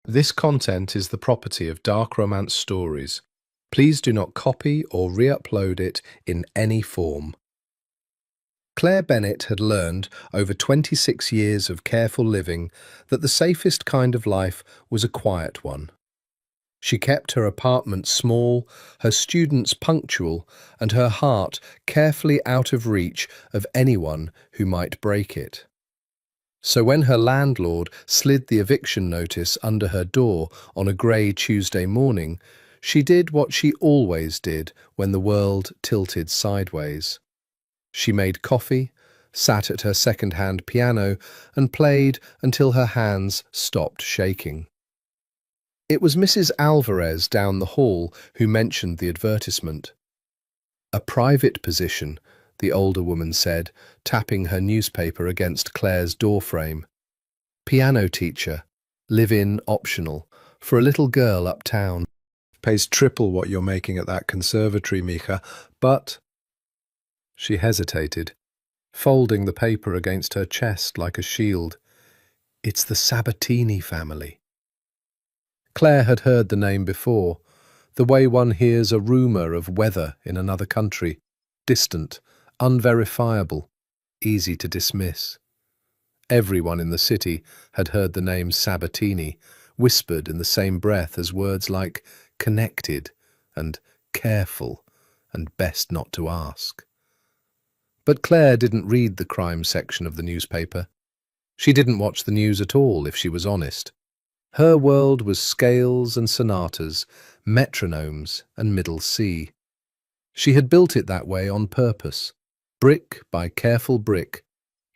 This content is the property of Dark Romance Stories. Please do not copy or re-upload it in any form. Claire Bennett had learned over 26 years of careful living that the safest kind of life was a quiet one. She kept her apartment small, her students punctual, and her heart carefully out of reach of anyone who might break it. So when her landlord slid the eviction notice under her door on a grey Tuesday morning, she did what she always did when the world tilted sideways. She made coffee, sat at her second-hand piano, and played until her hands stopped shaking. It was Mrs. Alvarez down the hall who mentioned the advertisement. "A private position," the older woman said, tapping her newspaper against Claire's doorframe. "Piano teacher, live-in optional, for a little girl uptown. Pays triple what you're making at that conservatory, Mija, but—" She hesitated, folding the paper against her chest like a shield. "It's the Sabatini family." Claire had heard the name before, the way one hears a rumour of weather in another country, distant, unverifiable, easy to dismiss. Everyone in the city had heard the name Sabatini, whispered in the same breath as words like connected and careful and best not to ask. But Claire didn't read the crime section of the newspaper. She didn't watch the news at all, if she was honest. Her world was scales and sonatas, metronomes and middle C. She had built it that way on purpose, brick by careful brick,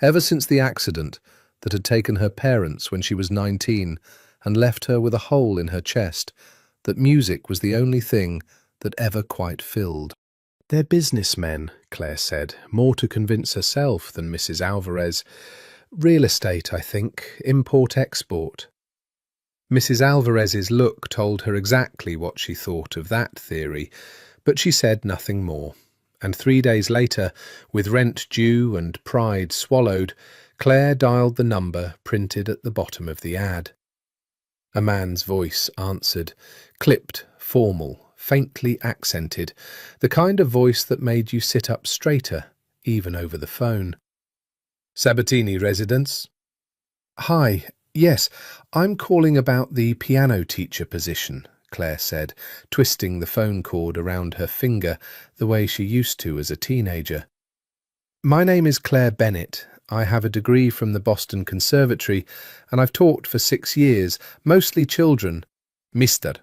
ever since the accident that had taken her parents when she was 19 and left her with a hole in her chest that music was the only thing that ever quite filled. "They're businessmen," Claire said, more to convince herself than Mrs. Alvarez. "Real estate, I think, import-export." Mrs. Alvarez's look told her exactly what she thought of that theory, but she said nothing more, and 3 days later, with rent due and pride swallowed, Claire dialed the number printed at the bottom of the ad. A man's voice answered, clipped, formal, faintly accented, the kind of voice that made you sit up straighter, even over the phone. "Sabatini residence?" "Hi, yes, I'm calling about the piano teacher position," Claire said, twisting the phone cord around her finger the way she used to as a teenager. "My name is Claire Bennett. I have a degree from the Boston Conservatory, and I've taught for 6 years, mostly children." "Mister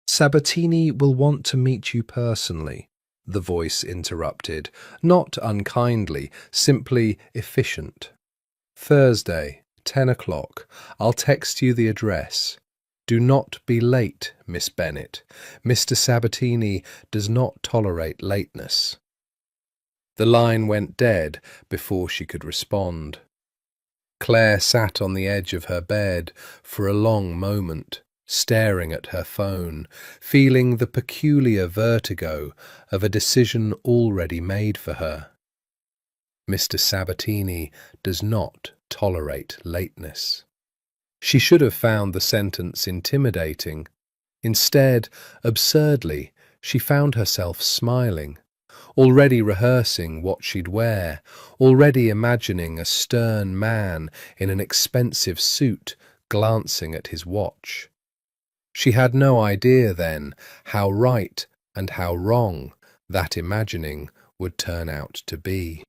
Sabatini will want to meet you personally," the voice interrupted, not unkindly, simply efficient. "Thursday, 10 o'clock. I'll text you the address. Do not be late, Miss Bennett. Mr. Sabatini does not tolerate lateness." The line went dead before she could respond. Claire sat on the edge of her bed for a long moment, staring at her phone, feeling the peculiar vertigo of a decision already made for her. Mr. Sabatini does not tolerate lateness. She should have found the sentence intimidating. Instead, absurdly, she found herself smiling, already rehearsing what she'd wear, already imagining a stern man in an expensive suit glancing at his watch. She had no idea then how right and how wrong that imagining would turn out to be.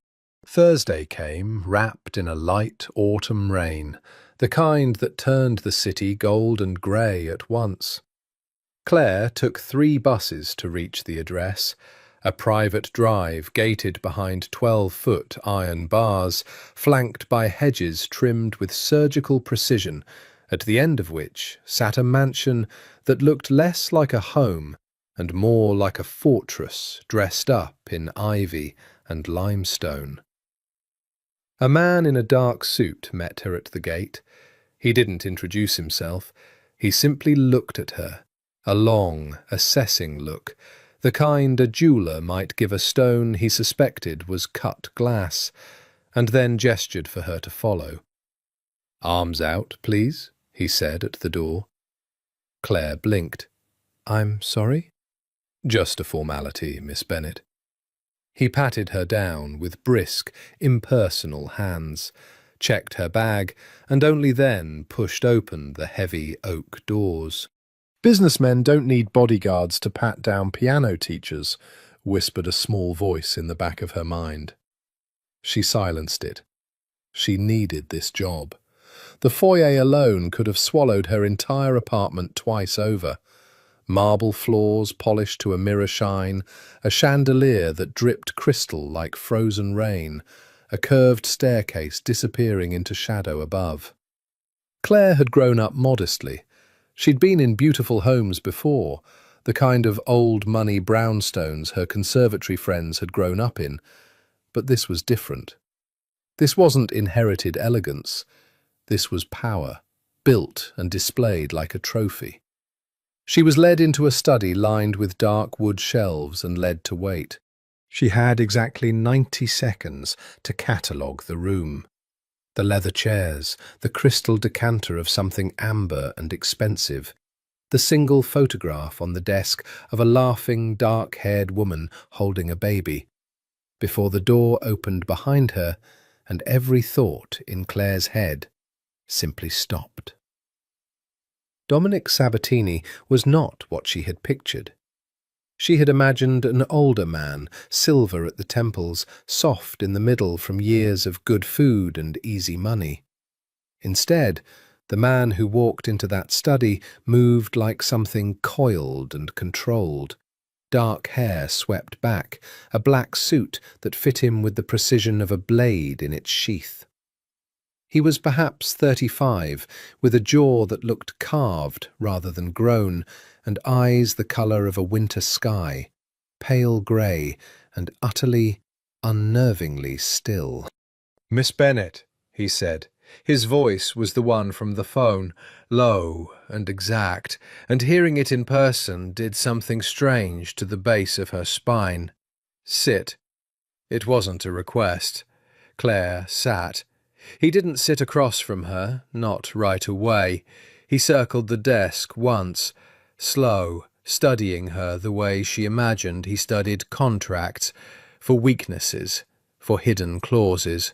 Thursday came, wrapped in a light autumn rain, the kind that turned the city gold and grey at once. Claire took 3 buses to reach the address, a private drive gated behind 12-foot iron bars, flanked by hedges trimmed with surgical precision, at the end of which sat a mansion that looked less like a home and more like a fortress dressed up in ivy and limestone. A man in a dark suit met her at the gate. He didn't introduce himself. He simply looked at her, a long, assessing look, the kind a jeweller might give a stone he suspected was cut glass, and then gestured for her to follow. "Arms out, please," he said at the door. Claire blinked. I'm sorry? Just a formality, Miss Bennet. He patted her down with brisk, impersonal hands, checked her bag, and only then pushed open the heavy oak doors. Businessmen don't need bodyguards to pat down piano teachers, whispered a small voice in the back of her mind. She silenced it. She needed this job. The foyer alone could have swallowed her entire apartment twice over. Marble floors polished to a mirror shine, a chandelier that dripped crystal like frozen rain, a curved staircase disappearing into shadow above. Claire had grown up modestly. She'd been in beautiful homes before, the kind of old-money brownstones her conservatory friends had grown up in, but this was different. This wasn't inherited elegance. This was power, built and displayed like a trophy. She was led into a study lined with dark wood shelves and led to wait. She had exactly 90 seconds to catalogue the room. The leather chairs, the crystal decanter of something amber and expensive, the single photograph on the desk of a laughing, dark-haired woman holding a baby, before the door opened behind her and every thought in Claire's head simply stopped. Dominic Sabatini was not what she had pictured. She had imagined an older man, silver at the temples, soft in the middle from years of good food and easy money. Instead, the man who walked into that study moved like something coiled and controlled. Dark hair swept back, a black suit that fit him with the precision of a blade in its sheath. He was perhaps 35, with a jaw that looked carved rather than grown, and eyes the colour of a winter sky, pale grey and utterly, unnervingly still. "Miss Bennet," he said. His voice was the one from the phone, low and exact, and hearing it in person did something strange to the base of her spine. "Sit." It wasn't a request. Claire sat. He didn't sit across from her, not right away. He circled the desk once, slow, studying her the way she imagined he studied contracts, for weaknesses, for hidden clauses.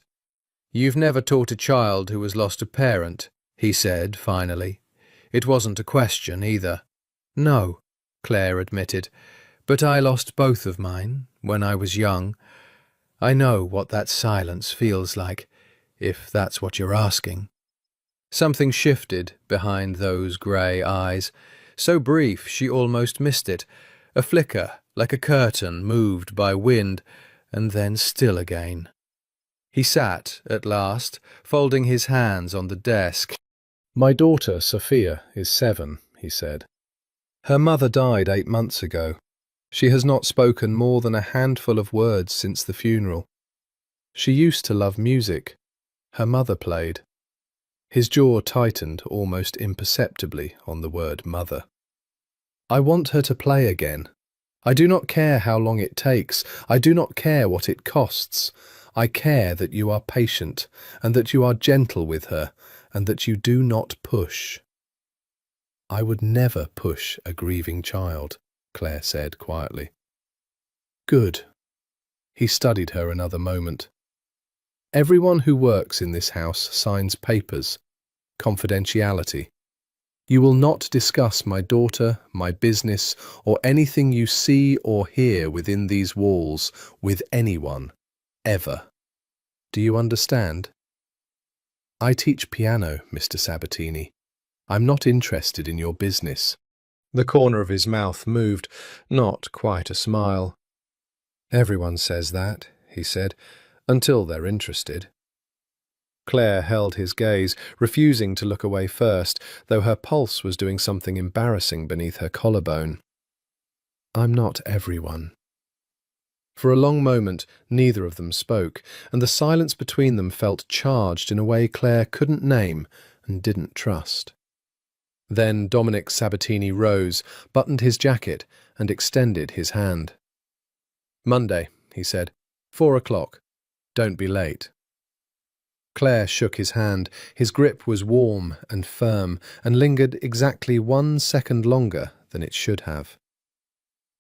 "You've never taught a child who has lost a parent," he said finally. It wasn't a question either. "No," Claire admitted, "but I lost both of mine when I was young. I know what that silence feels like, if that's what you're asking." Something shifted behind those grey eyes, so brief she almost missed it, a flicker like a curtain moved by wind, and then still again. He sat, at last, folding his hands on the desk. "My daughter, Sophia, is 7, he said. Her mother died 8 months ago. She has not spoken more than a handful of words since the funeral. She used to love music. Her mother played." His jaw tightened almost imperceptibly on the word mother. "I want her to play again. I do not care how long it takes. I do not care what it costs. I care that you are patient, and that you are gentle with her, and that you do not push." "I would never push a grieving child," Claire said quietly. "Good." He studied her another moment. "Everyone who works in this house signs papers. Confidentiality. You will not discuss my daughter, my business, or anything you see or hear within these walls with anyone, ever. Do you understand?" "I teach piano, Mr. Sabatini. I'm not interested in your business." The corner of his mouth moved, not quite a smile. "Everyone says that," he said, "until they're interested." Claire held his gaze, refusing to look away first, though her pulse was doing something embarrassing beneath her collarbone. "I'm not everyone." For a long moment, neither of them spoke, and the silence between them felt charged in a way Claire couldn't name and didn't trust. Then Dominic Sabatini rose, buttoned his jacket, and extended his hand. "Monday," he said. 4 o'clock. Don't be late." Claire shook his hand. His grip was warm and firm and lingered exactly 1 second longer than it should have.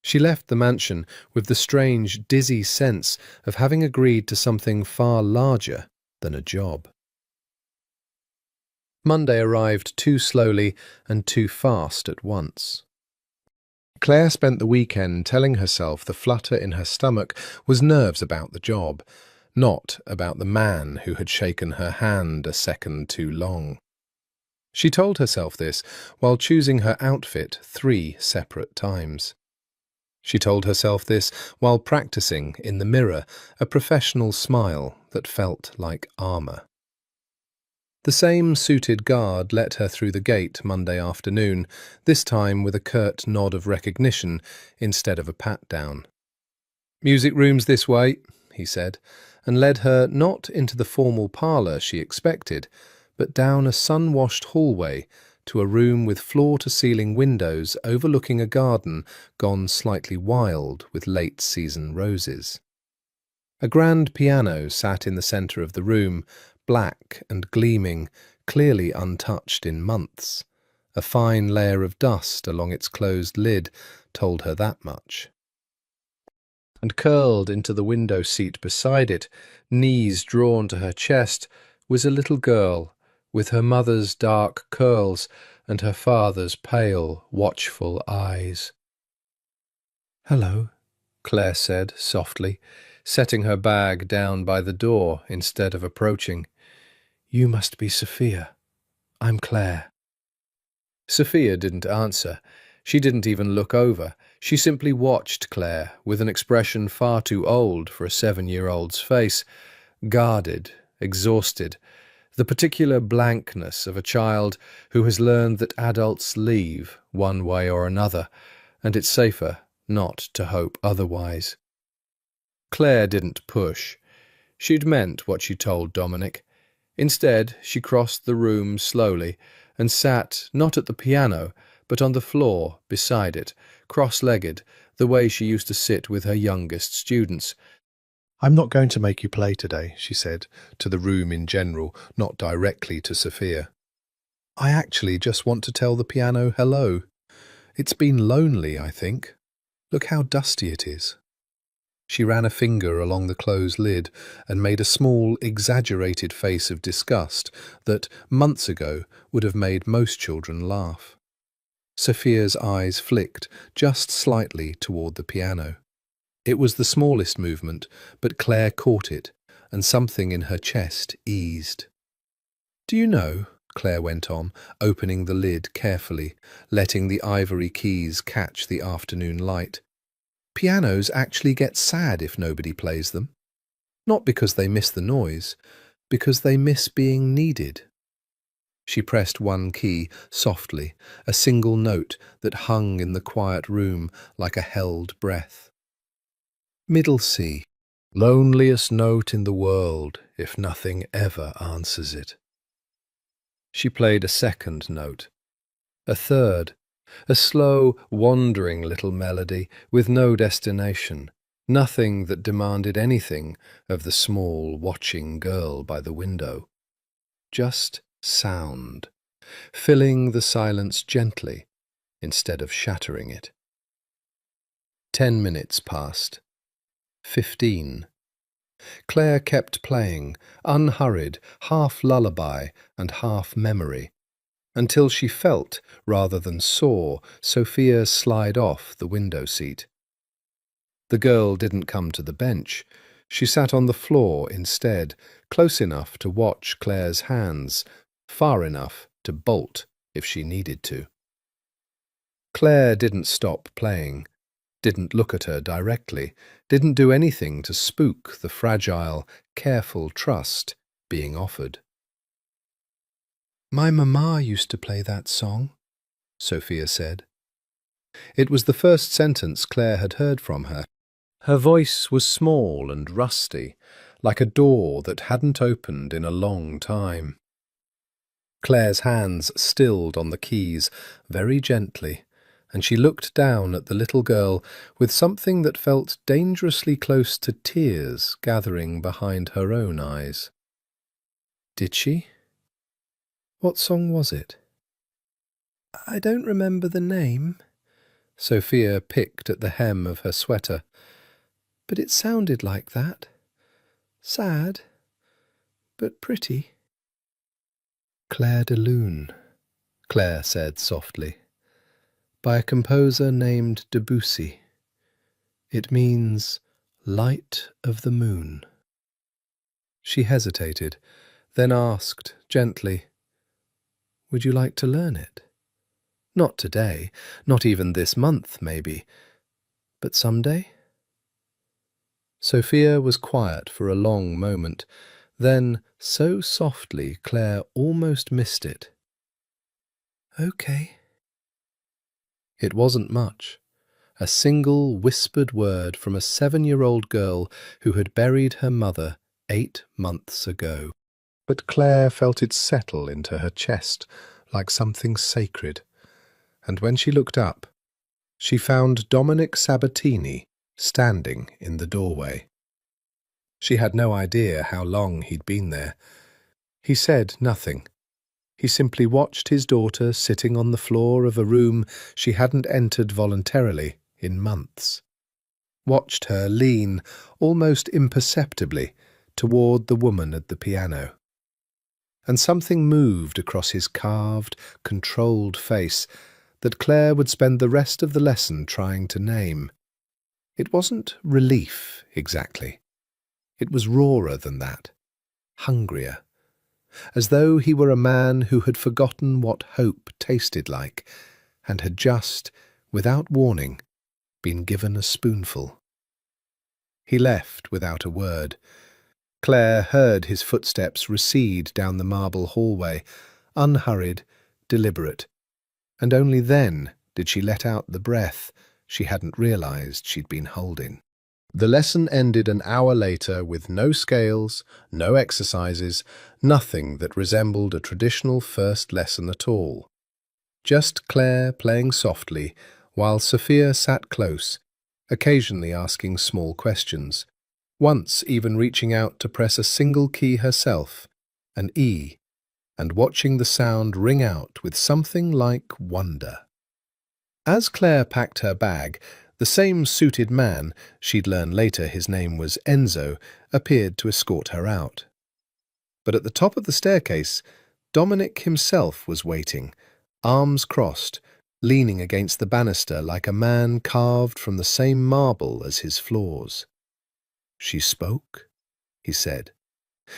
She left the mansion with the strange, dizzy sense of having agreed to something far larger than a job. Monday arrived too slowly and too fast at once. Claire spent the weekend telling herself the flutter in her stomach was nerves about the job, not about the man who had shaken her hand a second too long. She told herself this while choosing her outfit 3 separate times. She told herself this while practicing in the mirror a professional smile that felt like armour. The same suited guard let her through the gate Monday afternoon, this time with a curt nod of recognition instead of a pat-down. "Music room's this way," he said, and led her not into the formal parlour she expected, but down a sun-washed hallway to a room with floor-to-ceiling windows overlooking a garden gone slightly wild with late-season roses. A grand piano sat in the centre of the room, black and gleaming, clearly untouched in months. A fine layer of dust along its closed lid told her that much. And curled into the window seat beside it, knees drawn to her chest, was a little girl, with her mother's dark curls and her father's pale, watchful eyes. "Hello," Claire said softly, setting her bag down by the door instead of approaching. "You must be Sophia. I'm Claire." Sophia didn't answer. She didn't even look over. She simply watched Claire with an expression far too old for a 7-year-old's face, guarded, exhausted, the particular blankness of a child who has learned that adults leave one way or another, and it's safer not to hope otherwise. Claire didn't push. She'd meant what she told Dominic. Instead, she crossed the room slowly and sat not at the piano, but on the floor beside it, cross-legged, the way she used to sit with her youngest students. "I'm not going to make you play today," she said, to the room in general, not directly to Sophia. "I actually just want to tell the piano hello. It's been lonely, I think. Look how dusty it is." She ran a finger along the closed lid and made a small, exaggerated face of disgust that, months ago, would have made most children laugh. Sophia's eyes flicked just slightly toward the piano. It was the smallest movement, but Claire caught it, and something in her chest eased. "Do you know," Claire went on, opening the lid carefully, letting the ivory keys catch the afternoon light, "pianos actually get sad if nobody plays them. Not because they miss the noise, because they miss being needed." She pressed one key softly, a single note that hung in the quiet room like a held breath. "Middle C. Loneliest note in the world if nothing ever answers it." She played a second note, a third, a slow, wandering little melody with no destination, nothing that demanded anything of the small, watching girl by the window. Just sound, filling the silence gently instead of shattering it. 10 minutes passed. 15. Claire kept playing, unhurried, half lullaby and half memory, until she felt, rather than saw, Sophia slide off the window seat. The girl didn't come to the bench. She sat on the floor instead, close enough to watch Claire's hands, far enough to bolt if she needed to. Claire didn't stop playing, didn't look at her directly, didn't do anything to spook the fragile, careful trust being offered. "My mama used to play that song," Sophia said. It was the first sentence Claire had heard from her. Her voice was small and rusty, like a door that hadn't opened in a long time. Claire's hands stilled on the keys, very gently, and she looked down at the little girl with something that felt dangerously close to tears gathering behind her own eyes. Did she? What song was it? I don't remember the name. Sophia picked at the hem of her sweater. But it sounded like that. Sad, but pretty. Clair de Lune, Claire said softly, by a composer named Debussy. It means light of the moon. She hesitated, then asked gently, Would you like to learn it? Not today, not even this month, maybe, but someday? Sophia was quiet for a long moment. Then, so softly, Claire almost missed it. Okay. It wasn't much. A single whispered word from a 7-year-old girl who had buried her mother 8 months ago. But Claire felt it settle into her chest like something sacred, and when she looked up, she found Dominic Sabatini standing in the doorway. She had no idea how long he'd been there. He said nothing. He simply watched his daughter sitting on the floor of a room she hadn't entered voluntarily in months. Watched her lean, almost imperceptibly, toward the woman at the piano. And something moved across his carved, controlled face that Claire would spend the rest of the lesson trying to name. It wasn't relief, exactly. It was rawer than that, hungrier, as though he were a man who had forgotten what hope tasted like and had just, without warning, been given a spoonful. He left without a word. Claire heard his footsteps recede down the marble hallway, unhurried, deliberate, and only then did she let out the breath she hadn't realized she'd been holding. The lesson ended an hour later with no scales, no exercises, nothing that resembled a traditional first lesson at all. Just Claire playing softly, while Sophia sat close, occasionally asking small questions, once even reaching out to press a single key herself, an E, and watching the sound ring out with something like wonder. As Claire packed her bag, the same suited man, she'd learn later his name was Enzo, appeared to escort her out. But at the top of the staircase, Dominic himself was waiting, arms crossed, leaning against the banister like a man carved from the same marble as his floors. She spoke, he said.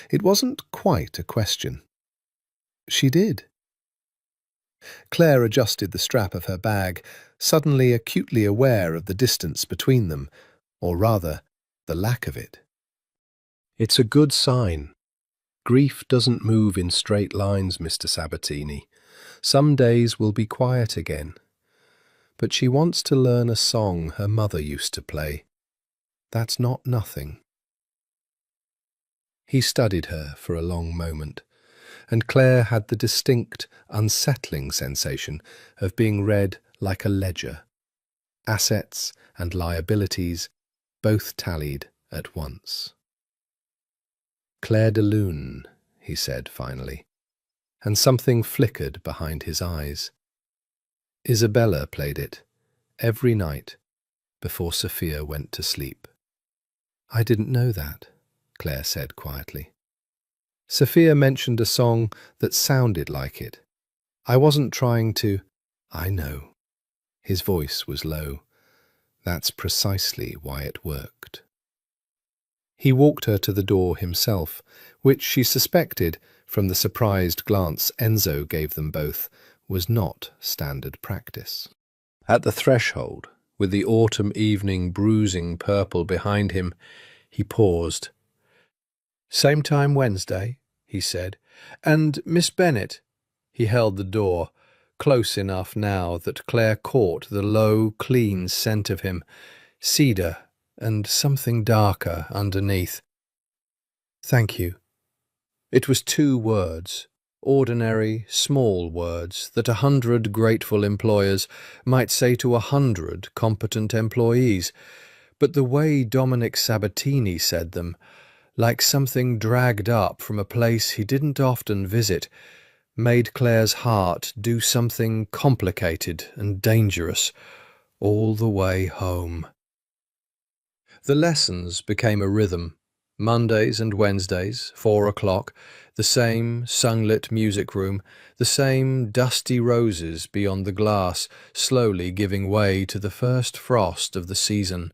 It wasn't quite a question. She did. Claire adjusted the strap of her bag, suddenly acutely aware of the distance between them, or rather, the lack of it. It's a good sign. Grief doesn't move in straight lines, Mr. Sabatini. Some days will be quiet again. But she wants to learn a song her mother used to play. That's not nothing. He studied her for a long moment, and Claire had the distinct, unsettling sensation of being read like a ledger. Assets and liabilities both tallied at once. Clair de Lune, he said finally, and something flickered behind his eyes. Isabella played it every night before Sophia went to sleep. I didn't know that, Claire said quietly. Sophia mentioned a song that sounded like it. I wasn't trying to... I know. His voice was low. That's precisely why it worked. He walked her to the door himself, which she suspected, from the surprised glance Enzo gave them both, was not standard practice. At the threshold, with the autumn evening bruising purple behind him, he paused. Same time Wednesday, he said. And Miss Bennet. He held the door, close enough now that Claire caught the low, clean scent of him, cedar and something darker underneath. Thank you. It was 2 words, ordinary, small words that 100 grateful employers might say to 100 competent employees, but the way Dominic Sabatini said them, like something dragged up from a place he didn't often visit, made Claire's heart do something complicated and dangerous all the way home. The lessons became a rhythm. Mondays and Wednesdays, 4 o'clock, the same sunlit music room, the same dusty roses beyond the glass, slowly giving way to the first frost of the season.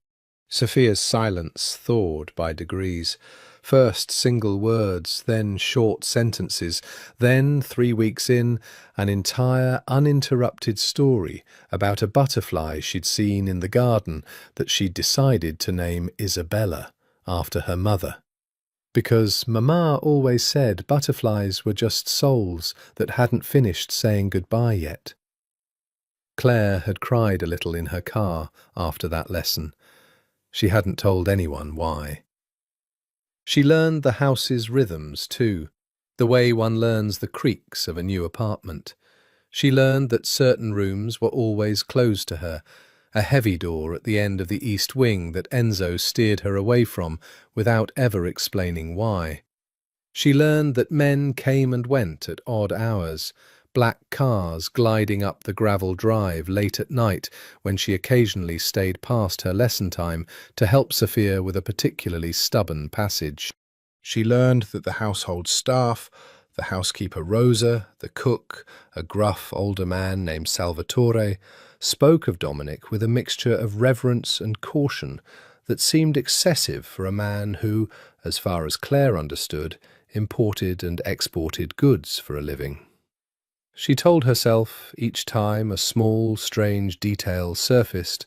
Sophia's silence thawed by degrees. First single words, then short sentences, then, 3 weeks in, an entire uninterrupted story about a butterfly she'd seen in the garden that she'd decided to name Isabella, after her mother. Because Mama always said butterflies were just souls that hadn't finished saying goodbye yet. Claire had cried a little in her car after that lesson. She hadn't told anyone why. She learned the house's rhythms too, the way one learns the creaks of a new apartment. She learned that certain rooms were always closed to her, a heavy door at the end of the east wing that Enzo steered her away from without ever explaining why. She learned that men came and went at odd hours, black cars gliding up the gravel drive late at night when she occasionally stayed past her lesson time to help Sophia with a particularly stubborn passage. She learned that the household staff, the housekeeper Rosa, the cook, a gruff older man named Salvatore, spoke of Dominic with a mixture of reverence and caution that seemed excessive for a man who, as far as Claire understood, imported and exported goods for a living. She told herself, each time a small, strange detail surfaced,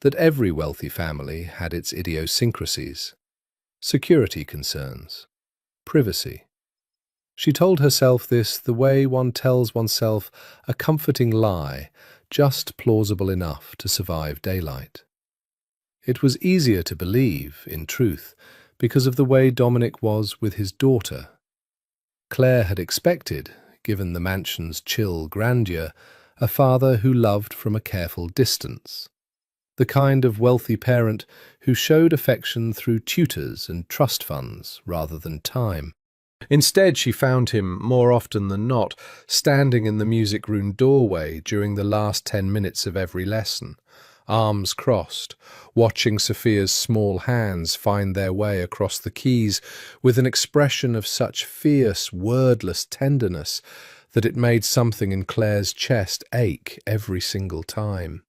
that every wealthy family had its idiosyncrasies. Security concerns. Privacy. She told herself this the way one tells oneself a comforting lie, just plausible enough to survive daylight. It was easier to believe, in truth, because of the way Dominic was with his daughter. Claire had expected, given the mansion's chill grandeur, a father who loved from a careful distance. The kind of wealthy parent who showed affection through tutors and trust funds rather than time. Instead, she found him, more often than not, standing in the music room doorway during the last 10 minutes of every lesson, arms crossed, watching Sophia's small hands find their way across the keys with an expression of such fierce, wordless tenderness that it made something in Claire's chest ache every single time.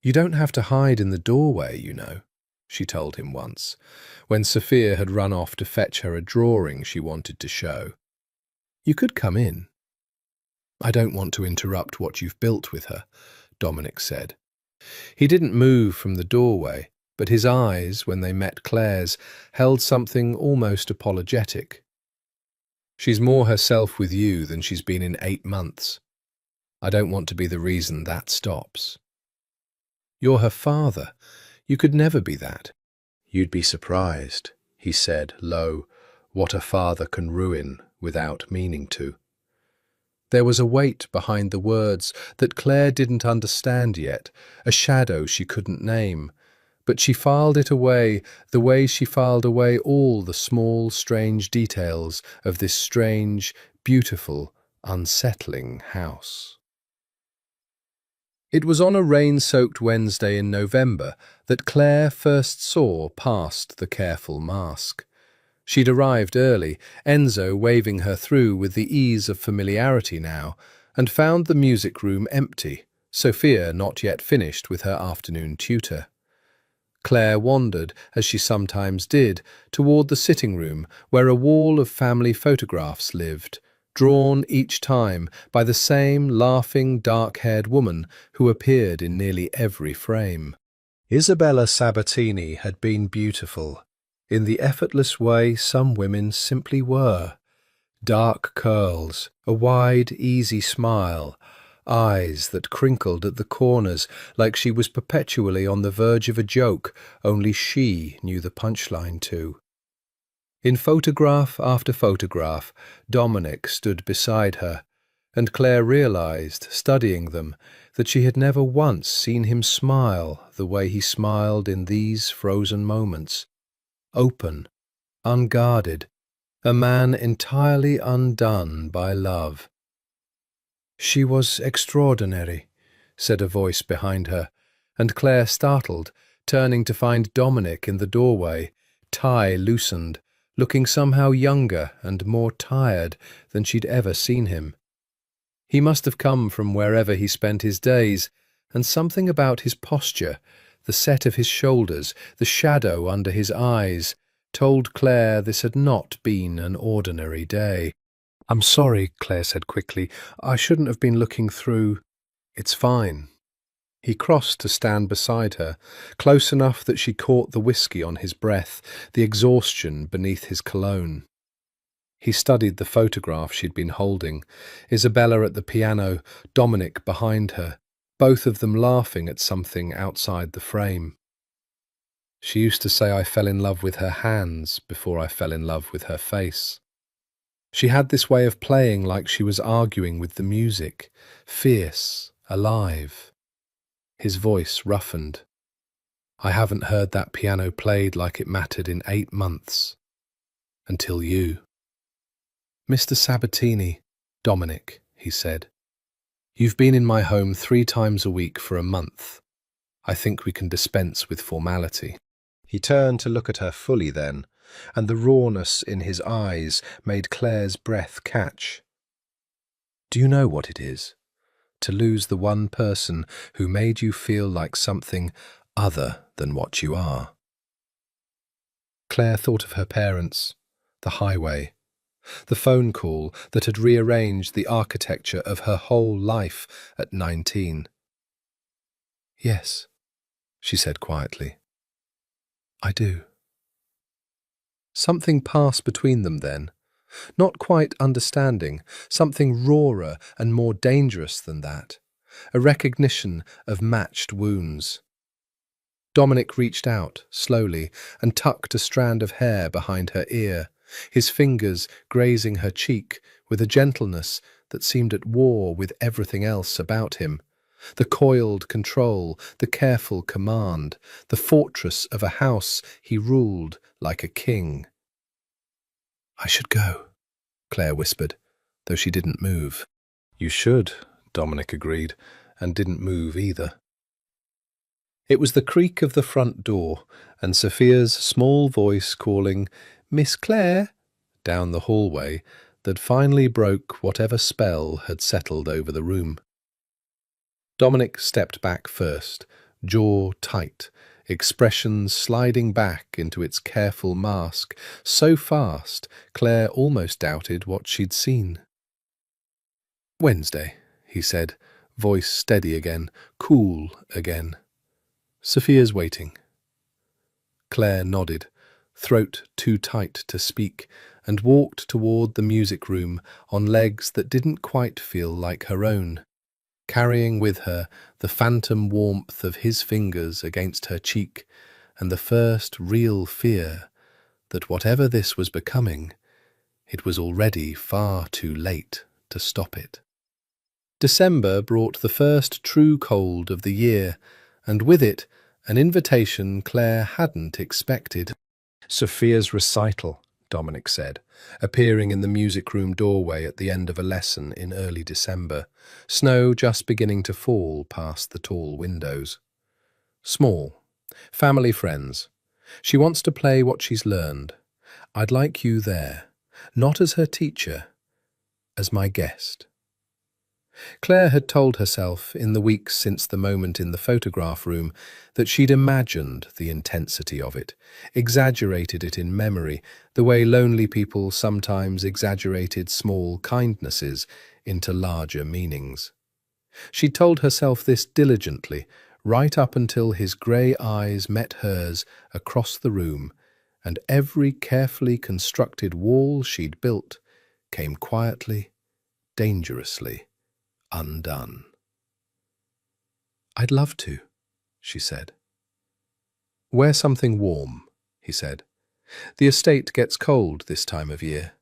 "You don't have to hide in the doorway, you know," she told him once, when Sophia had run off to fetch her a drawing she wanted to show. "You could come in." "I don't want to interrupt what you've built with her," Dominic said. He didn't move from the doorway, but his eyes, when they met Claire's, held something almost apologetic. "She's more herself with you than she's been in 8 months. I don't want to be the reason that stops." "You're her father. You could never be that." "You'd be surprised," he said, low, "what a father can ruin without meaning to." There was a weight behind the words that Claire didn't understand yet, a shadow she couldn't name, but she filed it away the way she filed away all the small, strange details of this strange, beautiful, unsettling house. It was on a rain-soaked Wednesday in November that Claire first saw past the careful mask. She'd arrived early, Enzo waving her through with the ease of familiarity now, and found the music room empty, Sophia not yet finished with her afternoon tutor. Claire wandered, as she sometimes did, toward the sitting room where a wall of family photographs lived, drawn each time by the same laughing, dark-haired woman who appeared in nearly every frame. Isabella Sabatini had been beautiful, in the effortless way some women simply were. Dark curls, a wide, easy smile, eyes that crinkled at the corners like she was perpetually on the verge of a joke only she knew the punchline to. In photograph after photograph, Dominic stood beside her, and Claire realized, studying them, that she had never once seen him smile the way he smiled in these frozen moments. Open, unguarded, a man entirely undone by love. "She was extraordinary," said a voice behind her, and Claire startled, turning to find Dominic in the doorway, tie loosened, looking somehow younger and more tired than she'd ever seen him. He must have come from wherever he spent his days, and something about his posture, the set of his shoulders, the shadow under his eyes, told Claire this had not been an ordinary day. "I'm sorry," Claire said quickly. "I shouldn't have been looking through." "It's fine." He crossed to stand beside her, close enough that she caught the whiskey on his breath, the exhaustion beneath his cologne. He studied the photograph she'd been holding, Isabella at the piano, Dominic behind her, both of them laughing at something outside the frame. She used to say I fell in love with her hands before I fell in love with her face. She had this way of playing like she was arguing with the music, fierce, alive. His voice roughened. "I haven't heard that piano played like it mattered in 8 months. Until you." "Mr. Sabatini," "Dominic," he said. "You've been in my home 3 times a week for a month. I think we can dispense with formality." He turned to look at her fully then, and the rawness in his eyes made Claire's breath catch. "Do you know what it is? To lose the one person who made you feel like something other than what you are." Claire thought of her parents, the highway, the phone call that had rearranged the architecture of her whole life at 19. "Yes," she said quietly. "I do." Something passed between them then, not quite understanding, something rawer and more dangerous than that, a recognition of matched wounds. Dominic reached out, slowly, and tucked a strand of hair behind her ear, his fingers grazing her cheek with a gentleness that seemed at war with everything else about him. The coiled control, the careful command, the fortress of a house he ruled like a king. "I should go," Claire whispered, though she didn't move. "You should," Dominic agreed, and didn't move either. It was the creak of the front door and Sophia's small voice calling, "Miss Claire," down the hallway that finally broke whatever spell had settled over the room. Dominic stepped back first, jaw tight, expression sliding back into its careful mask, so fast Claire almost doubted what she'd seen. "Wednesday," he said, voice steady again, cool again. "Sophia's waiting." Claire nodded, throat too tight to speak, and walked toward the music room on legs that didn't quite feel like her own, carrying with her the phantom warmth of his fingers against her cheek and the first real fear that whatever this was becoming, it was already far too late to stop it. December brought the first true cold of the year, and with it an invitation Claire hadn't expected. "Sophia's recital," Dominic said, appearing in the music room doorway at the end of a lesson in early December, snow just beginning to fall past the tall windows. "Small. Family friends. She wants to play what she's learned. I'd like you there, not as her teacher, as my guest." Claire had told herself in the weeks since the moment in the photograph room that she'd imagined the intensity of it, exaggerated it in memory, the way lonely people sometimes exaggerated small kindnesses into larger meanings. She'd told herself this diligently, right up until his grey eyes met hers across the room, and every carefully constructed wall she'd built came quietly, dangerously undone. "I'd love to," she said. "Wear something warm," he said. "The estate gets cold this time of year."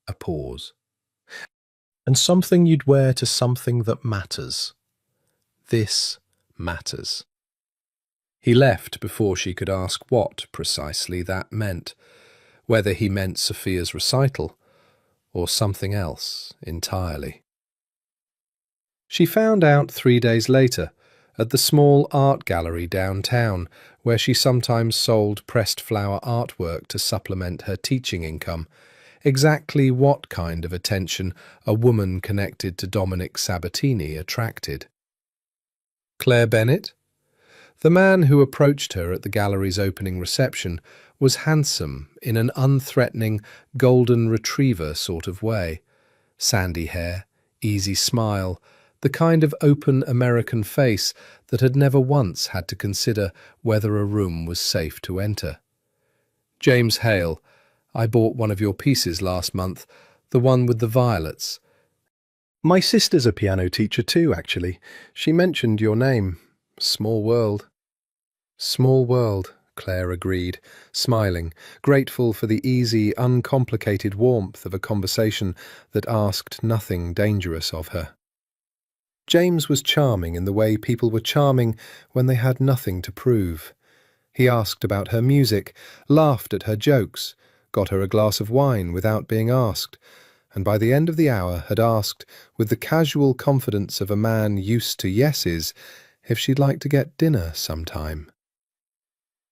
A pause. "And something you'd wear to something that matters. This matters." He left before she could ask what precisely that meant, whether he meant Sophia's recital or something else entirely. She found out 3 days later at the small art gallery downtown, where she sometimes sold pressed flower artwork to supplement her teaching income, exactly what kind of attention a woman connected to Dominic Sabatini attracted. Claire Bennett? The man who approached her at the gallery's opening reception was handsome in an unthreatening golden retriever sort of way. Sandy hair, easy smile, the kind of open American face that had never once had to consider whether a room was safe to enter. James Hale, I bought one of your pieces last month, the one with the violets. My sister's a piano teacher too, actually. She mentioned your name. Small world. Small world, Claire agreed, smiling, grateful for the easy, uncomplicated warmth of a conversation that asked nothing dangerous of her. James was charming in the way people were charming when they had nothing to prove. He asked about her music, laughed at her jokes, got her a glass of wine without being asked, and by the end of the hour had asked, with the casual confidence of a man used to yeses, if she'd like to get dinner sometime.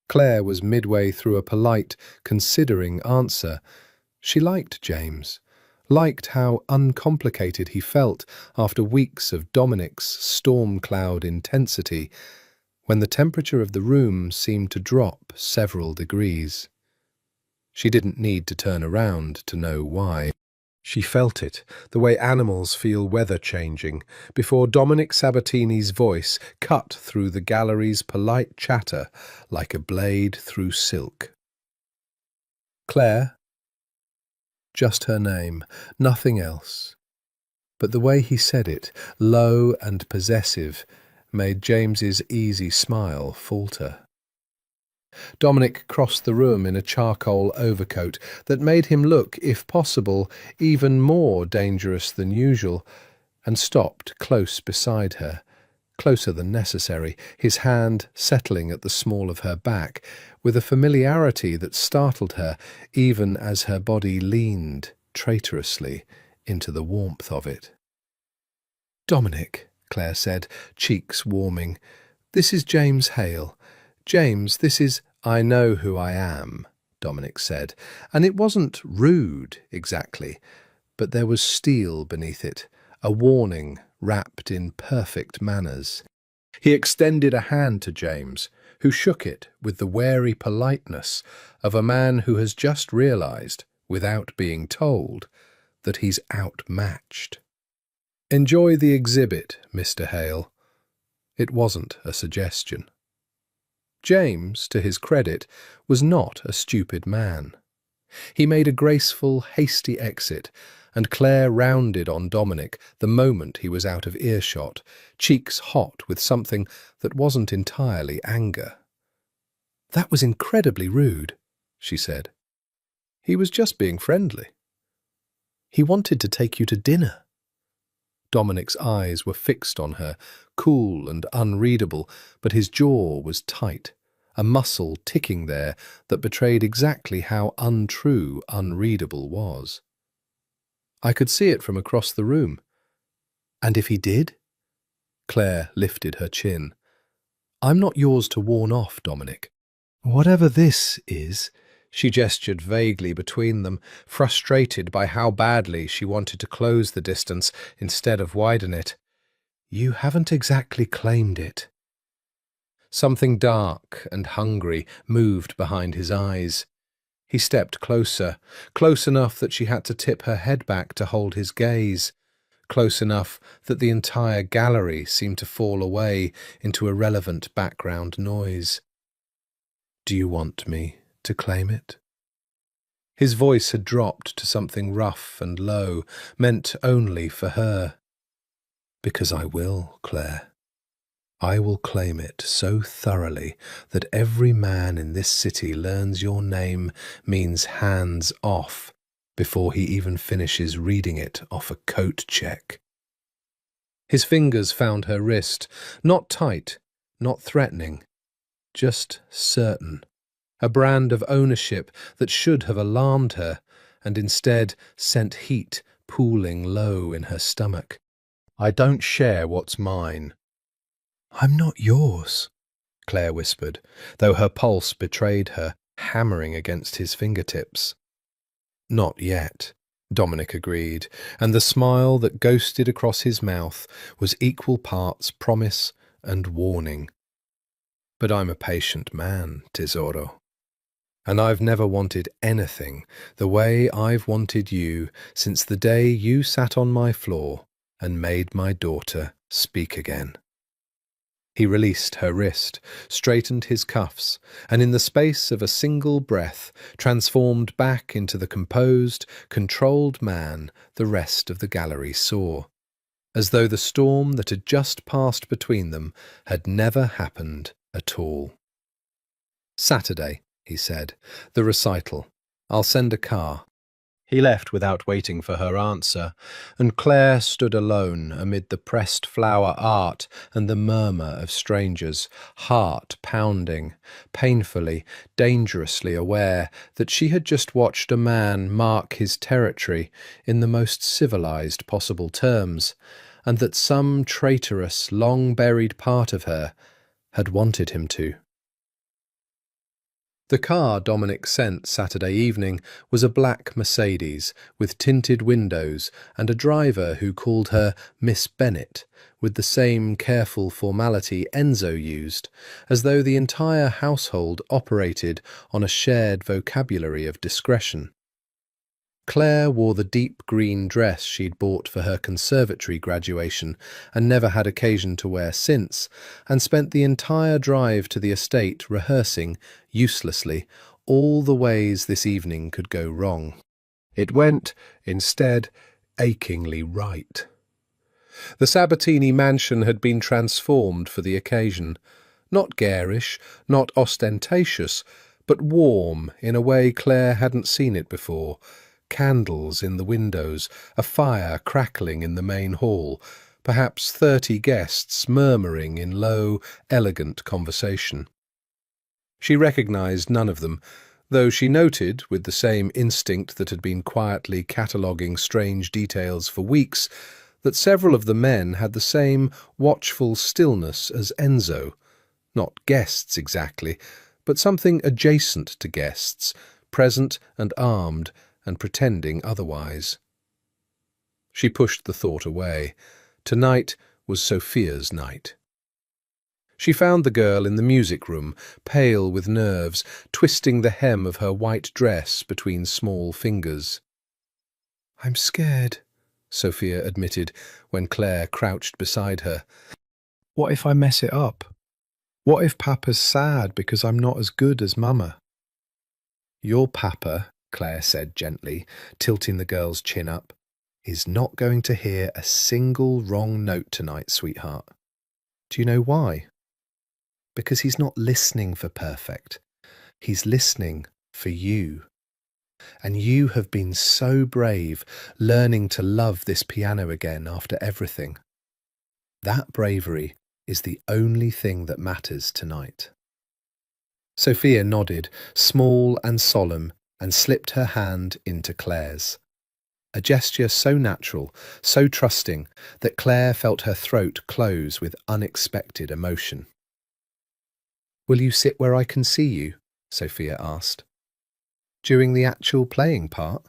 Claire was midway through a polite, considering answer. She liked James, liked how uncomplicated he felt after weeks of Dominic's storm cloud intensity, when the temperature of the room seemed to drop several degrees. She didn't need to turn around to know why. She felt it, the way animals feel weather changing, before Dominic Sabatini's voice cut through the gallery's polite chatter like a blade through silk. Claire? Just her name, nothing else. But the way he said it, low and possessive, made James's easy smile falter. Dominic crossed the room in a charcoal overcoat that made him look, if possible, even more dangerous than usual, and stopped close beside her, closer than necessary, his hand settling at the small of her back, with a familiarity that startled her, even as her body leaned, traitorously, into the warmth of it. "Dominic," Claire said, cheeks warming, "this is James Hale. James, this is—" "I know who I am," Dominic said, and it wasn't rude, exactly, but there was steel beneath it, a warning wrapped in perfect manners. He extended a hand to James, who shook it with the wary politeness of a man who has just realized, without being told, that he's outmatched. "Enjoy the exhibit, Mr. Hale." It wasn't a suggestion. James, to his credit, was not a stupid man. He made a graceful, hasty exit, and Claire rounded on Dominic the moment he was out of earshot, cheeks hot with something that wasn't entirely anger. "That was incredibly rude," she said. "He was just being friendly. He wanted to take you to dinner." Dominic's eyes were fixed on her, cool and unreadable, but his jaw was tight, a muscle ticking there that betrayed exactly how untrue unreadable was. I could see it from across the room. "And if he did?" Claire lifted her chin. "I'm not yours to warn off, Dominic. Whatever this is," she gestured vaguely between them, frustrated by how badly she wanted to close the distance instead of widen it. "You haven't exactly claimed it." Something dark and hungry moved behind his eyes. He stepped closer, close enough that she had to tip her head back to hold his gaze, close enough that the entire gallery seemed to fall away into irrelevant background noise. "Do you want me to claim it?" His voice had dropped to something rough and low, meant only for her. "Because I will, Claire. I will claim it so thoroughly that every man in this city learns your name means hands off before he even finishes reading it off a coat check." His fingers found her wrist, not tight, not threatening, just certain, a brand of ownership that should have alarmed her, and instead sent heat pooling low in her stomach. "I don't share what's mine." "I'm not yours," Claire whispered, though her pulse betrayed her, hammering against his fingertips. "Not yet," Dominic agreed, and the smile that ghosted across his mouth was equal parts promise and warning. "But I'm a patient man, tesoro. And I've never wanted anything the way I've wanted you since the day you sat on my floor and made my daughter speak again." He released her wrist, straightened his cuffs, and in the space of a single breath transformed back into the composed, controlled man the rest of the gallery saw, as though the storm that had just passed between them had never happened at all. "Saturday," he said, "the recital. I'll send a car." He left without waiting for her answer, and Claire stood alone amid the pressed flower art and the murmur of strangers, heart pounding, painfully, dangerously aware that she had just watched a man mark his territory in the most civilized possible terms, and that some traitorous, long-buried part of her had wanted him to. The car Dominic sent Saturday evening was a black Mercedes with tinted windows and a driver who called her Miss Bennet with the same careful formality Enzo used, as though the entire household operated on a shared vocabulary of discretion. Claire wore the deep green dress she'd bought for her conservatory graduation and never had occasion to wear since, and spent the entire drive to the estate rehearsing, uselessly, all the ways this evening could go wrong. It went, instead, achingly right. The Sabatini mansion had been transformed for the occasion, not garish, not ostentatious, but warm in a way Claire hadn't seen it before. Candles in the windows, a fire crackling in the main hall, perhaps 30 guests murmuring in low, elegant conversation. She recognised none of them, though she noted, with the same instinct that had been quietly cataloguing strange details for weeks, that several of the men had the same watchful stillness as Enzo. Not guests exactly, but something adjacent to guests, present and armed, and pretending otherwise. She pushed the thought away. Tonight was Sophia's night. She found the girl in the music room, pale with nerves, twisting the hem of her white dress between small fingers. "I'm scared," Sophia admitted when Claire crouched beside her. "What if I mess it up? What if Papa's sad because I'm not as good as Mama?" "Your Papa," Claire said gently, tilting the girl's chin up, "is not going to hear a single wrong note tonight, sweetheart. Do you know why? Because he's not listening for perfect. He's listening for you. And you have been so brave, learning to love this piano again after everything. That bravery is the only thing that matters tonight." Sophia nodded, small and solemn, and slipped her hand into Claire's. A gesture so natural, so trusting, that Claire felt her throat close with unexpected emotion. "Will you sit where I can see you?" Sophia asked. "During the actual playing part?"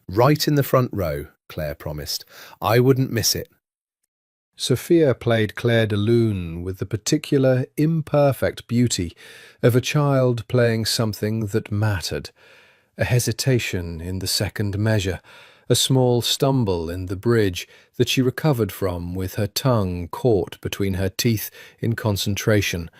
"Right in the front row," Claire promised. "I wouldn't miss it." Sophia played Claire de Lune with the particular imperfect beauty of a child playing something that mattered, a hesitation in the second measure, a small stumble in the bridge that she recovered from with her tongue caught between her teeth in concentration,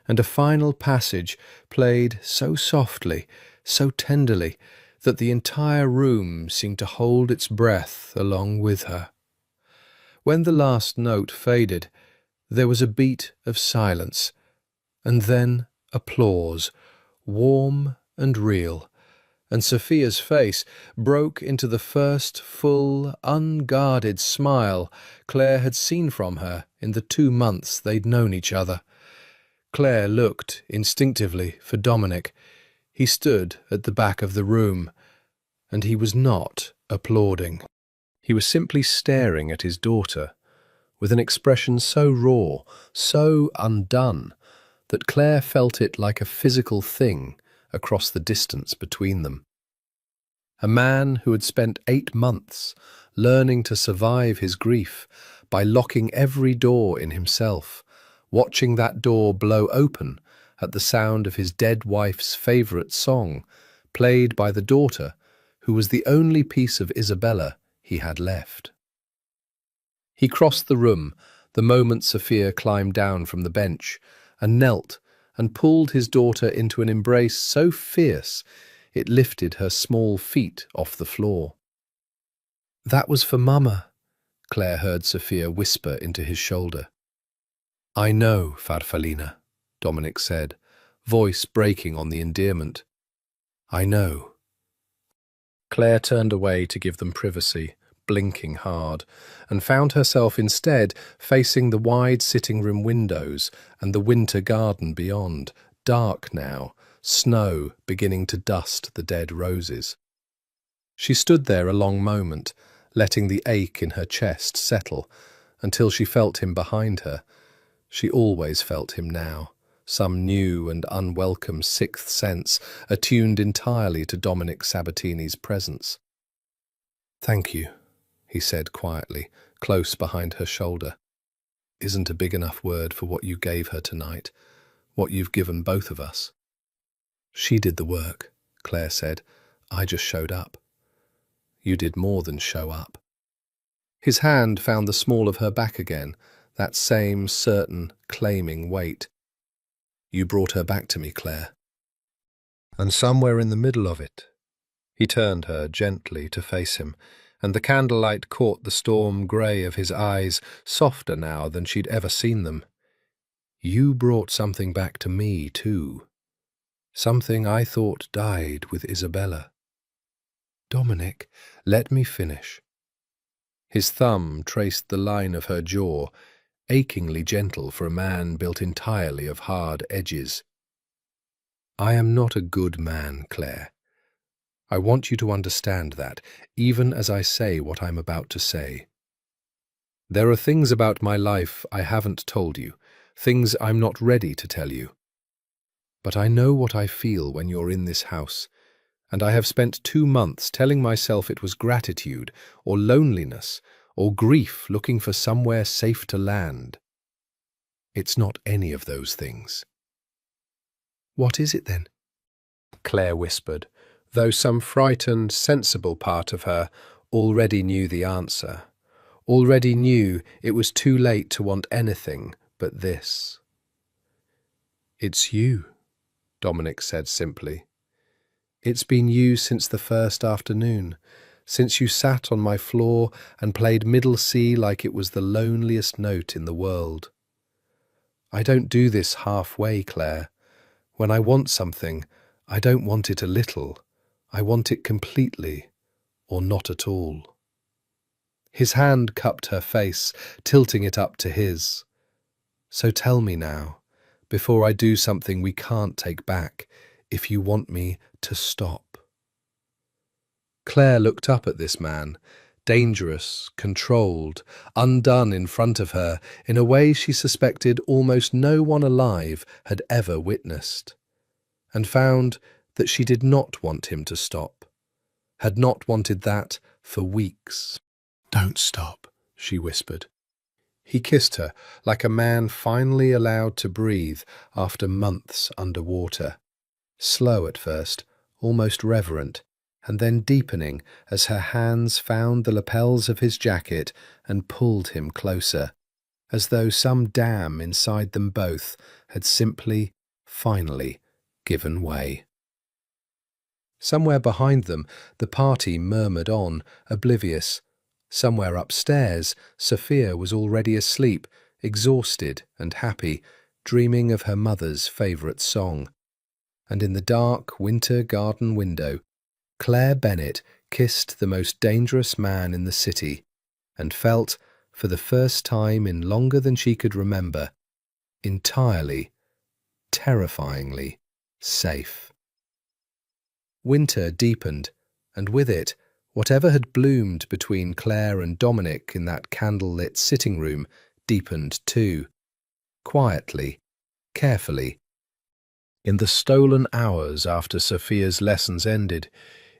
and a final passage played so softly, so tenderly, that the entire room seemed to hold its breath along with her. When the last note faded, there was a beat of silence, and then applause, warm and real, and Sophia's face broke into the first full, unguarded smile Claire had seen from her in the 2 months they'd known each other. Claire looked instinctively for Dominic. He stood at the back of the room, and he was not applauding. He was simply staring at his daughter, with an expression so raw, so undone, that Claire felt it like a physical thing across the distance between them. A man who had spent 8 months learning to survive his grief by locking every door in himself, watching that door blow open at the sound of his dead wife's favourite song, played by the daughter who was the only piece of Isabella he had left. He crossed the room the moment Sophia climbed down from the bench and knelt and pulled his daughter into an embrace so fierce it lifted her small feet off the floor. "That was for Mama," Claire heard Sophia whisper into his shoulder. "I know, Farfalina," Dominic said, voice breaking on the endearment. "I know." Claire turned away to give them privacy, blinking hard, and found herself instead facing the wide sitting-room windows and the winter garden beyond, dark now, snow beginning to dust the dead roses. She stood there a long moment, letting the ache in her chest settle, until she felt him behind her. She always felt him now, some new and unwelcome sixth sense attuned entirely to Dominic Sabatini's presence. "Thank you," he said quietly, close behind her shoulder. "Isn't a big enough word for what you gave her tonight, what you've given both of us." "She did the work," Claire said. "I just showed up." "You did more than show up." His hand found the small of her back again, that same certain, claiming weight. "You brought her back to me, Claire. And somewhere in the middle of it—" He turned her gently to face him, and the candlelight caught the storm grey of his eyes, softer now than she'd ever seen them. "You brought something back to me, too. Something I thought died with Isabella." "Dominic, let me finish." His thumb traced the line of her jaw, achingly gentle for a man built entirely of hard edges. "I am not a good man, Claire. I want you to understand that, even as I say what I'm about to say. There are things about my life I haven't told you, things I'm not ready to tell you. But I know what I feel when you're in this house, and I have spent 2 months telling myself it was gratitude, or loneliness, or grief looking for somewhere safe to land. It's not any of those things." "What is it then?" Claire whispered, though some frightened, sensible part of her already knew the answer, already knew it was too late to want anything but this. "It's you," Dominic said simply. "It's been you since the first afternoon, since you sat on my floor and played middle C like it was the loneliest note in the world. I don't do this halfway, Claire. When I want something, I don't want it a little. I want it completely, or not at all." His hand cupped her face, tilting it up to his. "So tell me now, before I do something we can't take back, if you want me to stop." Claire looked up at this man, dangerous, controlled, undone in front of her in a way she suspected almost no one alive had ever witnessed, and found that she did not want him to stop, had not wanted that for weeks. "Don't stop," she whispered. He kissed her like a man finally allowed to breathe after months underwater, slow at first, almost reverent, and then deepening as her hands found the lapels of his jacket and pulled him closer, as though some dam inside them both had simply, finally, given way. Somewhere behind them, the party murmured on, oblivious. Somewhere upstairs, Sophia was already asleep, exhausted and happy, dreaming of her mother's favourite song. And in the dark winter garden window, Claire Bennett kissed the most dangerous man in the city and felt, for the first time in longer than she could remember, entirely, terrifyingly safe. Winter deepened, and with it, whatever had bloomed between Claire and Dominic in that candle-lit sitting room deepened too, quietly, carefully. In the stolen hours after Sophia's lessons ended,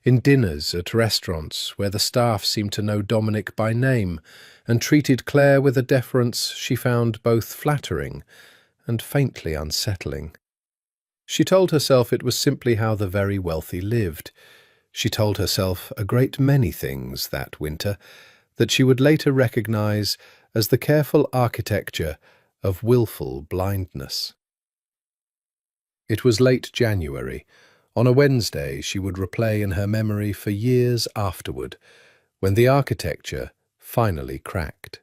in dinners at restaurants where the staff seemed to know Dominic by name and treated Claire with a deference she found both flattering and faintly unsettling. She told herself it was simply how the very wealthy lived. She told herself a great many things that winter that she would later recognize as the careful architecture of willful blindness. It was late January. On a Wednesday she would replay in her memory for years afterward, when the architecture finally cracked.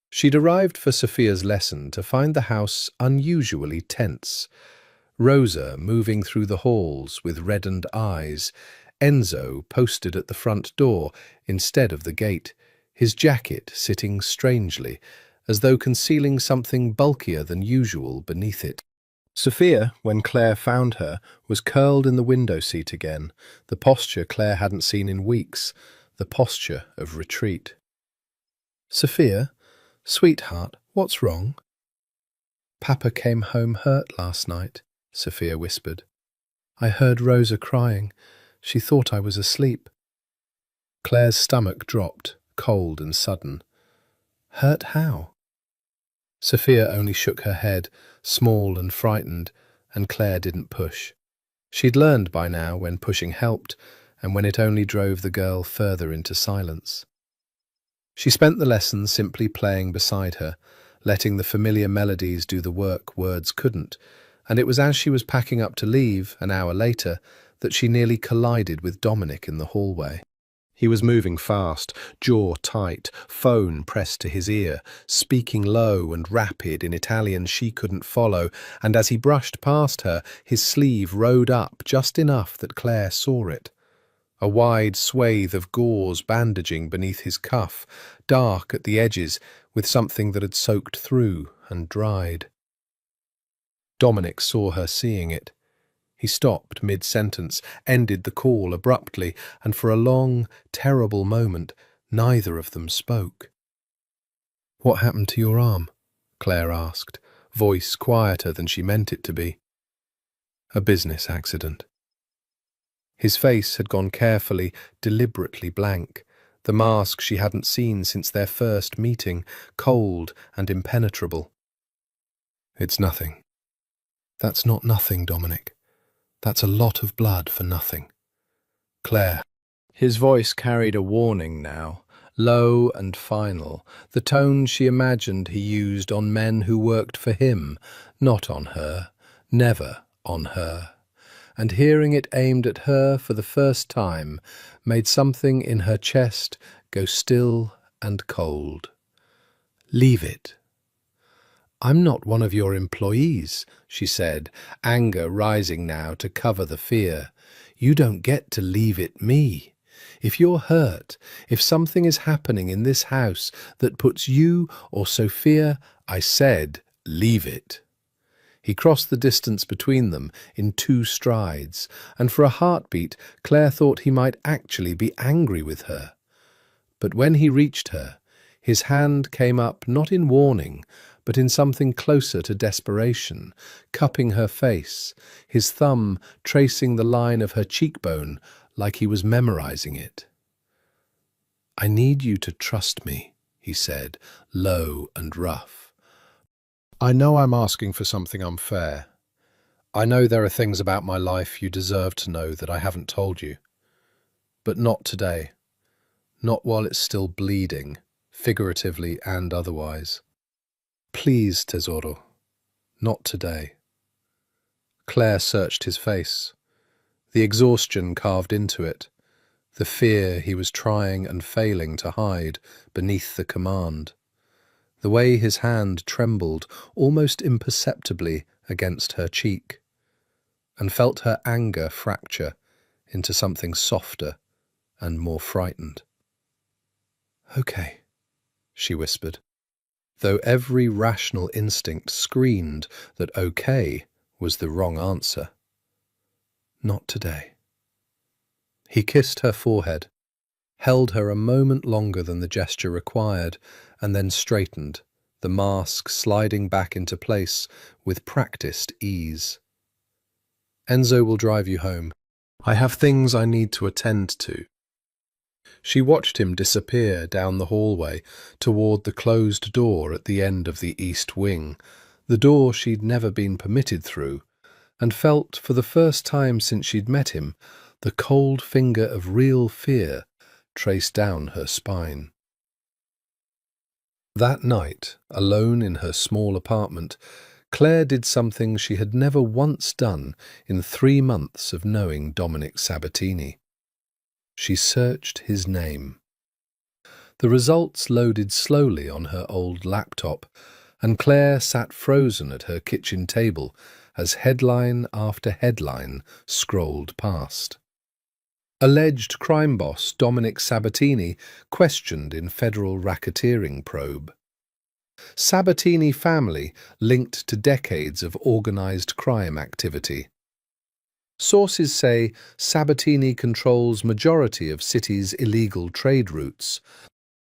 She'd arrived for Sophia's lesson to find the house unusually tense. Rosa moving through the halls with reddened eyes, Enzo posted at the front door instead of the gate, his jacket sitting strangely, as though concealing something bulkier than usual beneath it. Sophia, when Claire found her, was curled in the window seat again, the posture Claire hadn't seen in weeks, the posture of retreat. "Sophia, sweetheart, what's wrong?" "Papa came home hurt last night," Sophia whispered. "I heard Rosa crying. She thought I was asleep." Claire's stomach dropped, cold and sudden. "Hurt how?" Sophia only shook her head, small and frightened, and Claire didn't push. She'd learned by now when pushing helped, and when it only drove the girl further into silence. She spent the lesson simply playing beside her, letting the familiar melodies do the work words couldn't, and it was as she was packing up to leave, an hour later, that she nearly collided with Dominic in the hallway. He was moving fast, jaw tight, phone pressed to his ear, speaking low and rapid in Italian she couldn't follow, and as he brushed past her, his sleeve rode up just enough that Claire saw it. A wide swathe of gauze bandaging beneath his cuff, dark at the edges, with something that had soaked through and dried. Dominic saw her seeing it. He stopped mid-sentence, ended the call abruptly, and for a long, terrible moment, neither of them spoke. "What happened to your arm?" Claire asked, voice quieter than she meant it to be. "A business accident." His face had gone carefully, deliberately blank, the mask she hadn't seen since their first meeting, cold and impenetrable. "It's nothing." "That's not nothing, Dominic. That's a lot of blood for nothing." "Claire." His voice carried a warning now, low and final, the tone she imagined he used on men who worked for him, not on her, never on her. And hearing it aimed at her for the first time made something in her chest go still and cold. "Leave it." "I'm not one of your employees," she said, anger rising now to cover the fear. "You don't get to leave it me. If you're hurt, if something is happening in this house that puts you or Sophia, I said, leave it." He crossed the distance between them in 2 strides, and for a heartbeat Claire thought he might actually be angry with her. But when he reached her, his hand came up not in warning, but in something closer to desperation, cupping her face, his thumb tracing the line of her cheekbone like he was memorizing it. "I need you to trust me," he said, low and rough. "I know I'm asking for something unfair. I know there are things about my life you deserve to know that I haven't told you. But not today. Not while it's still bleeding, figuratively and otherwise. Please, tesoro, not today." Claire searched his face. The exhaustion carved into it, the fear he was trying and failing to hide beneath the command, the way his hand trembled almost imperceptibly against her cheek, and felt her anger fracture into something softer and more frightened. "Okay," she whispered, though every rational instinct screamed that okay was the wrong answer. "Not today." He kissed her forehead, held her a moment longer than the gesture required, and then straightened, the mask sliding back into place with practiced ease. Enzo will drive you home. I have things I need to attend to. She watched him disappear down the hallway toward the closed door at the end of the east wing, the door she'd never been permitted through, and felt, for the first time since she'd met him, the cold finger of real fear trace down her spine. That night, alone in her small apartment, Claire did something she had never once done in 3 months of knowing Dominic Sabatini. She searched his name. The results loaded slowly on her old laptop, and Claire sat frozen at her kitchen table as headline after headline scrolled past. Alleged crime boss Dominic Sabatini questioned in federal racketeering probe. Sabatini family linked to decades of organised crime activity. Sources say Sabatini controls majority of city's illegal trade routes.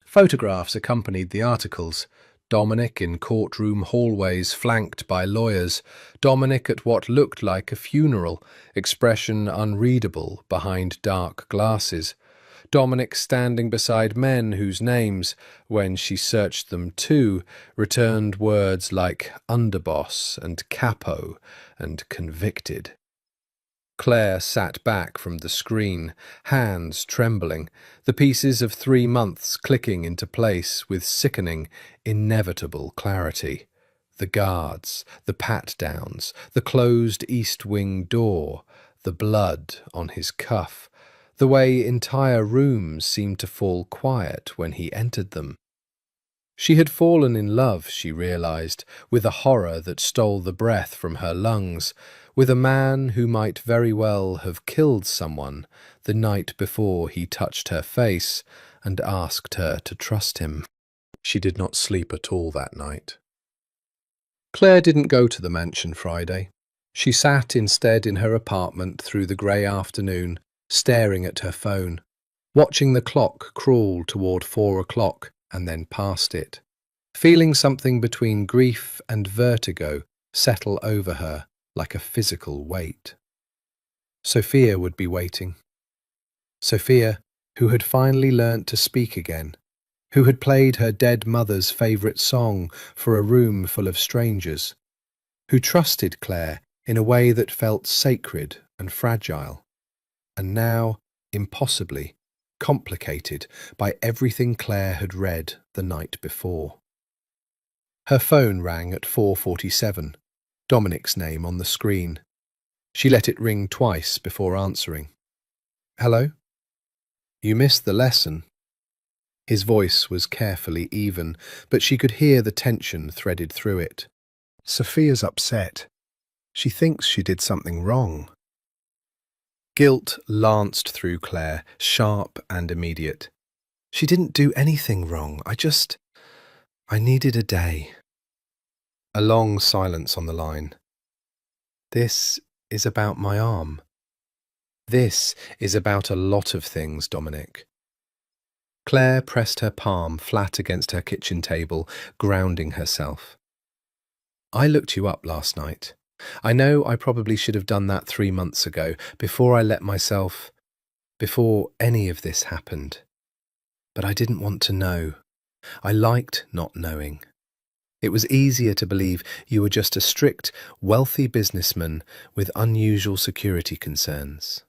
Photographs accompanied the articles. Dominic in courtroom hallways flanked by lawyers. Dominic at what looked like a funeral, expression unreadable behind dark glasses. Dominic standing beside men whose names, when she searched them too, returned words like underboss and capo and convicted. Claire sat back from the screen, hands trembling, the pieces of 3 months clicking into place with sickening, inevitable clarity. The guards, the pat-downs, the closed east wing door, the blood on his cuff, the way entire rooms seemed to fall quiet when he entered them. She had fallen in love, she realized, with a horror that stole the breath from her lungs, with a man who might very well have killed someone the night before he touched her face and asked her to trust him. She did not sleep at all that night. Claire didn't go to the mansion Friday. She sat instead in her apartment through the grey afternoon, staring at her phone, watching the clock crawl toward 4 o'clock and then past it, feeling something between grief and vertigo settle over her like a physical weight. Sophia would be waiting. Sophia, who had finally learnt to speak again, who had played her dead mother's favourite song for a room full of strangers, who trusted Claire in a way that felt sacred and fragile, and now, impossibly, complicated by everything Claire had read the night before. Her phone rang at 4:47, Dominic's name on the screen. She let it ring twice before answering. "Hello? You missed the lesson." His voice was carefully even, but she could hear the tension threaded through it. "Sophia's upset. She thinks she did something wrong." Guilt lanced through Claire, sharp and immediate. "She didn't do anything wrong. I needed a day." A long silence on the line. "This is about my arm." "This is about a lot of things, Dominic." Claire pressed her palm flat against her kitchen table, grounding herself. "I looked you up last night. I know I probably should have done that 3 months ago, before any of this happened. But I didn't want to know. I liked not knowing. It was easier to believe you were just a strict, wealthy businessman with unusual security concerns."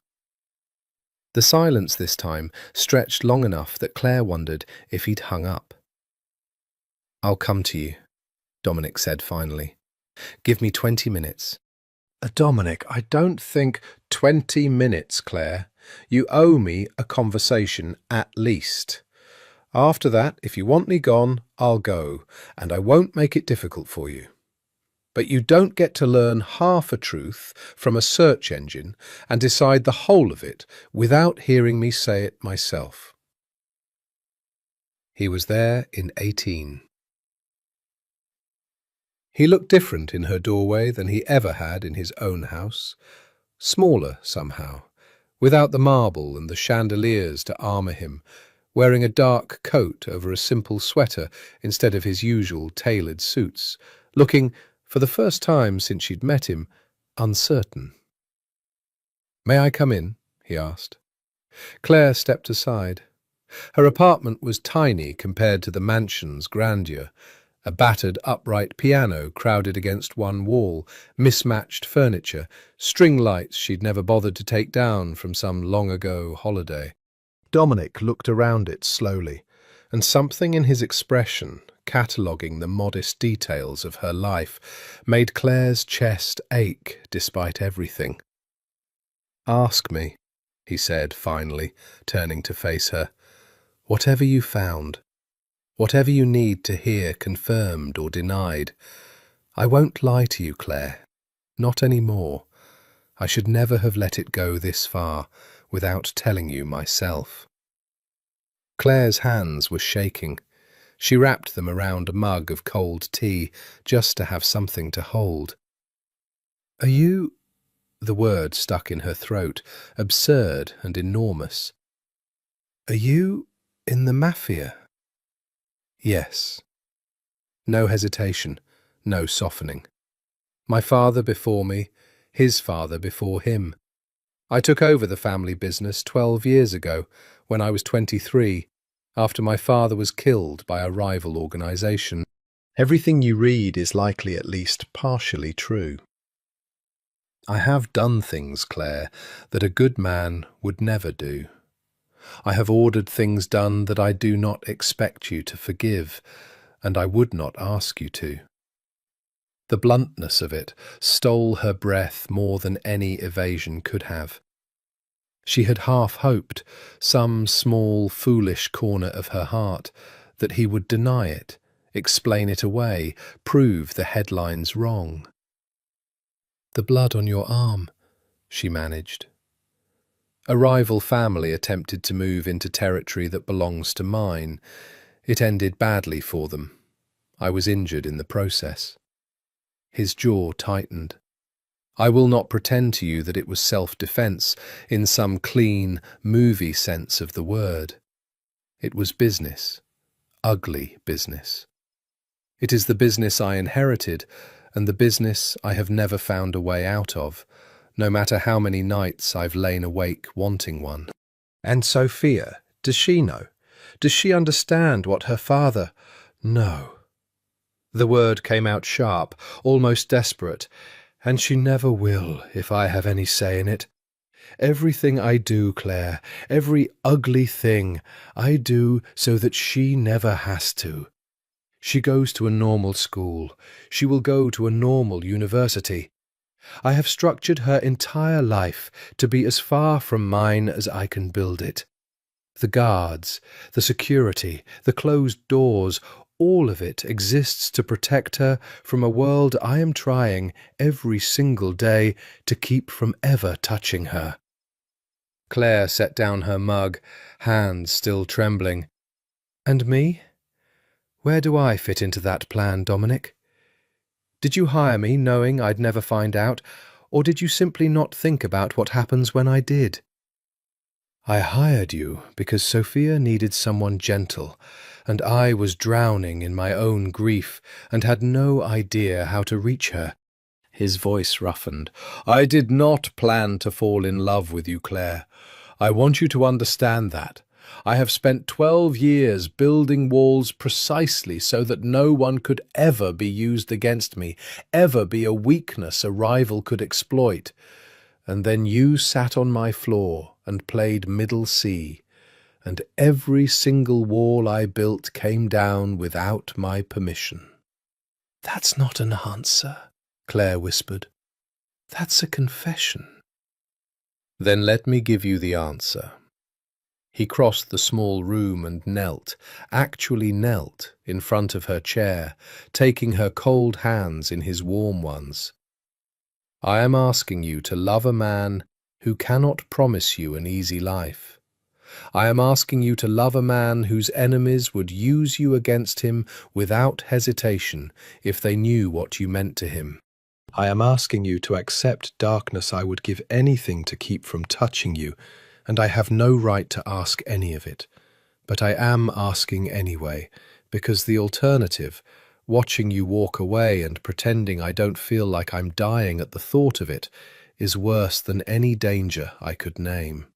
The silence this time stretched long enough that Claire wondered if he'd hung up. "I'll come to you," Dominic said finally. "Give me 20 minutes. Dominic, I don't think 20 minutes, Claire. You owe me a conversation at least. After that, if you want me gone, I'll go, and I won't make it difficult for you. But you don't get to learn half a truth from a search engine and decide the whole of it without hearing me say it myself." He was there in 18. He looked different in her doorway than he ever had in his own house. Smaller, somehow, without the marble and the chandeliers to armour him, wearing a dark coat over a simple sweater instead of his usual tailored suits, looking, for the first time since she'd met him, uncertain. "May I come in?" he asked. Claire stepped aside. Her apartment was tiny compared to the mansion's grandeur. A battered upright piano crowded against one wall, mismatched furniture, string lights she'd never bothered to take down from some long-ago holiday. Dominic looked around it slowly, and something in his expression, cataloguing the modest details of her life, made Claire's chest ache despite everything. "Ask me," he said finally, turning to face her. "Whatever you found, whatever you need to hear confirmed or denied. I won't lie to you, Claire. Not anymore. I should never have let it go this far without telling you myself." Claire's hands were shaking. She wrapped them around a mug of cold tea just to have something to hold. "Are you—" The word stuck in her throat, absurd and enormous. "Are you in the Mafia?" "Yes." No hesitation, no softening. "My father before me, his father before him. I took over the family business 12 years ago, when I was 23, after my father was killed by a rival organisation. Everything you read is likely at least partially true. I have done things, Claire, that a good man would never do. I have ordered things done that I do not expect you to forgive, and I would not ask you to." The bluntness of it stole her breath more than any evasion could have. She had half hoped, some small, foolish corner of her heart, that he would deny it, explain it away, prove the headlines wrong. "The blood on your arm," she managed. "A rival family attempted to move into territory that belongs to mine. It ended badly for them. I was injured in the process." His jaw tightened. "I will not pretend to you that it was self-defense in some clean, movie sense of the word. It was business, ugly business. It is the business I inherited, and the business I have never found a way out of, no matter how many nights I've lain awake wanting one." "And Sophia, does she know? Does she understand what her father—" "No." The word came out sharp, almost desperate. "And she never will, if I have any say in it. Everything I do, Claire, every ugly thing, I do so that she never has to. She goes to a normal school. She will go to a normal university. I have structured her entire life to be as far from mine as I can build it. The guards, the security, the closed doors, all of it exists to protect her from a world I am trying every single day to keep from ever touching her." Claire set down her mug, hands still trembling. "And me? Where do I fit into that plan, Dominic? Did you hire me knowing I'd never find out, or did you simply not think about what happens when I did?" "I hired you because Sophia needed someone gentle, and I was drowning in my own grief and had no idea how to reach her." His voice roughened. "I did not plan to fall in love with you, Claire. I want you to understand that. I have spent 12 years building walls precisely so that no one could ever be used against me, ever be a weakness a rival could exploit. And then you sat on my floor and played middle C, and every single wall I built came down without my permission." "That's not an answer," Claire whispered. "That's a confession." "Then let me give you the answer." He crossed the small room and knelt, actually knelt, in front of her chair, taking her cold hands in his warm ones. "I am asking you to love a man who cannot promise you an easy life. I am asking you to love a man whose enemies would use you against him without hesitation if they knew what you meant to him. I am asking you to accept darkness I would give anything to keep from touching you, and I have no right to ask any of it. But I am asking anyway, because the alternative, watching you walk away and pretending I don't feel like I'm dying at the thought of it, is worse than any danger I could name.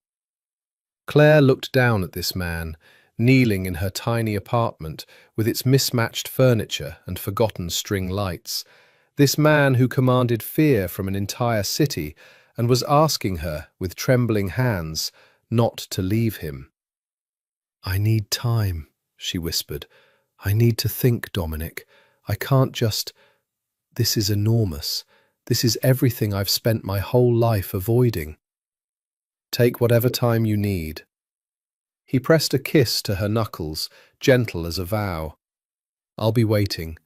Claire looked down at this man, kneeling in her tiny apartment with its mismatched furniture and forgotten string lights, this man who commanded fear from an entire city and was asking her, with trembling hands, not to leave him. "I need time," she whispered. "I need to think, Dominic. I can't just... This is enormous. This is everything I've spent my whole life avoiding." "Take whatever time you need." He pressed a kiss to her knuckles, gentle as a vow. "I'll be waiting.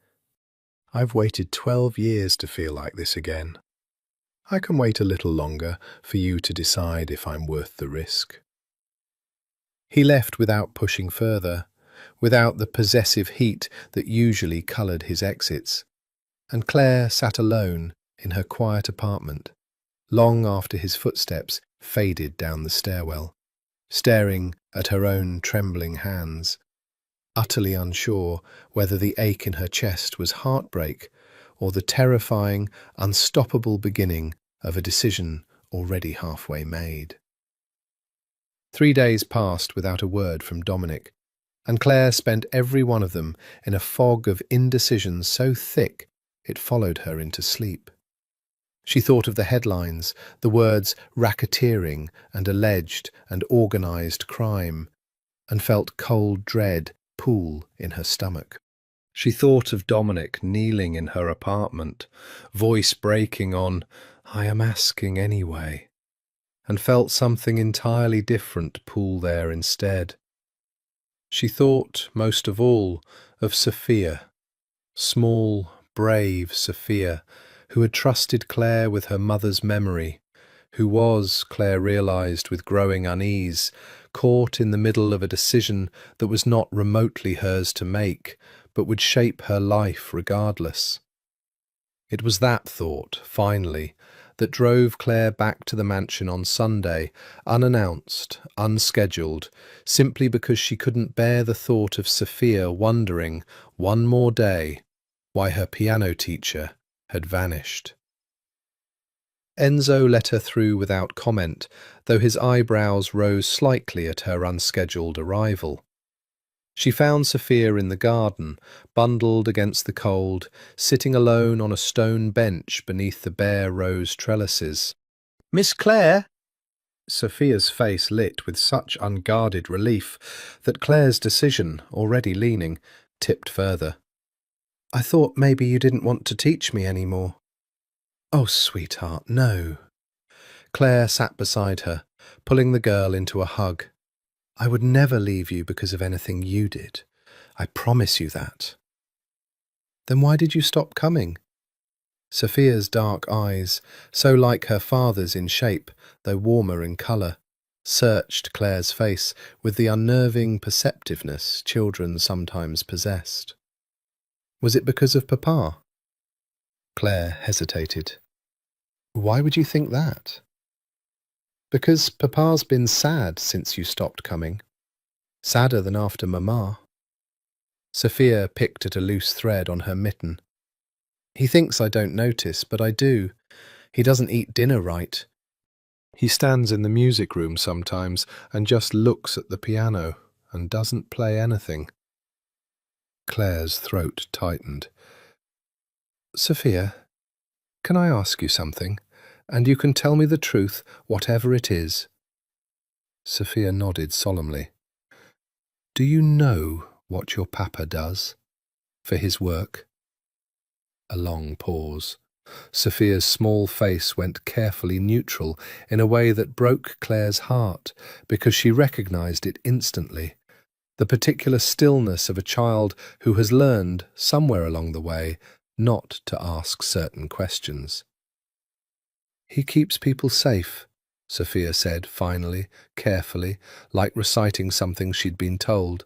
I've waited 12 years to feel like this again. I can wait a little longer for you to decide if I'm worth the risk." He left without pushing further, without the possessive heat that usually coloured his exits, and Claire sat alone in her quiet apartment, long after his footsteps faded down the stairwell, staring at her own trembling hands, utterly unsure whether the ache in her chest was heartbreak or the terrifying, unstoppable beginning of a decision already halfway made. 3 days passed without a word from Dominic, and Claire spent every one of them in a fog of indecision so thick it followed her into sleep. She thought of the headlines, the words racketeering and alleged and organised crime, and felt cold dread pool in her stomach. She thought of Dominic kneeling in her apartment, voice breaking on, "I am asking anyway," and felt something entirely different pool there instead. She thought, most of all, of Sophia, small, brave Sophia, who had trusted Claire with her mother's memory, who was, Claire realised with growing unease, caught in the middle of a decision that was not remotely hers to make, but would shape her life regardless. It was that thought, finally, that drove Claire back to the mansion on Sunday, unannounced, unscheduled, simply because she couldn't bear the thought of Sophia wondering, one more day, why her piano teacher had vanished. Enzo let her through without comment, though his eyebrows rose slightly at her unscheduled arrival. She found Sophia in the garden, bundled against the cold, sitting alone on a stone bench beneath the bare rose trellises. "Miss Claire?" Sophia's face lit with such unguarded relief that Claire's decision, already leaning, tipped further. "I thought maybe you didn't want to teach me any more." "Oh, sweetheart, no." Claire sat beside her, pulling the girl into a hug. "I would never leave you because of anything you did. I promise you that." "Then why did you stop coming?" Sophia's dark eyes, so like her father's in shape, though warmer in colour, searched Claire's face with the unnerving perceptiveness children sometimes possessed. "Was it because of Papa?" Claire hesitated. "Why would you think that?" "Because Papa's been sad since you stopped coming. Sadder than after Mama." Sophia picked at a loose thread on her mitten. "He thinks I don't notice, but I do. He doesn't eat dinner right. He stands in the music room sometimes and just looks at the piano and doesn't play anything." Claire's throat tightened. "Sophia, can I ask you something? And you can tell me the truth, whatever it is." Sophia nodded solemnly. "Do you know what your papa does for his work?" A long pause. Sophia's small face went carefully neutral in a way that broke Claire's heart, because she recognised it instantly, the particular stillness of a child who has learned, somewhere along the way, not to ask certain questions. "He keeps people safe," Sophia said, finally, carefully, like reciting something she'd been told.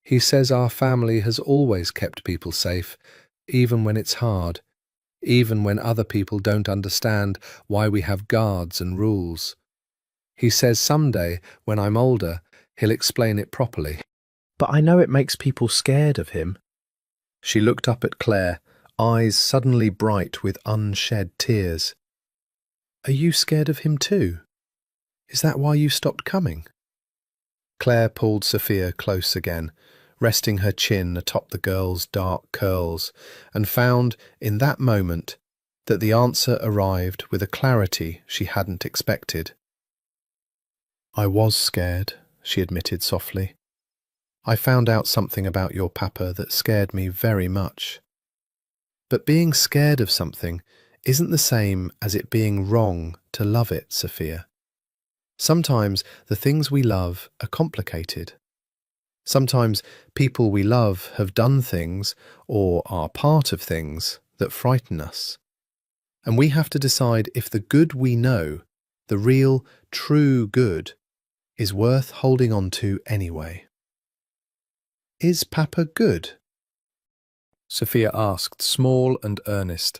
"He says our family has always kept people safe, even when it's hard, even when other people don't understand why we have guards and rules. He says someday, when I'm older, he'll explain it properly. But I know it makes people scared of him. She looked up at Claire, eyes suddenly bright with unshed tears. Are you scared of him too? Is that why you stopped coming? Claire pulled Sophia close again, resting her chin atop the girl's dark curls, and found, in that moment, that the answer arrived with a clarity she hadn't expected. I was scared, she admitted softly. I found out something about your papa that scared me very much. But being scared of something isn't the same as it being wrong to love it, Sophia. Sometimes the things we love are complicated. Sometimes people we love have done things or are part of things that frighten us. And we have to decide if the good we know, the real, true good, is worth holding on to anyway. Is Papa good? Sophia asked, small and earnest,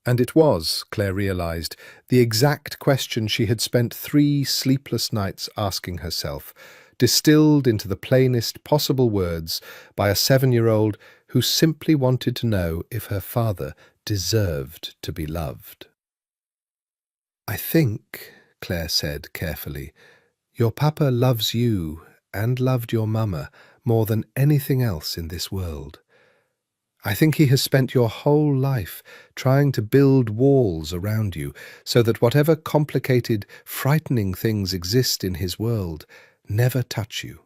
and it was, Claire realised, the exact question she had spent 3 sleepless nights asking herself, distilled into the plainest possible words by a 7-year-old who simply wanted to know if her father deserved to be loved. I think, Claire said carefully, your papa loves you and loved your mama more than anything else in this world. I think he has spent your whole life trying to build walls around you so that whatever complicated, frightening things exist in his world never touch you.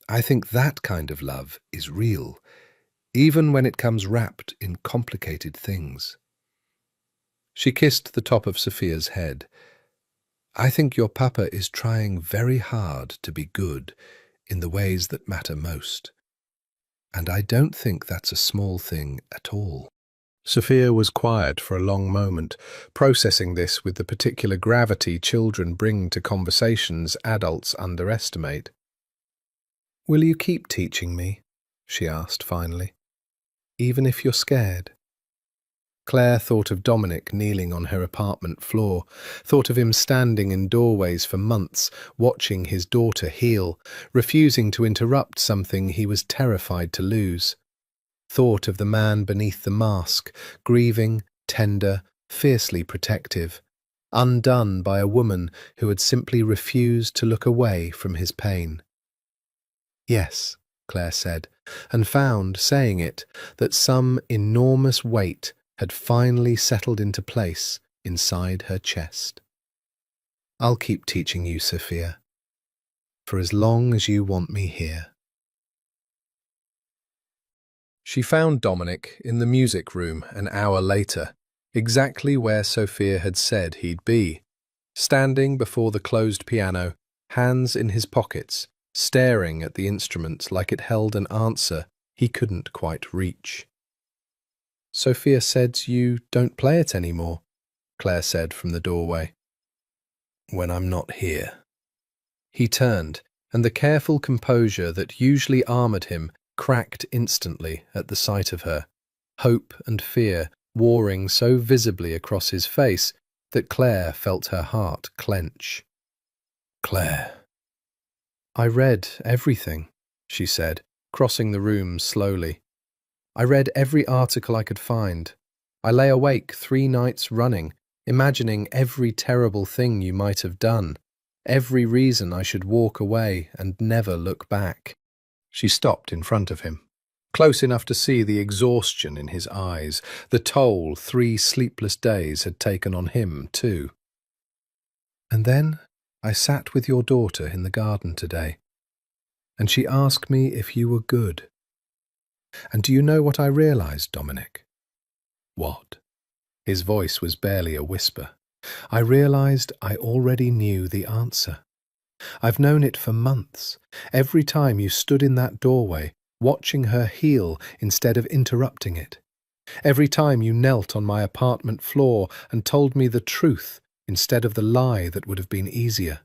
I think that kind of love is real, even when it comes wrapped in complicated things. She kissed the top of Sophia's head. I think your papa is trying very hard to be good in the ways that matter most. And I don't think that's a small thing at all. Sophia was quiet for a long moment, processing this with the particular gravity children bring to conversations adults underestimate. Will you keep teaching me? She asked finally. Even if you're scared? Claire thought of Dominic kneeling on her apartment floor, thought of him standing in doorways for months, watching his daughter heal, refusing to interrupt something he was terrified to lose. Thought of the man beneath the mask, grieving, tender, fiercely protective, undone by a woman who had simply refused to look away from his pain. Yes, Claire said, and found, saying it, that some enormous weight had finally settled into place inside her chest. I'll keep teaching you, Sophia, for as long as you want me here. She found Dominic in the music room an hour later, exactly where Sophia had said he'd be, standing before the closed piano, hands in his pockets, staring at the instrument like it held an answer he couldn't quite reach. Sophia said you don't play it anymore, Claire said from the doorway. When I'm not here. He turned, and the careful composure that usually armoured him cracked instantly at the sight of her, hope and fear warring so visibly across his face that Claire felt her heart clench. Claire. I read everything, she said, crossing the room slowly. I read every article I could find. I lay awake 3 nights running, imagining every terrible thing you might have done, every reason I should walk away and never look back. She stopped in front of him, close enough to see the exhaustion in his eyes, the toll 3 sleepless days had taken on him too. And then I sat with your daughter in the garden today, and she asked me if you were good. And do you know what I realised, Dominic? What? His voice was barely a whisper. I realised I already knew the answer. I've known it for months, every time you stood in that doorway, watching her heal instead of interrupting it. Every time you knelt on my apartment floor and told me the truth instead of the lie that would have been easier.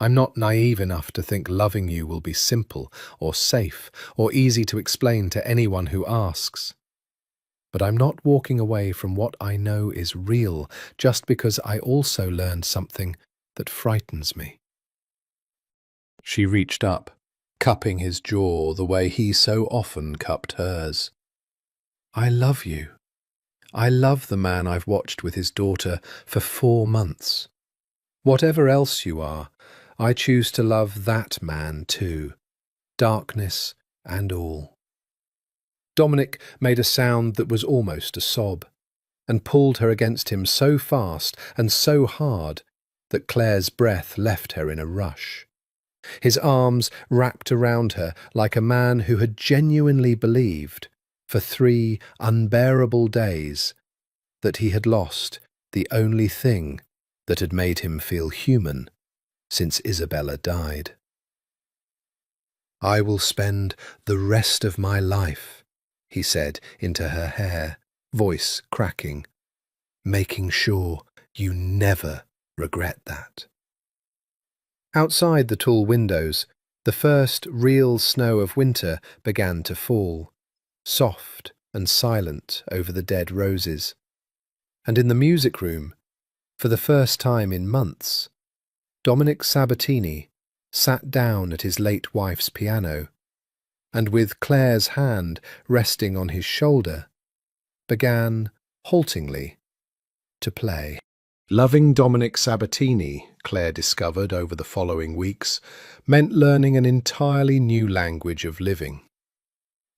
I'm not naive enough to think loving you will be simple or safe or easy to explain to anyone who asks. but I'm not walking away from what I know is real just because I also learned something that frightens me." She reached up, cupping his jaw the way he so often cupped hers. "I love you. I love the man I've watched with his daughter for 4 months. Whatever else you are, I choose to love that man too, darkness and all." Dominic made a sound that was almost a sob, and pulled her against him so fast and so hard that Claire's breath left her in a rush. His arms wrapped around her like a man who had genuinely believed, for 3 unbearable days, that he had lost the only thing that had made him feel human since Isabella died. "I will spend the rest of my life," he said into her hair, voice cracking, "making sure you never regret that." Outside the tall windows, the first real snow of winter began to fall, soft and silent over the dead roses. And in the music room, for the first time in months, Dominic Sabatini sat down at his late wife's piano, and with Claire's hand resting on his shoulder, began, haltingly, to play. Loving Dominic Sabatini, Claire discovered over the following weeks, meant learning an entirely new language of living.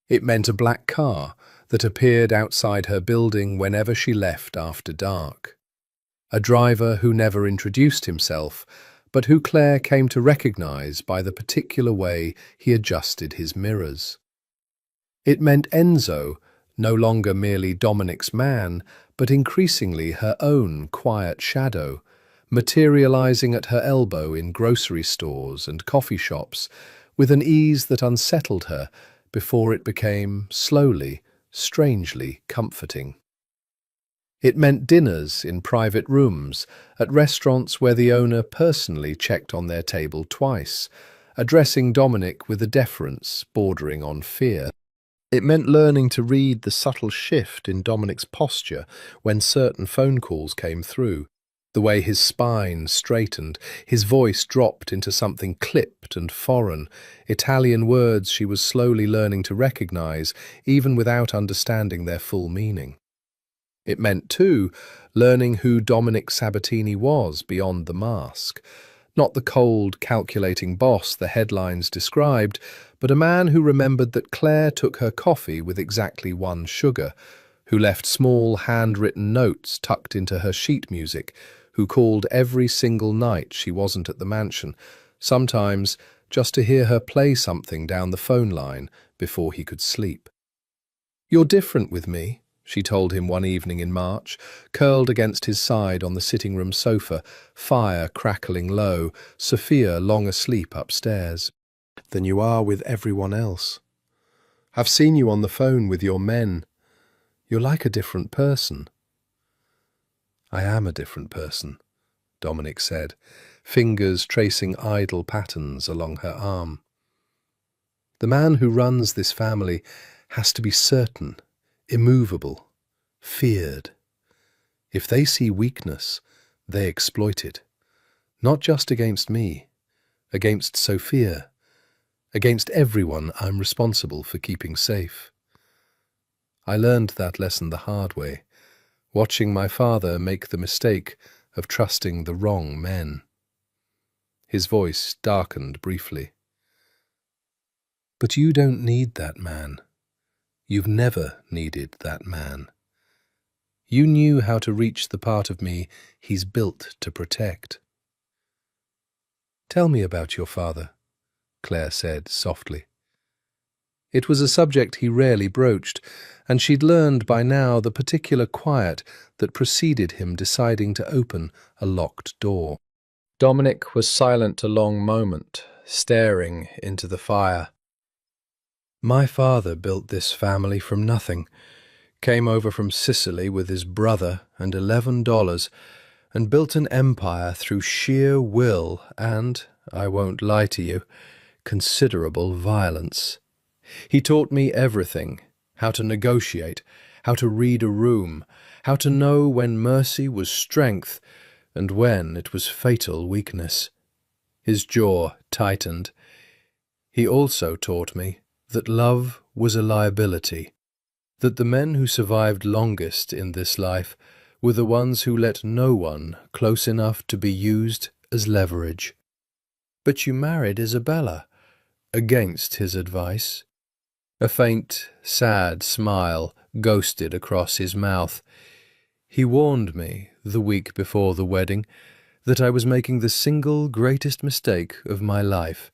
It meant a black car that appeared outside her building whenever she left after dark. A driver who never introduced himself, but who Claire came to recognize by the particular way he adjusted his mirrors. It meant Enzo, no longer merely Dominic's man, but increasingly her own quiet shadow, materializing at her elbow in grocery stores and coffee shops with an ease that unsettled her before it became, slowly, strangely comforting. It meant dinners in private rooms, at restaurants where the owner personally checked on their table twice, addressing Dominic with a deference bordering on fear. It meant learning to read the subtle shift in Dominic's posture when certain phone calls came through, the way his spine straightened, his voice dropped into something clipped and foreign, Italian words she was slowly learning to recognize, even without understanding their full meaning. It meant, too, learning who Dominic Sabatini was beyond the mask. Not the cold, calculating boss the headlines described, but a man who remembered that Claire took her coffee with exactly 1 sugar, who left small handwritten notes tucked into her sheet music, who called every single night she wasn't at the mansion, sometimes just to hear her play something down the phone line before he could sleep. "You're different with me," she told him one evening in March, curled against his side on the sitting room sofa, fire crackling low, Sophia long asleep upstairs. "Than you are with everyone else. I've seen you on the phone with your men. You're like a different person." "I am a different person," Dominic said, fingers tracing idle patterns along her arm. "The man who runs this family has to be certain, immovable, feared. If they see weakness, they exploit it. Not just against me, against Sophia, against everyone I'm responsible for keeping safe. I learned that lesson the hard way, watching my father make the mistake of trusting the wrong men." His voice darkened briefly. "But you don't need that man. You've never needed that man. You knew how to reach the part of me he's built to protect." "Tell me about your father," Claire said softly. It was a subject he rarely broached, and she'd learned by now the particular quiet that preceded him deciding to open a locked door. Dominic was silent a long moment, staring into the fire. "My father built this family from nothing, came over from Sicily with his brother and $11, and built an empire through sheer will and, I won't lie to you, considerable violence. He taught me everything, how to negotiate, how to read a room, how to know when mercy was strength and when it was fatal weakness. His jaw tightened. He also taught me that love was a liability, that the men who survived longest in this life were the ones who let no one close enough to be used as leverage. "But you married Isabella," against his advice. A faint, sad smile ghosted across his mouth. He warned me, the week before the wedding, that I was making the single greatest mistake of my life.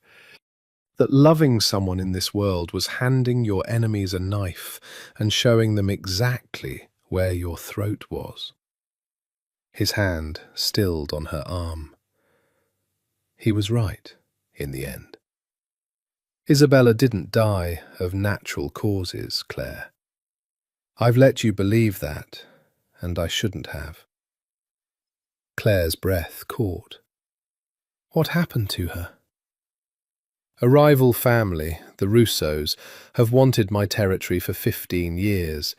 That loving someone in this world was handing your enemies a knife and showing them exactly where your throat was. His hand stilled on her arm. He was right, in the end. Isabella didn't die of natural causes, Claire. I've let you believe that, and I shouldn't have. Claire's breath caught. What happened to her? A rival family, the Russos, have wanted my territory for 15 years.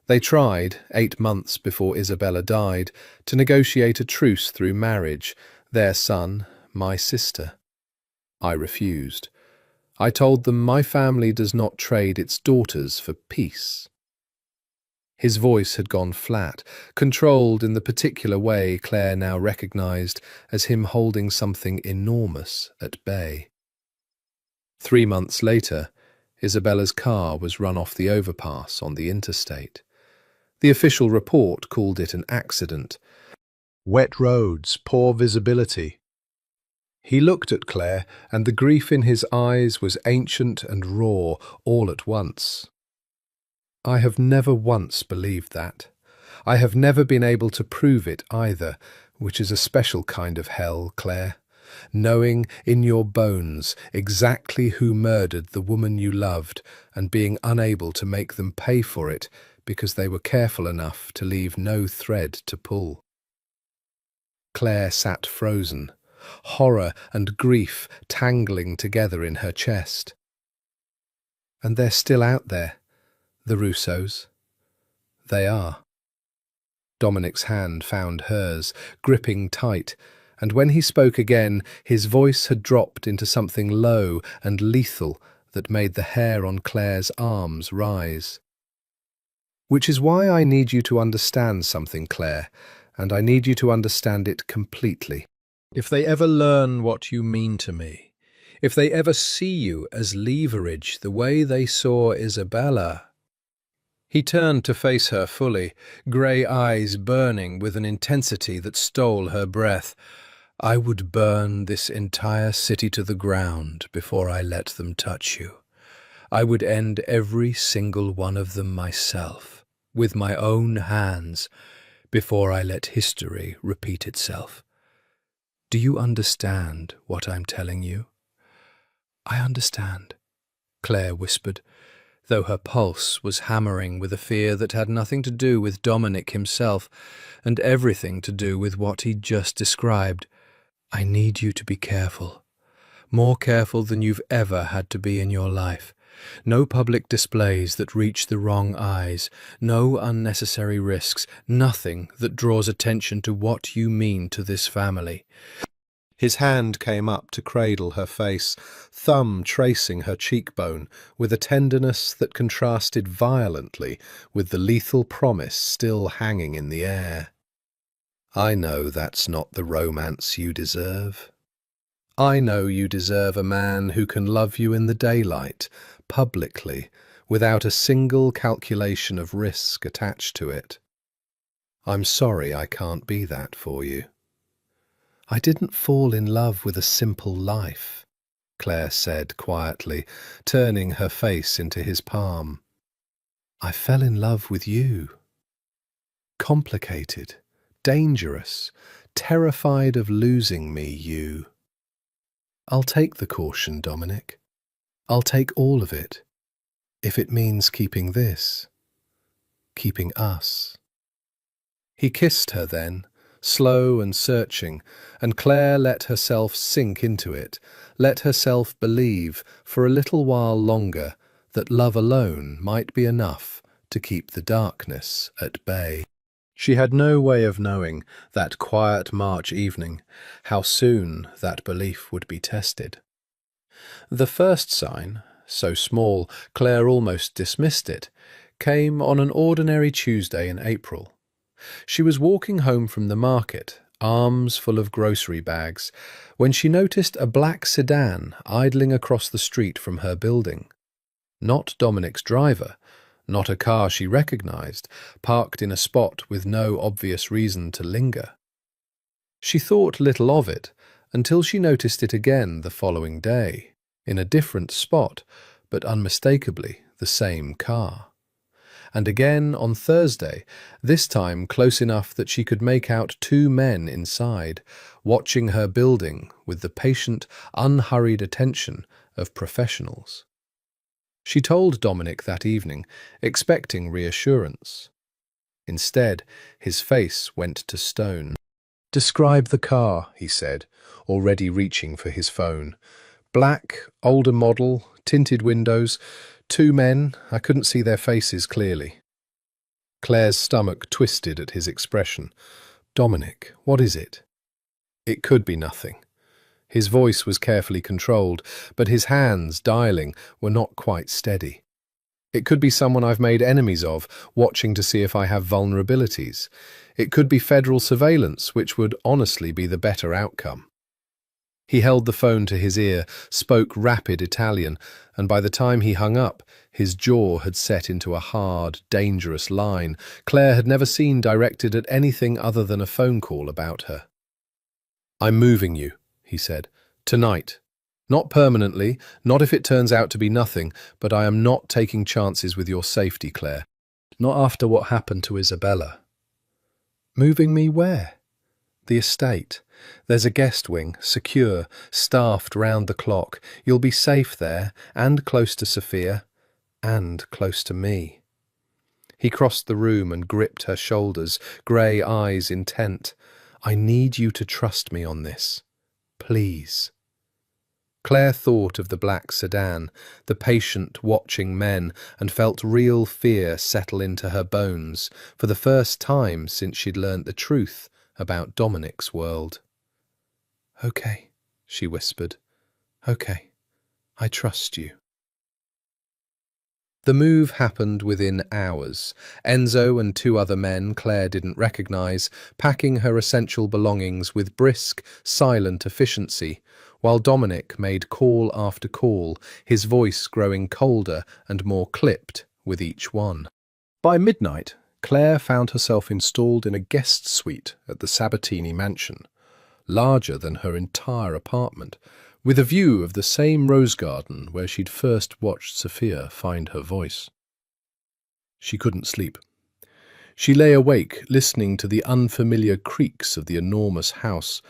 They tried, 8 months before Isabella died, to negotiate a truce through marriage, their son, my sister. I refused. I told them my family does not trade its daughters for peace. His voice had gone flat, controlled in the particular way Claire now recognized as him holding something enormous at bay. 3 months later, Isabella's car was run off the overpass on the interstate. The official report called it an accident. Wet roads, poor visibility. He looked at Claire, and the grief in his eyes was ancient and raw all at once. I have never once believed that. I have never been able to prove it either, which is a special kind of hell, Claire. Knowing in your bones exactly who murdered the woman you loved and being unable to make them pay for it because they were careful enough to leave no thread to pull. Claire sat frozen, horror and grief tangling together in her chest. And they're still out there, the Russos. They are. Dominic's hand found hers, gripping tight, and when he spoke again, his voice had dropped into something low and lethal that made the hair on Claire's arms rise. Which is why I need you to understand something, Claire, and I need you to understand it completely. If they ever learn what you mean to me, if they ever see you as leverage the way they saw Isabella— He turned to face her fully, grey eyes burning with an intensity that stole her breath. "I would burn this entire city to the ground before I let them touch you. I would end every single one of them myself, with my own hands, before I let history repeat itself. Do you understand what I'm telling you?" "I understand," Claire whispered, though her pulse was hammering with a fear that had nothing to do with Dominic himself and everything to do with what he'd just described. "I need you to be careful, more careful than you've ever had to be in your life. No public displays that reach the wrong eyes, no unnecessary risks, nothing that draws attention to what you mean to this family." His hand came up to cradle her face, thumb tracing her cheekbone, with a tenderness that contrasted violently with the lethal promise still hanging in the air. "I know that's not the romance you deserve. I know you deserve a man who can love you in the daylight, publicly, without a single calculation of risk attached to it. I'm sorry I can't be that for you." "I didn't fall in love with a simple life," Claire said quietly, turning her face into his palm. "I fell in love with you. Complicated, dangerous, terrified of losing me, you. I'll take the caution, Dominic. I'll take all of it, if it means keeping this, keeping us." He kissed her then, slow and searching, and Claire let herself sink into it, let herself believe for a little while longer that love alone might be enough to keep the darkness at bay. She had no way of knowing, that quiet March evening, how soon that belief would be tested. The first sign, so small Claire almost dismissed it, came on an ordinary Tuesday in April. She was walking home from the market, arms full of grocery bags, when she noticed a black sedan idling across the street from her building. Not Dominic's driver, not a car she recognized, parked in a spot with no obvious reason to linger. She thought little of it until she noticed it again the following day, in a different spot, but unmistakably the same car. And again on Thursday, this time close enough that she could make out two men inside, watching her building with the patient, unhurried attention of professionals. She told Dominic that evening, expecting reassurance. Instead, his face went to stone. "Describe the car," he said, already reaching for his phone. "Black, older model, tinted windows, two men, I couldn't see their faces clearly." Claire's stomach twisted at his expression. "Dominic, what is it?" It could be nothing. His voice was carefully controlled, but his hands, dialing, were not quite steady. "It could be someone I've made enemies of, watching to see if I have vulnerabilities. It could be federal surveillance, which would honestly be the better outcome." He held the phone to his ear, spoke rapid Italian, and by the time he hung up, his jaw had set into a hard, dangerous line Claire had never seen directed at anything other than a phone call about her. "I'm moving you," he said. "Tonight. Not permanently, not if it turns out to be nothing, but I am not taking chances with your safety, Claire. Not after what happened to Isabella." "Moving me where?" "The estate. There's a guest wing, secure, staffed round the clock. You'll be safe there, and close to Sophia, and close to me." He crossed the room and gripped her shoulders, grey eyes intent. "I need you to trust me on this. Please." Claire thought of the black sedan, the patient, watching men, and felt real fear settle into her bones for the first time since she'd learnt the truth about Dominic's world. "Okay," she whispered. "Okay, I trust you." The move happened within hours. Enzo and two other men Claire didn't recognise, packing her essential belongings with brisk, silent efficiency, while Dominic made call after call, his voice growing colder and more clipped with each one. By midnight, Claire found herself installed in a guest suite at the Sabatini mansion, larger than her entire apartment, with a view of the same rose garden where she'd first watched Sophia find her voice. She couldn't sleep. She lay awake, listening to the unfamiliar creaks of the enormous house,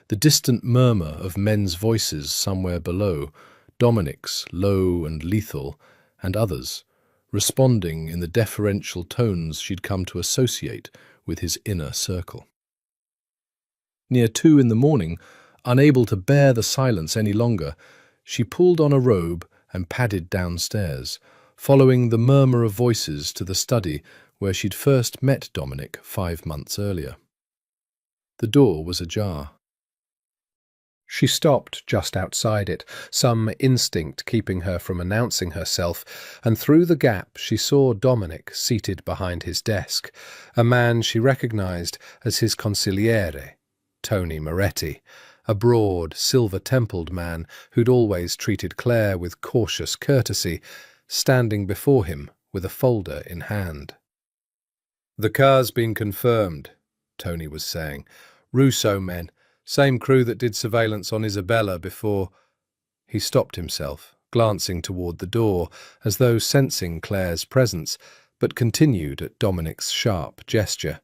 the distant murmur of men's voices somewhere below, Dominic's low and lethal, and others, responding in the deferential tones she'd come to associate with his inner circle. Near 2 a.m, unable to bear the silence any longer, she pulled on a robe and padded downstairs, following the murmur of voices to the study where she'd first met Dominic 5 months earlier. The door was ajar. She stopped just outside it, some instinct keeping her from announcing herself, and through the gap she saw Dominic seated behind his desk, a man she recognised as his consigliere, Tony Moretti, a broad, silver-templed man who'd always treated Claire with cautious courtesy, standing before him with a folder in hand. "The car's been confirmed," Tony was saying. "Russo men, same crew that did surveillance on Isabella before—" He stopped himself, glancing toward the door, as though sensing Claire's presence, but continued at Dominic's sharp gesture.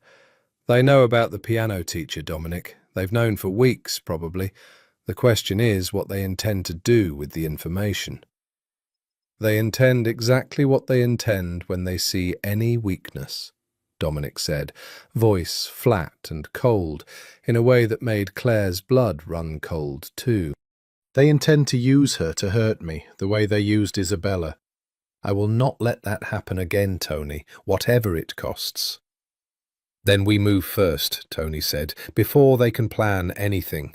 "They know about the piano teacher, Dominic. They've known for weeks, probably. The question is what they intend to do with the information." "They intend exactly what they intend when they see any weakness," Dominic said, voice flat and cold, in a way that made Claire's blood run cold too. "They intend to use her to hurt me, the way they used Isabella. I will not let that happen again, Tony, whatever it costs. Then we move first, Tony said, before they can plan anything.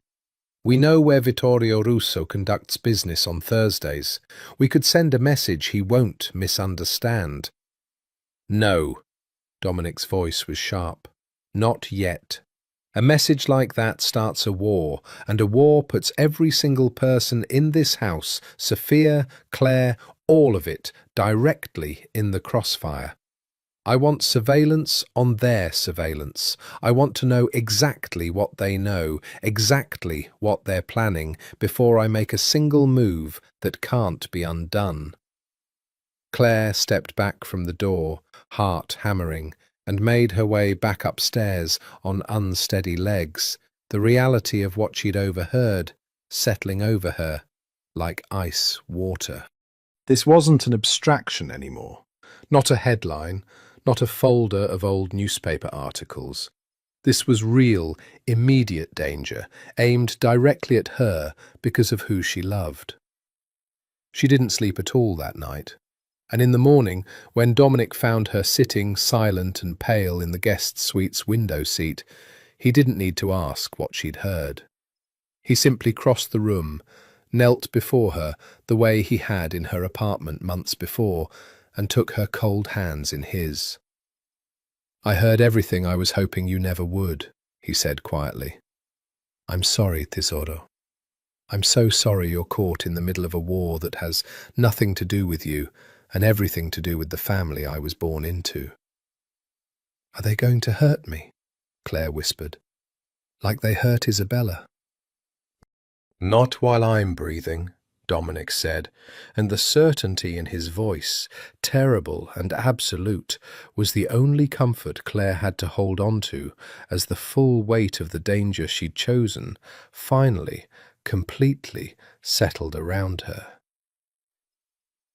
We know where Vittorio Russo conducts business on Thursdays. We could send a message he won't misunderstand. No, Dominic's voice was sharp. Not yet. A message like that starts a war, and a war puts every single person in this house, Sophia, Claire, all of it, directly in the crossfire. I want surveillance on their surveillance. I want to know exactly what they know, exactly what they're planning, before I make a single move that can't be undone. Claire stepped back from the door, heart hammering, and made her way back upstairs on unsteady legs, the reality of what she'd overheard settling over her like ice water. This wasn't an abstraction anymore, not a headline, not a folder of old newspaper articles. This was real, immediate danger, aimed directly at her because of who she loved. She didn't sleep at all that night, and in the morning, when Dominic found her sitting silent and pale in the guest suite's window seat, he didn't need to ask what she'd heard. He simply crossed the room, knelt before her the way he had in her apartment months before, and took her cold hands in his. I heard everything I was hoping you never would, he said quietly. I'm sorry, tesoro. I'm so sorry you're caught in the middle of a war that has nothing to do with you and everything to do with the family I was born into. Are they going to hurt me? Claire whispered. Like they hurt Isabella. Not while I'm breathing, Dominic said, and the certainty in his voice, terrible and absolute, was the only comfort Claire had to hold on to as the full weight of the danger she'd chosen finally, completely settled around her.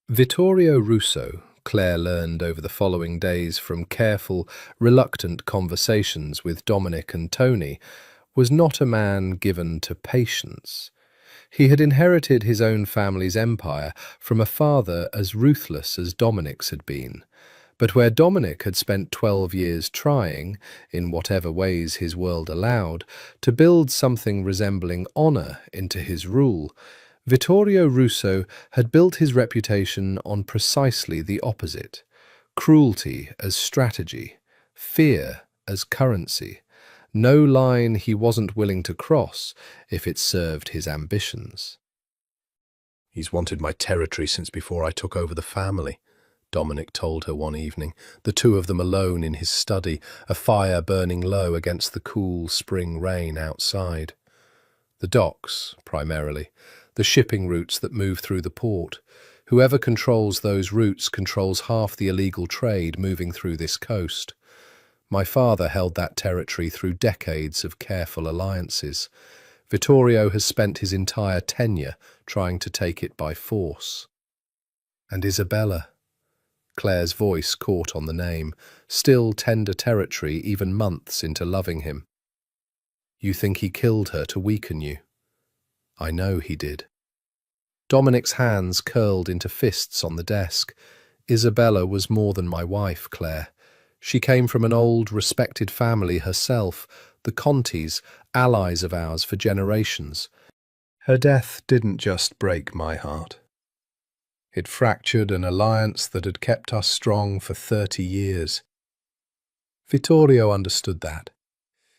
Vittorio Russo, Claire learned over the following days from careful, reluctant conversations with Dominic and Tony, was not a man given to patience. He had inherited his own family's empire from a father as ruthless as Dominic's had been. But where Dominic had spent 12 years trying, in whatever ways his world allowed, to build something resembling honour into his rule, Vittorio Russo had built his reputation on precisely the opposite: cruelty as strategy, fear as currency. No line he wasn't willing to cross if it served his ambitions. He's wanted my territory since before I took over the family, Dominic told her one evening, the two of them alone in his study, a fire burning low against the cool spring rain outside. The docks, primarily, the shipping routes that move through the port. Whoever controls those routes controls half the illegal trade moving through this coast. My father held that territory through decades of careful alliances. Vittorio has spent his entire tenure trying to take it by force. And Isabella? Claire's voice caught on the name, still tender territory even months into loving him. You think he killed her to weaken you? I know he did. Dominic's hands curled into fists on the desk. Isabella was more than my wife, Claire. She came from an old, respected family herself, the Contis, allies of ours for generations. Her death didn't just break my heart. It fractured an alliance that had kept us strong for 30 years. Vittorio understood that.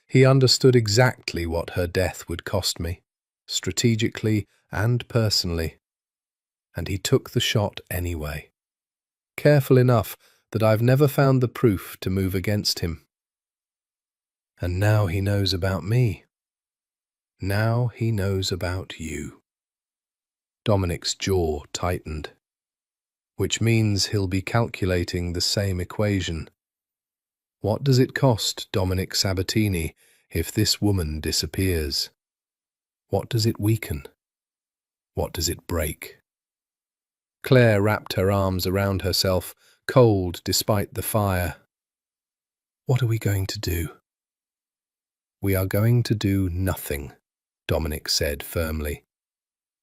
He understood exactly what her death would cost me, strategically and personally. And he took the shot anyway. Careful enough that I've never found the proof to move against him. And now he knows about me. Now he knows about you. Dominic's jaw tightened. Which means he'll be calculating the same equation. What does it cost Dominic Sabatini if this woman disappears? What does it weaken? What does it break? Claire wrapped her arms around herself, cold despite the fire. What are we going to do? We are going to do nothing, Dominic said firmly.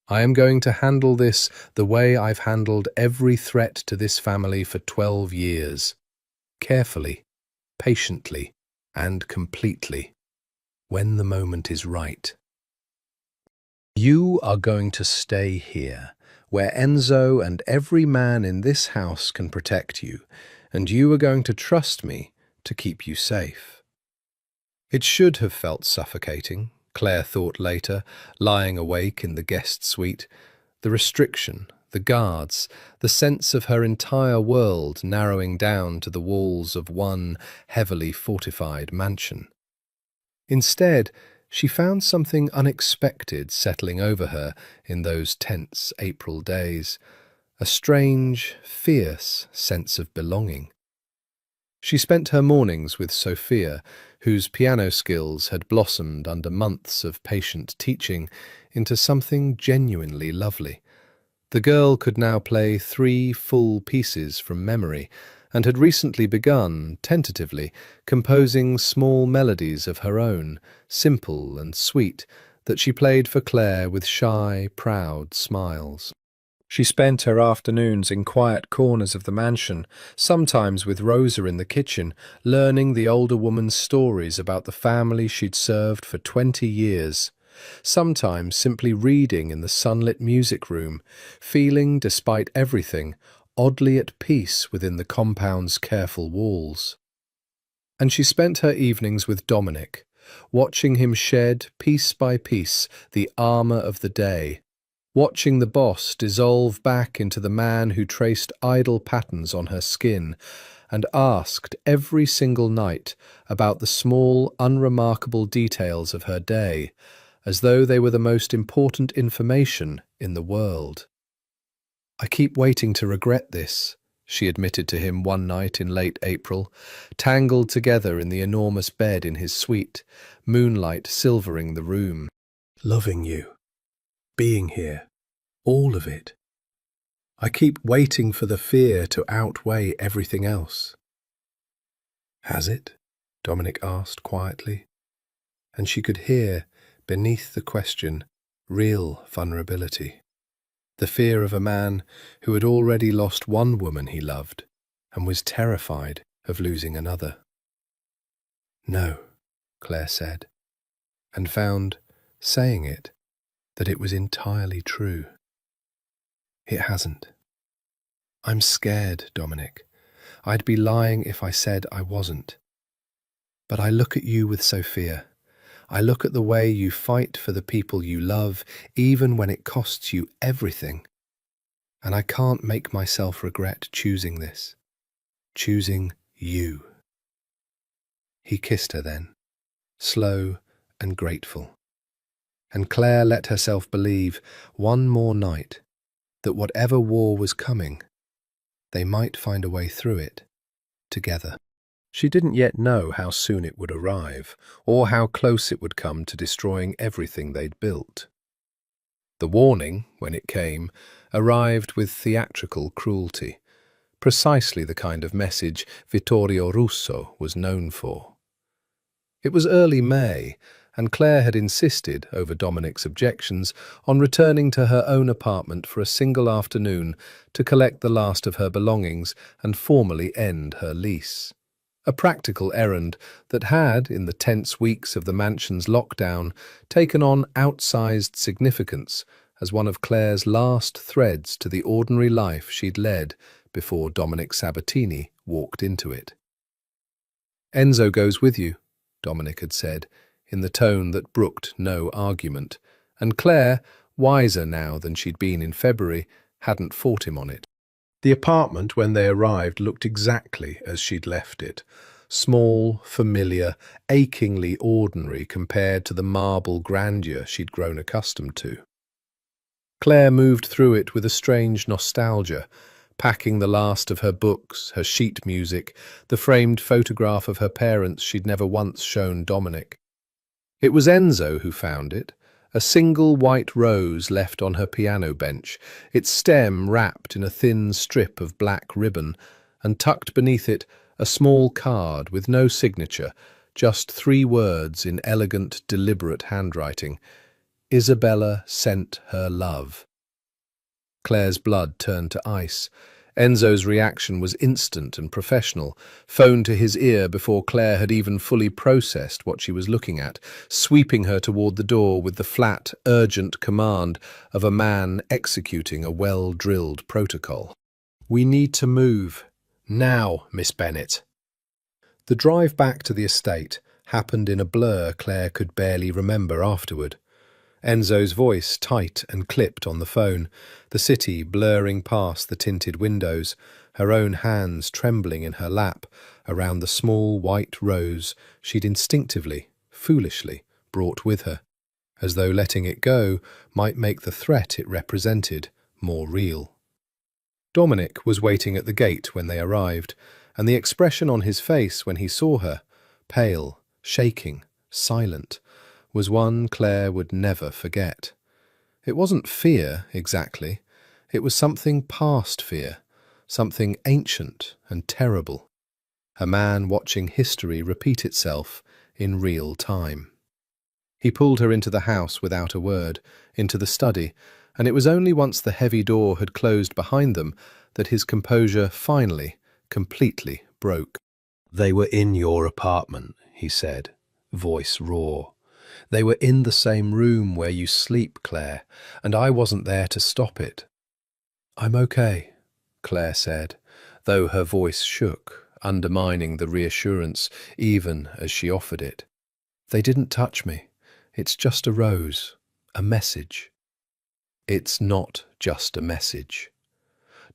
I am going to handle this the way I've handled every threat to this family for 12 years. Carefully, patiently, and completely, when the moment is right. You are going to stay here, where Enzo and every man in this house can protect you, and you are going to trust me to keep you safe. It should have felt suffocating, Claire thought later, lying awake in the guest suite. The restriction, the guards, the sense of her entire world narrowing down to the walls of one heavily fortified mansion. Instead, she found something unexpected settling over her in those tense April days, a strange, fierce sense of belonging. She spent her mornings with Sophia, whose piano skills had blossomed under months of patient teaching into something genuinely lovely. The girl could now play 3 full pieces from memory, and had recently begun, tentatively, composing small melodies of her own, simple and sweet, that she played for Claire with shy, proud smiles. She spent her afternoons in quiet corners of the mansion, sometimes with Rosa in the kitchen, learning the older woman's stories about the family she'd served for 20 years. Sometimes simply reading in the sunlit music room, feeling, despite everything, oddly at peace within the compound's careful walls. And she spent her evenings with Dominic, watching him shed, piece by piece, the armour of the day, watching the boss dissolve back into the man who traced idle patterns on her skin and asked every single night about the small, unremarkable details of her day, as though they were the most important information in the world. "I keep waiting to regret this," she admitted to him one night in late April, tangled together in the enormous bed in his suite, moonlight silvering the room. "Loving you. Being here. All of it. I keep waiting for the fear to outweigh everything else." "Has it?" Dominic asked quietly, and she could hear, beneath the question, real vulnerability. The fear of a man who had already lost one woman he loved and was terrified of losing another. "No," Claire said, and found, saying it, that it was entirely true. "It hasn't. I'm scared, Dominic. I'd be lying if I said I wasn't. But I look at you with Sophia. I look at the way you fight for the people you love, even when it costs you everything. And I can't make myself regret choosing this. Choosing you." He kissed her then, slow and grateful. And Claire let herself believe, one more night, that whatever war was coming, they might find a way through it, together. She didn't yet know how soon it would arrive, or how close it would come to destroying everything they'd built. The warning, when it came, arrived with theatrical cruelty, precisely the kind of message Vittorio Russo was known for. It was early May, and Claire had insisted, over Dominic's objections, on returning to her own apartment for a single afternoon to collect the last of her belongings and formally end her lease. A practical errand that had, in the tense weeks of the mansion's lockdown, taken on outsized significance as one of Claire's last threads to the ordinary life she'd led before Dominic Sabatini walked into it. "Enzo goes with you," Dominic had said, in the tone that brooked no argument, and Claire, wiser now than she'd been in February, hadn't fought him on it. The apartment, when they arrived, looked exactly as she'd left it. Small, familiar, achingly ordinary compared to the marble grandeur she'd grown accustomed to. Claire moved through it with a strange nostalgia, packing the last of her books, her sheet music, the framed photograph of her parents she'd never once shown Dominic. It was Enzo who found it, a single white rose left on her piano bench, its stem wrapped in a thin strip of black ribbon, and tucked beneath it a small card with no signature, just 3 words in elegant, deliberate handwriting. Isabella sent her love. Claire's blood turned to ice. Enzo's reaction was instant and professional, phone to his ear before Claire had even fully processed what she was looking at, sweeping her toward the door with the flat, urgent command of a man executing a well-drilled protocol. "We need to move. Now, Miss Bennet." The drive back to the estate happened in a blur Claire could barely remember afterward. Enzo's voice tight and clipped on the phone, the city blurring past the tinted windows, her own hands trembling in her lap around the small white rose she'd instinctively, foolishly brought with her, as though letting it go might make the threat it represented more real. Dominic was waiting at the gate when they arrived, and the expression on his face when he saw her, pale, shaking, silent, was one Claire would never forget. It wasn't fear, exactly. It was something past fear, something ancient and terrible. A man watching history repeat itself in real time. He pulled her into the house without a word, into the study, and it was only once the heavy door had closed behind them that his composure finally, completely broke. "They were in your apartment," he said, voice raw. "They were in the same room where you sleep, Claire, and I wasn't there to stop it." "I'm okay," Claire said, though her voice shook, undermining the reassurance even as she offered it. "They didn't touch me. It's just a rose, a message." "It's not just a message."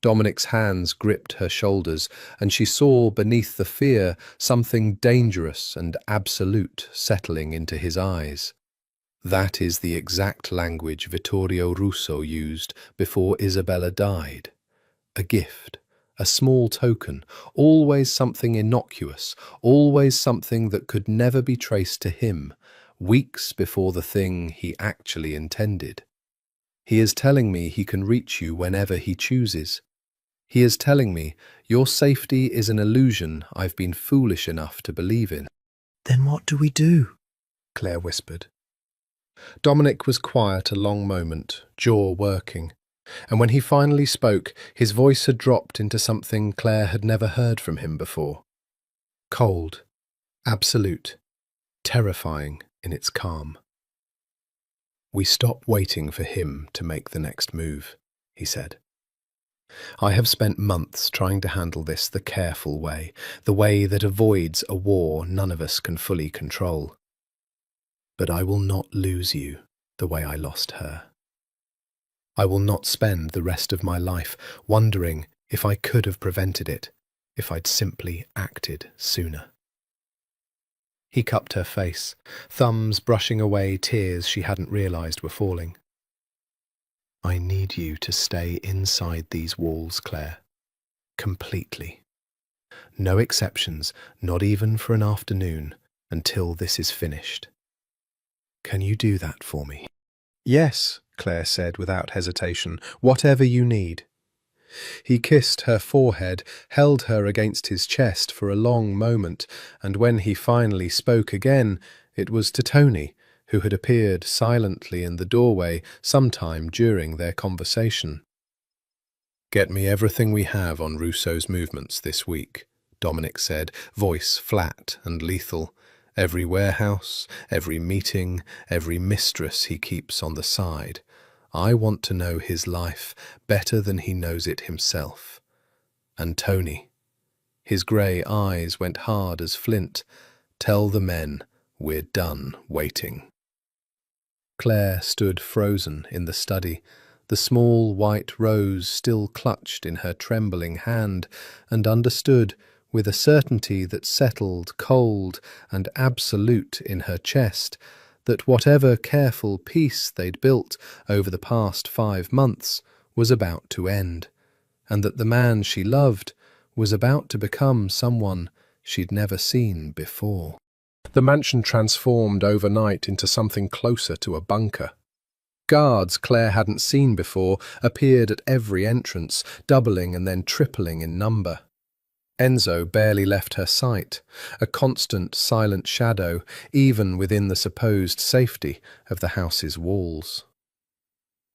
Dominic's hands gripped her shoulders, and she saw beneath the fear something dangerous and absolute settling into his eyes. "That is the exact language Vittorio Russo used before Isabella died. A gift, a small token, always something innocuous, always something that could never be traced to him, weeks before the thing he actually intended. He is telling me he can reach you whenever he chooses. He is telling me your safety is an illusion I've been foolish enough to believe in." "Then what do we do?" Claire whispered. Dominic was quiet a long moment, jaw working, and when he finally spoke, his voice had dropped into something Claire had never heard from him before. Cold, absolute, terrifying in its calm. "We stop waiting for him to make the next move," he said. "I have spent months trying to handle this the careful way, the way that avoids a war none of us can fully control. But I will not lose you the way I lost her. I will not spend the rest of my life wondering if I could have prevented it, if I'd simply acted sooner." He cupped her face, thumbs brushing away tears she hadn't realized were falling. "I need you to stay inside these walls, Claire. Completely. No exceptions, not even for an afternoon, until this is finished. Can you do that for me?" "Yes," Claire said without hesitation, "whatever you need." He kissed her forehead, held her against his chest for a long moment, and when he finally spoke again, it was to Tony, who had appeared silently in the doorway sometime during their conversation. "Get me everything we have on Russo's movements this week," Dominic said, voice flat and lethal. "Every warehouse, every meeting, every mistress he keeps on the side. I want to know his life better than he knows it himself. And Tony," his grey eyes went hard as flint, "tell the men we're done waiting." Claire stood frozen in the study, the small white rose still clutched in her trembling hand, and understood, with a certainty that settled cold and absolute in her chest, that whatever careful peace they'd built over the past 5 months was about to end, and that the man she loved was about to become someone she'd never seen before. The mansion transformed overnight into something closer to a bunker. Guards Claire hadn't seen before appeared at every entrance, doubling and then tripling in number. Enzo barely left her sight, a constant, silent shadow, even within the supposed safety of the house's walls.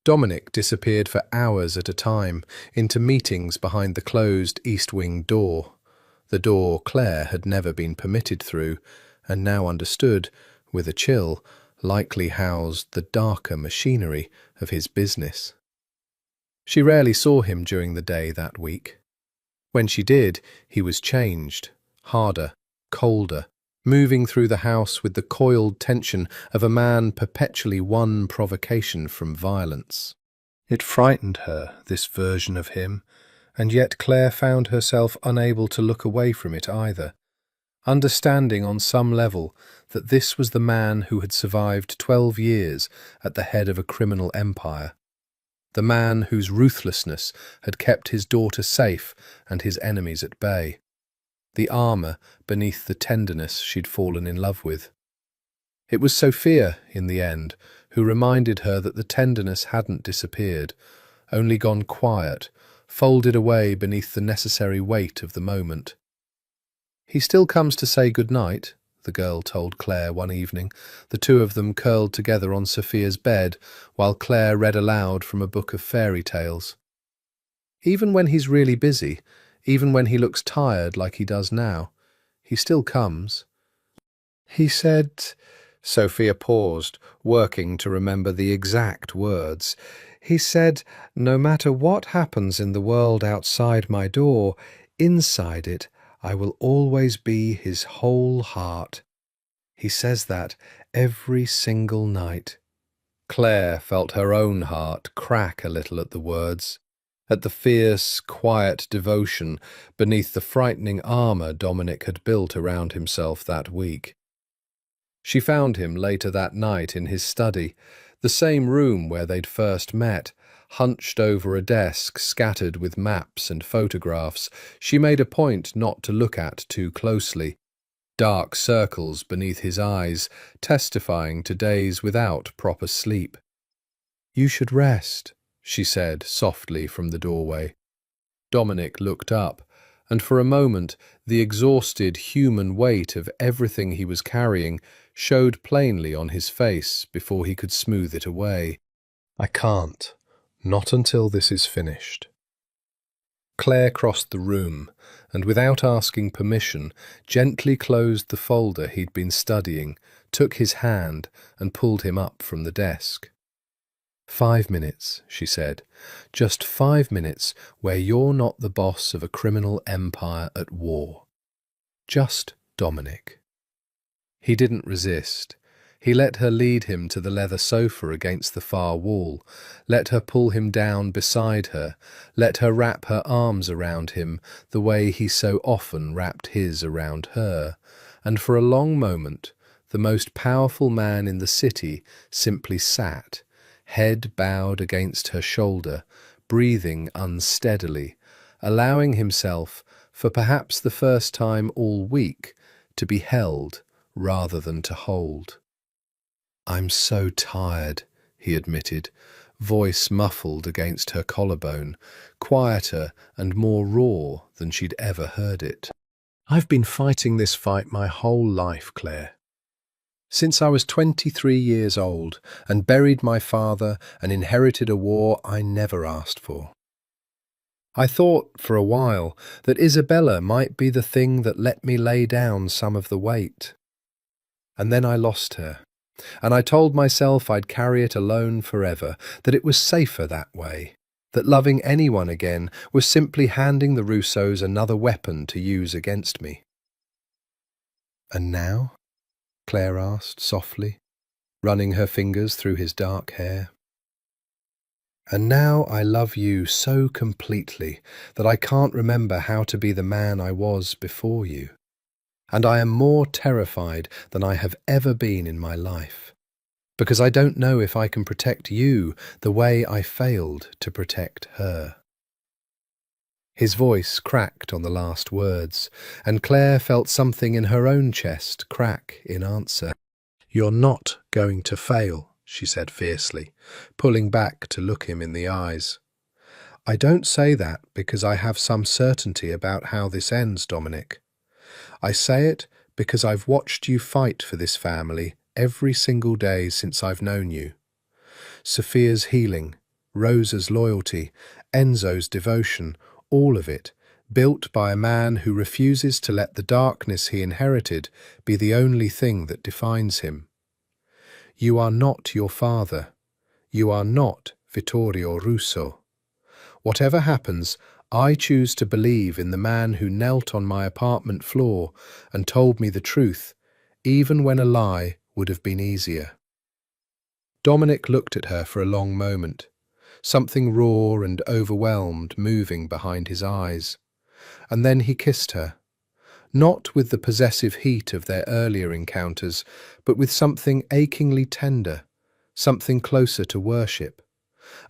Dominic disappeared for hours at a time into meetings behind the closed east wing door, the door Claire had never been permitted through, and now understood, with a chill, likely housed the darker machinery of his business. She rarely saw him during the day that week. When she did, he was changed, harder, colder, moving through the house with the coiled tension of a man perpetually one provocation from violence. It frightened her, this version of him, and yet Claire found herself unable to look away from it either, understanding on some level that this was the man who had survived 12 years at the head of a criminal empire, the man whose ruthlessness had kept his daughter safe and his enemies at bay, the armour beneath the tenderness she'd fallen in love with. It was Sophia, in the end, who reminded her that the tenderness hadn't disappeared, only gone quiet, folded away beneath the necessary weight of the moment. "He still comes to say good night," the girl told Claire one evening, the two of them curled together on Sophia's bed while Claire read aloud from a book of fairy tales. "Even when he's really busy, even when he looks tired like he does now, he still comes." "He said—" Sophia paused, working to remember the exact words. "He said, no matter what happens in the world outside my door, inside it, I will always be his whole heart. He says that every single night." Claire felt her own heart crack a little at the words, at the fierce, quiet devotion beneath the frightening armour Dominic had built around himself that week. She found him later that night in his study, the same room where they'd first met, hunched over a desk scattered with maps and photographs she made a point not to look at too closely, dark circles beneath his eyes testifying to days without proper sleep. "You should rest," she said softly from the doorway. Dominic looked up, and for a moment the exhausted human weight of everything he was carrying showed plainly on his face before he could smooth it away. "I can't. Not until this is finished." Claire crossed the room, and without asking permission, gently closed the folder he'd been studying, took his hand, and pulled him up from the desk. 5 minutes, she said. Just 5 minutes where you're not the boss of a criminal empire at war. Just Dominic. He didn't resist. He let her lead him to the leather sofa against the far wall, let her pull him down beside her, let her wrap her arms around him the way he so often wrapped his around her, and for a long moment the most powerful man in the city simply sat, head bowed against her shoulder, breathing unsteadily, allowing himself, for perhaps the first time all week, to be held rather than to hold. "I'm so tired," he admitted, voice muffled against her collarbone, quieter and more raw than she'd ever heard it. "I've been fighting this fight my whole life, Claire. Since I was 23 years old and buried my father and inherited a war I never asked for. I thought, for a while, that Isabella might be the thing that let me lay down some of the weight. And then I lost her, and I told myself I'd carry it alone forever, that it was safer that way, that loving anyone again was simply handing the Russos another weapon to use against me." "And now?" Claire asked softly, running her fingers through his dark hair. "And now I love you so completely that I can't remember how to be the man I was before you. And I am more terrified than I have ever been in my life, because I don't know if I can protect you the way I failed to protect her." His voice cracked on the last words, and Claire felt something in her own chest crack in answer. "You're not going to fail," she said fiercely, pulling back to look him in the eyes. I don't say that because I have some certainty about how this ends, Dominic. I say it because I've watched you fight for this family every single day since I've known you. Sophia's healing, Rosa's loyalty, Enzo's devotion, all of it, built by a man who refuses to let the darkness he inherited be the only thing that defines him. You are not your father. You are not Vittorio Russo. Whatever happens, I choose to believe in the man who knelt on my apartment floor and told me the truth, even when a lie would have been easier. Dominic looked at her for a long moment, something raw and overwhelmed moving behind his eyes. And then he kissed her, not with the possessive heat of their earlier encounters, but with something achingly tender, something closer to worship.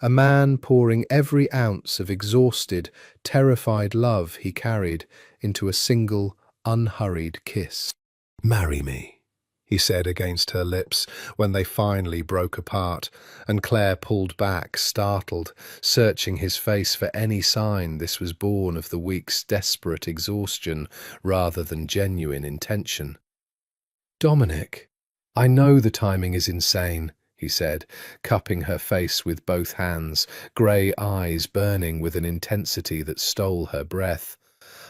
A man pouring every ounce of exhausted, terrified love he carried into a single, unhurried kiss. "Marry me," he said against her lips when they finally broke apart, and Claire pulled back, startled, searching his face for any sign this was born of the week's desperate exhaustion rather than genuine intention. "Dominic, I know the timing is insane," he said, cupping her face with both hands, grey eyes burning with an intensity that stole her breath.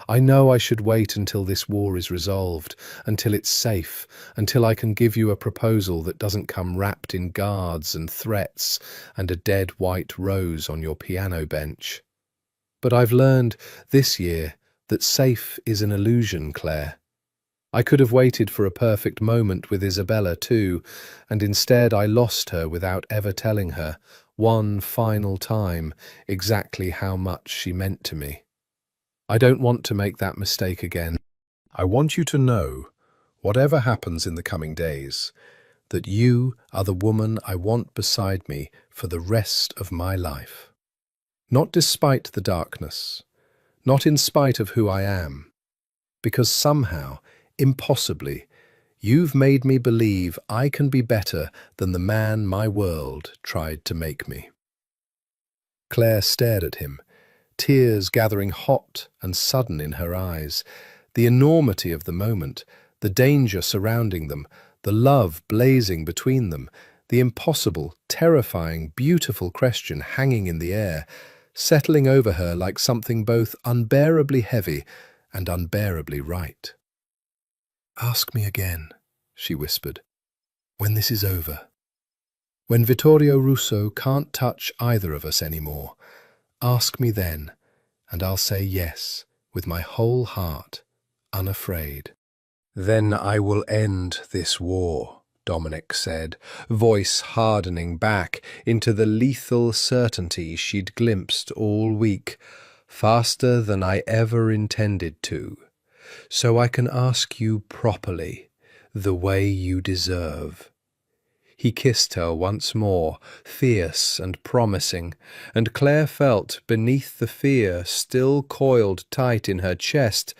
"I know I should wait until this war is resolved, until it's safe, until I can give you a proposal that doesn't come wrapped in guards and threats and a dead white rose on your piano bench. But I've learned this year that safe is an illusion, Claire. I could have waited for a perfect moment with Isabella too, and instead I lost her without ever telling her, one final time, exactly how much she meant to me. I don't want to make that mistake again. I want you to know, whatever happens in the coming days, that you are the woman I want beside me for the rest of my life. Not despite the darkness, not in spite of who I am, because somehow, impossibly, you've made me believe I can be better than the man my world tried to make me." Claire stared at him, tears gathering hot and sudden in her eyes. The enormity of the moment, the danger surrounding them, the love blazing between them, the impossible, terrifying, beautiful question hanging in the air, settling over her like something both unbearably heavy and unbearably right. "Ask me again," she whispered, "when this is over. When Vittorio Russo can't touch either of us anymore. Ask me then, and I'll say yes, with my whole heart, unafraid." "Then I will end this war," Dominic said, voice hardening back into the lethal certainty she'd glimpsed all week, faster than I ever intended to, "so I can ask you properly, the way you deserve." He kissed her once more, fierce and promising, and Claire felt, beneath the fear still coiled tight in her chest,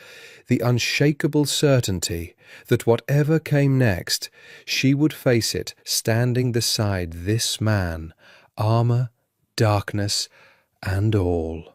the unshakable certainty that whatever came next, she would face it standing beside this man, armor, darkness, and all.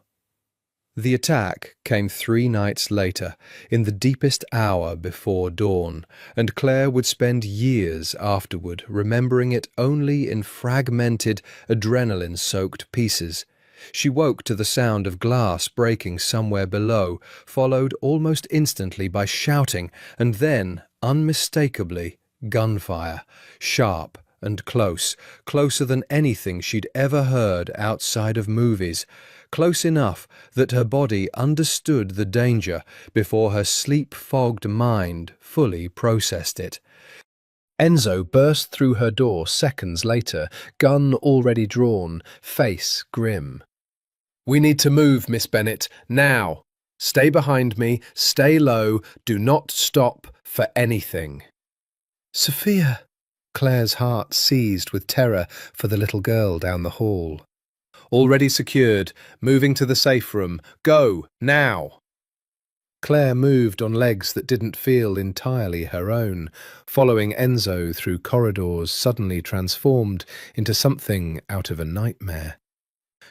The attack came 3 nights later, in the deepest hour before dawn, and Claire would spend years afterward remembering it only in fragmented, adrenaline-soaked pieces. She woke to the sound of glass breaking somewhere below, followed almost instantly by shouting, and then, unmistakably, gunfire, sharp and close, closer than anything she'd ever heard outside of movies, close enough that her body understood the danger before her sleep-fogged mind fully processed it. Enzo burst through her door seconds later, gun already drawn, face grim. "We need to move, Miss Bennett, now. Stay behind me, stay low, do not stop for anything." "Sophia!" Claire's heart seized with terror for the little girl down the hall. "Already secured, moving to the safe room. Go, now!" Claire moved on legs that didn't feel entirely her own, following Enzo through corridors suddenly transformed into something out of a nightmare.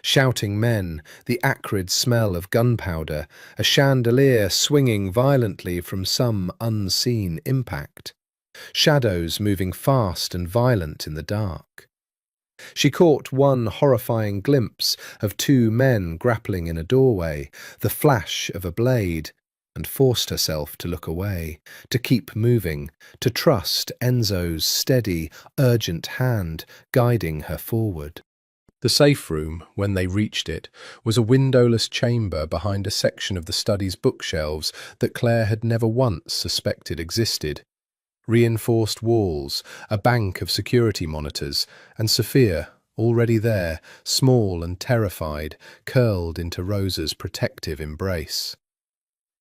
Shouting men, the acrid smell of gunpowder, a chandelier swinging violently from some unseen impact. Shadows moving fast and violent in the dark. She caught one horrifying glimpse of two men grappling in a doorway, the flash of a blade, and forced herself to look away, to keep moving, to trust Enzo's steady, urgent hand guiding her forward. The safe room, when they reached it, was a windowless chamber behind a section of the study's bookshelves that Claire had never once suspected existed. Reinforced walls, a bank of security monitors, and Sophia, already there, small and terrified, curled into Rosa's protective embrace.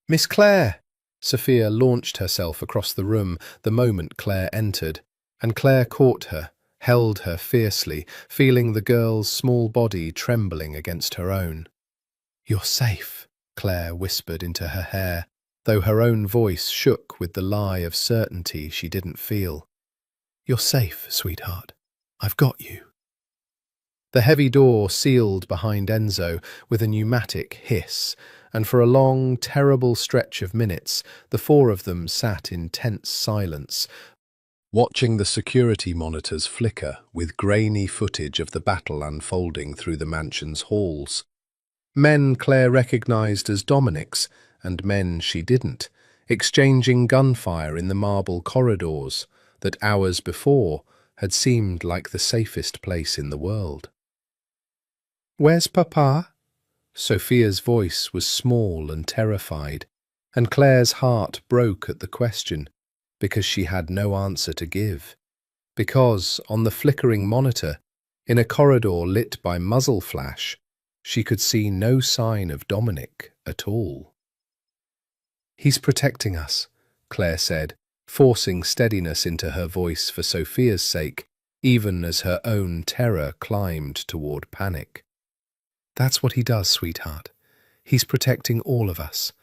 "Miss Claire!" Sophia launched herself across the room the moment Claire entered, and Claire caught her, held her fiercely, feeling the girl's small body trembling against her own. "You're safe," Claire whispered into her hair, though her own voice shook with the lie of certainty she didn't feel. "You're safe, sweetheart. I've got you." The heavy door sealed behind Enzo with a pneumatic hiss, and for a long, terrible stretch of minutes, the four of them sat in tense silence, watching the security monitors flicker with grainy footage of the battle unfolding through the mansion's halls. Men Claire recognized as Dominic's, and men she didn't, exchanging gunfire in the marble corridors that hours before had seemed like the safest place in the world. "Where's Papa?" Sophia's voice was small and terrified, and Claire's heart broke at the question, because she had no answer to give. Because, on the flickering monitor, in a corridor lit by muzzle flash, she could see no sign of Dominic at all. "He's protecting us," Claire said, forcing steadiness into her voice for Sophia's sake, even as her own terror climbed toward panic. "That's what he does, sweetheart. He's protecting all of us."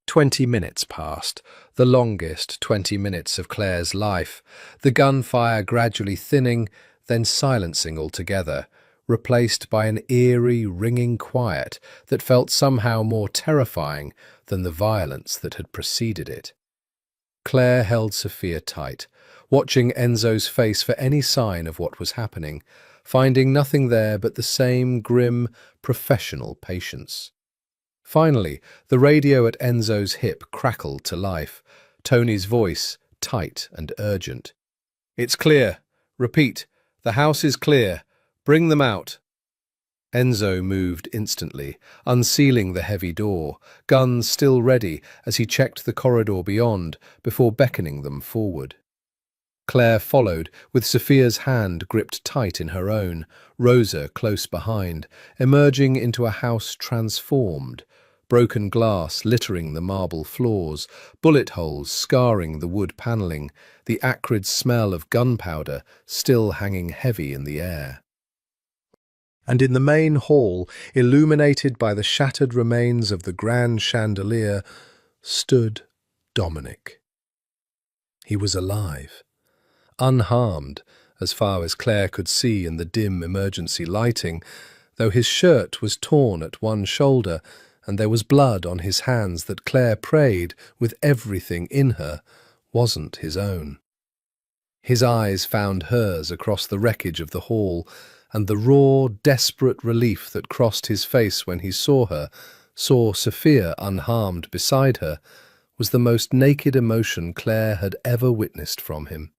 20 minutes passed, the longest 20 minutes of Claire's life, the gunfire gradually thinning, then silencing altogether, replaced by an eerie, ringing quiet that felt somehow more terrifying than the violence that had preceded it. Claire held Sophia tight, watching Enzo's face for any sign of what was happening, finding nothing there but the same grim, professional patience. Finally, the radio at Enzo's hip crackled to life, Tony's voice tight and urgent. "It's clear. Repeat, the house is clear. Bring them out." Enzo moved instantly, unsealing the heavy door, guns still ready as he checked the corridor beyond before beckoning them forward. Claire followed, with Sophia's hand gripped tight in her own, Rosa close behind, emerging into a house transformed, broken glass littering the marble floors, bullet holes scarring the wood panelling, the acrid smell of gunpowder still hanging heavy in the air. And in the main hall, illuminated by the shattered remains of the grand chandelier, stood Dominic. He was alive, unharmed, as far as Claire could see in the dim emergency lighting, though his shirt was torn at one shoulder, and there was blood on his hands that Claire prayed, with everything in her, wasn't his own. His eyes found hers across the wreckage of the hall, and the raw, desperate relief that crossed his face when he saw her, saw Sophia unharmed beside her, was the most naked emotion Claire had ever witnessed from him.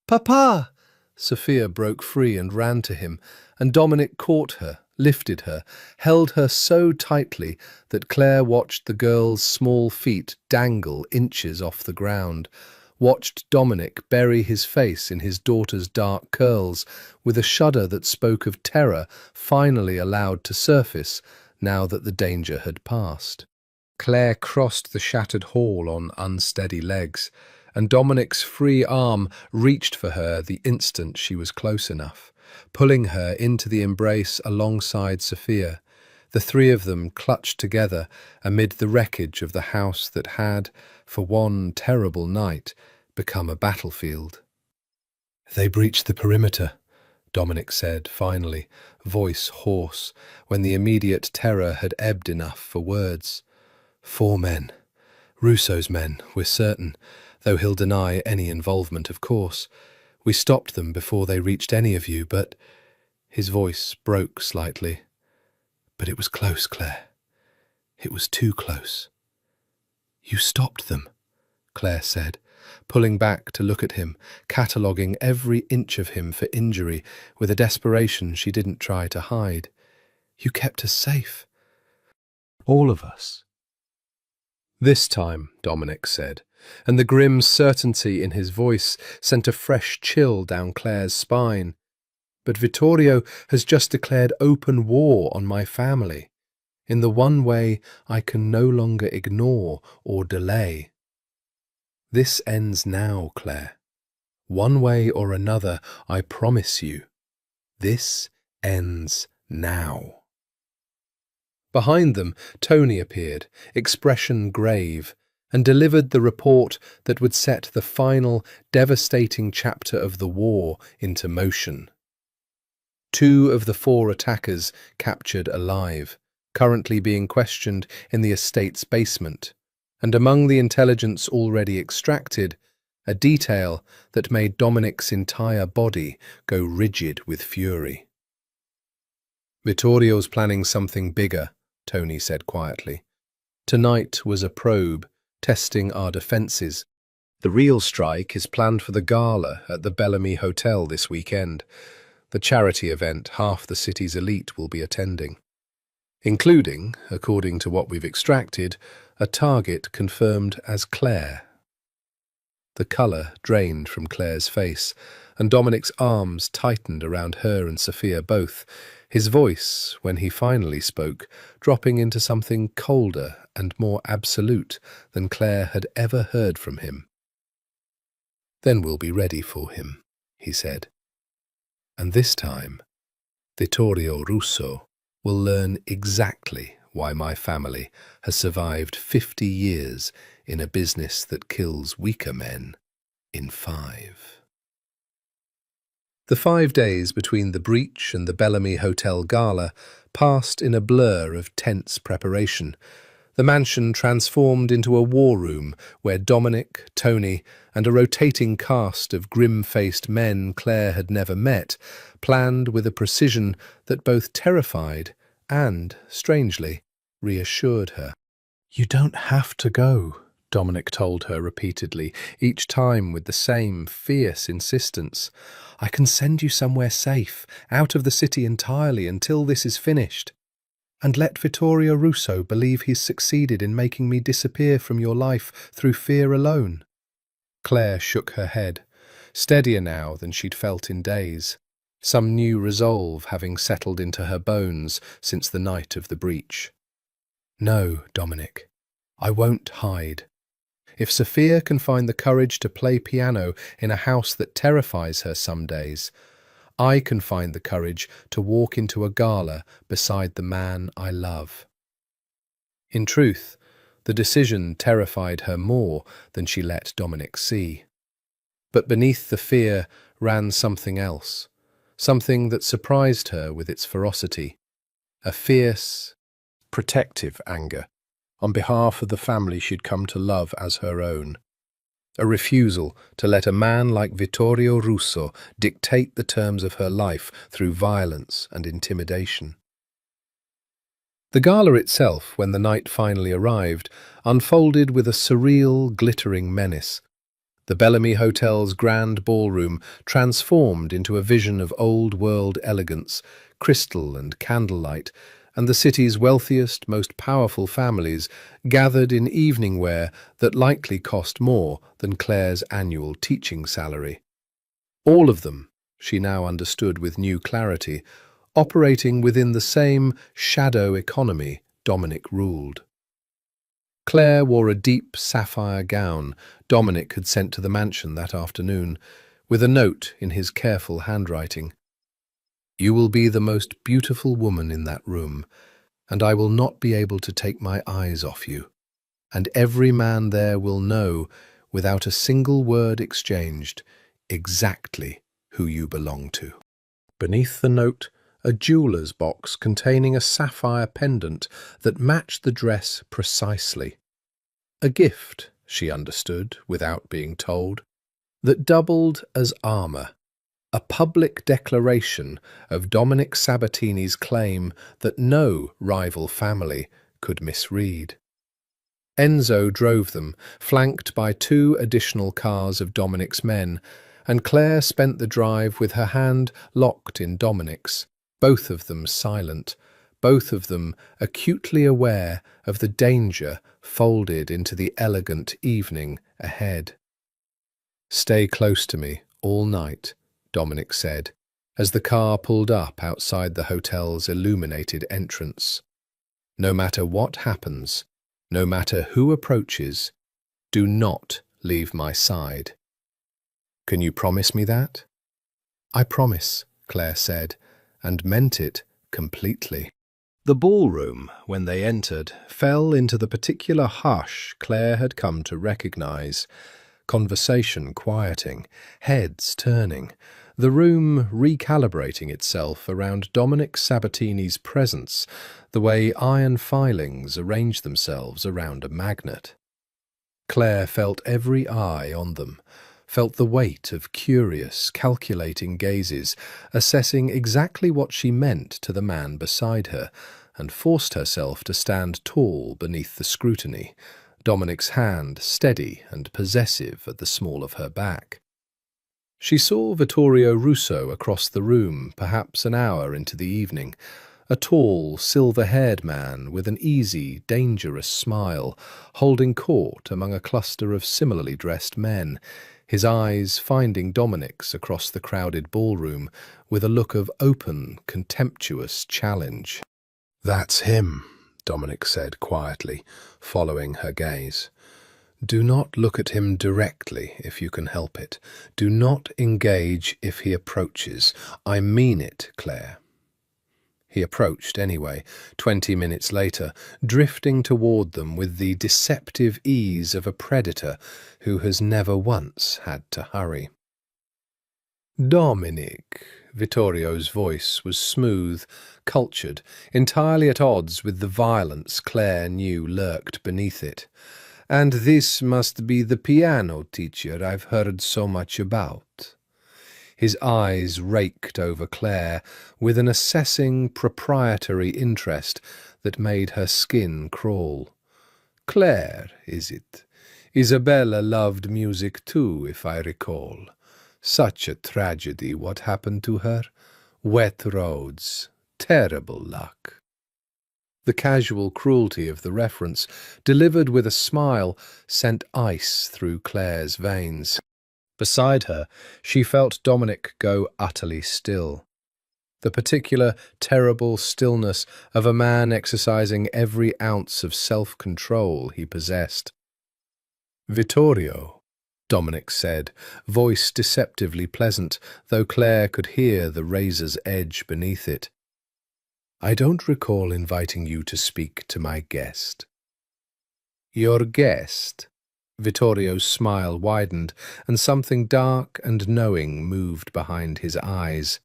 "Papa!" Sophia broke free and ran to him, and Dominic caught her, lifted her, held her so tightly that Claire watched the girl's small feet dangle inches off the ground, watched Dominic bury his face in his daughter's dark curls, with a shudder that spoke of terror finally allowed to surface now that the danger had passed. Claire crossed the shattered hall on unsteady legs, and Dominic's free arm reached for her the instant she was close enough, pulling her into the embrace alongside Sophia. The three of them clutched together amid the wreckage of the house that had, for one terrible night, become a battlefield. "They breached the perimeter," Dominic said, finally, voice hoarse, when the immediate terror had ebbed enough for words. 4 men. Russo's men, we're certain, though he'll deny any involvement, of course. We stopped them before they reached any of you, but—" His voice broke slightly. "But it was close, Claire. It was too close." "You stopped them," Claire said, pulling back to look at him, cataloguing every inch of him for injury with a desperation she didn't try to hide. "You kept us safe. All of us." "This time," Dominic said, and the grim certainty in his voice sent a fresh chill down Claire's spine. "But Vittorio has just declared open war on my family, in the one way I can no longer ignore or delay. This ends now, Claire. One way or another, I promise you. This ends now." Behind them, Tony appeared, expression grave, and delivered the report that would set the final, devastating chapter of the war into motion. 2 of the 4 attackers captured alive, currently being questioned in the estate's basement, and among the intelligence already extracted, a detail that made Dominic's entire body go rigid with fury. "Vittorio's planning something bigger," Tony said quietly. "Tonight was a probe, testing our defences. The real strike is planned for the gala at the Bellamy Hotel this weekend, the charity event half the city's elite will be attending, including, according to what we've extracted, a target confirmed as Claire." The colour drained from Claire's face, and Dominic's arms tightened around her and Sophia both, his voice, when he finally spoke, dropping into something colder and more absolute than Claire had ever heard from him. "Then we'll be ready for him," he said. "And this time, Vittorio Russo will learn exactly why my family has survived 50 years in a business that kills weaker men in 5. The 5 days between the breach and the Bellamy Hotel Gala passed in a blur of tense preparation, the mansion transformed into a war room where Dominic, Tony, and a rotating cast of grim-faced men Claire had never met planned with a precision that both terrified and, strangely, reassured her. "You don't have to go," Dominic told her repeatedly, each time with the same fierce insistence. "I can send you somewhere safe, out of the city entirely until this is finished. And let Vittorio Russo believe he's succeeded in making me disappear from your life through fear alone." Claire shook her head, steadier now than she'd felt in days, some new resolve having settled into her bones since the night of the breach. "No, Dominic, I won't hide. If Sophia can find the courage to play piano in a house that terrifies her some days, I can find the courage to walk into a gala beside the man I love." In truth, the decision terrified her more than she let Dominic see. But beneath the fear ran something else, something that surprised her with its ferocity, a fierce, protective anger on behalf of the family she'd come to love as her own. A refusal to let a man like Vittorio Russo dictate the terms of her life through violence and intimidation. The gala itself, when the night finally arrived, unfolded with a surreal, glittering menace. The Bellamy Hotel's grand ballroom transformed into a vision of old-world elegance, crystal and candlelight, and the city's wealthiest, most powerful families gathered in evening wear that likely cost more than Claire's annual teaching salary. All of them, she now understood with new clarity, operating within the same shadow economy Dominic ruled. Claire wore a deep sapphire gown Dominic had sent to the mansion that afternoon, with a note in his careful handwriting. "You will be the most beautiful woman in that room, and I will not be able to take my eyes off you, and every man there will know, without a single word exchanged, exactly who you belong to." Beneath the note, a jeweller's box containing a sapphire pendant that matched the dress precisely. A gift, she understood without being told, that doubled as armour, a public declaration of Dominic Sabatini's claim that no rival family could misread. Enzo drove them, flanked by 2 additional cars of Dominic's men, and Claire spent the drive with her hand locked in Dominic's, both of them silent, both of them acutely aware of the danger folded into the elegant evening ahead. "Stay close to me all night," Dominic said, as the car pulled up outside the hotel's illuminated entrance. "No matter what happens, no matter who approaches, do not leave my side." "Can you promise me that?" "I promise," Claire said, and meant it completely. The ballroom, when they entered, fell into the particular hush Claire had come to recognize. Conversation quieting, heads turning, the room recalibrating itself around Dominic Sabatini's presence, the way iron filings arrange themselves around a magnet. Claire felt every eye on them, felt the weight of curious, calculating gazes, assessing exactly what she meant to the man beside her, and forced herself to stand tall beneath the scrutiny, Dominic's hand steady and possessive at the small of her back. She saw Vittorio Russo across the room, perhaps an hour into the evening, a tall, silver-haired man with an easy, dangerous smile, holding court among a cluster of similarly dressed men, his eyes finding Dominic's across the crowded ballroom with a look of open, contemptuous challenge. "That's him," Dominic said quietly, following her gaze. "Do not look at him directly if you can help it. Do not engage if he approaches. I mean it, Claire." He approached anyway, 20 minutes later, drifting toward them with the deceptive ease of a predator who has never once had to hurry. "Dominic," Vittorio's voice was smooth, cultured, entirely at odds with the violence Claire knew lurked beneath it. "And this must be the piano teacher I've heard so much about." His eyes raked over Claire with an assessing, proprietary interest that made her skin crawl. "Claire, is it? Isabella loved music too, if I recall. Such a tragedy what happened to her. Wet roads. Terrible luck." The casual cruelty of the reference, delivered with a smile, sent ice through Claire's veins. Beside her, she felt Dominic go utterly still. The particular, terrible stillness of a man exercising every ounce of self-control he possessed. "Vittorio," Dominic said, voice deceptively pleasant, though Claire could hear the razor's edge beneath it. "I don't recall inviting you to speak to my guest." "Your guest?" Vittorio's smile widened, and something dark and knowing moved behind his eyes.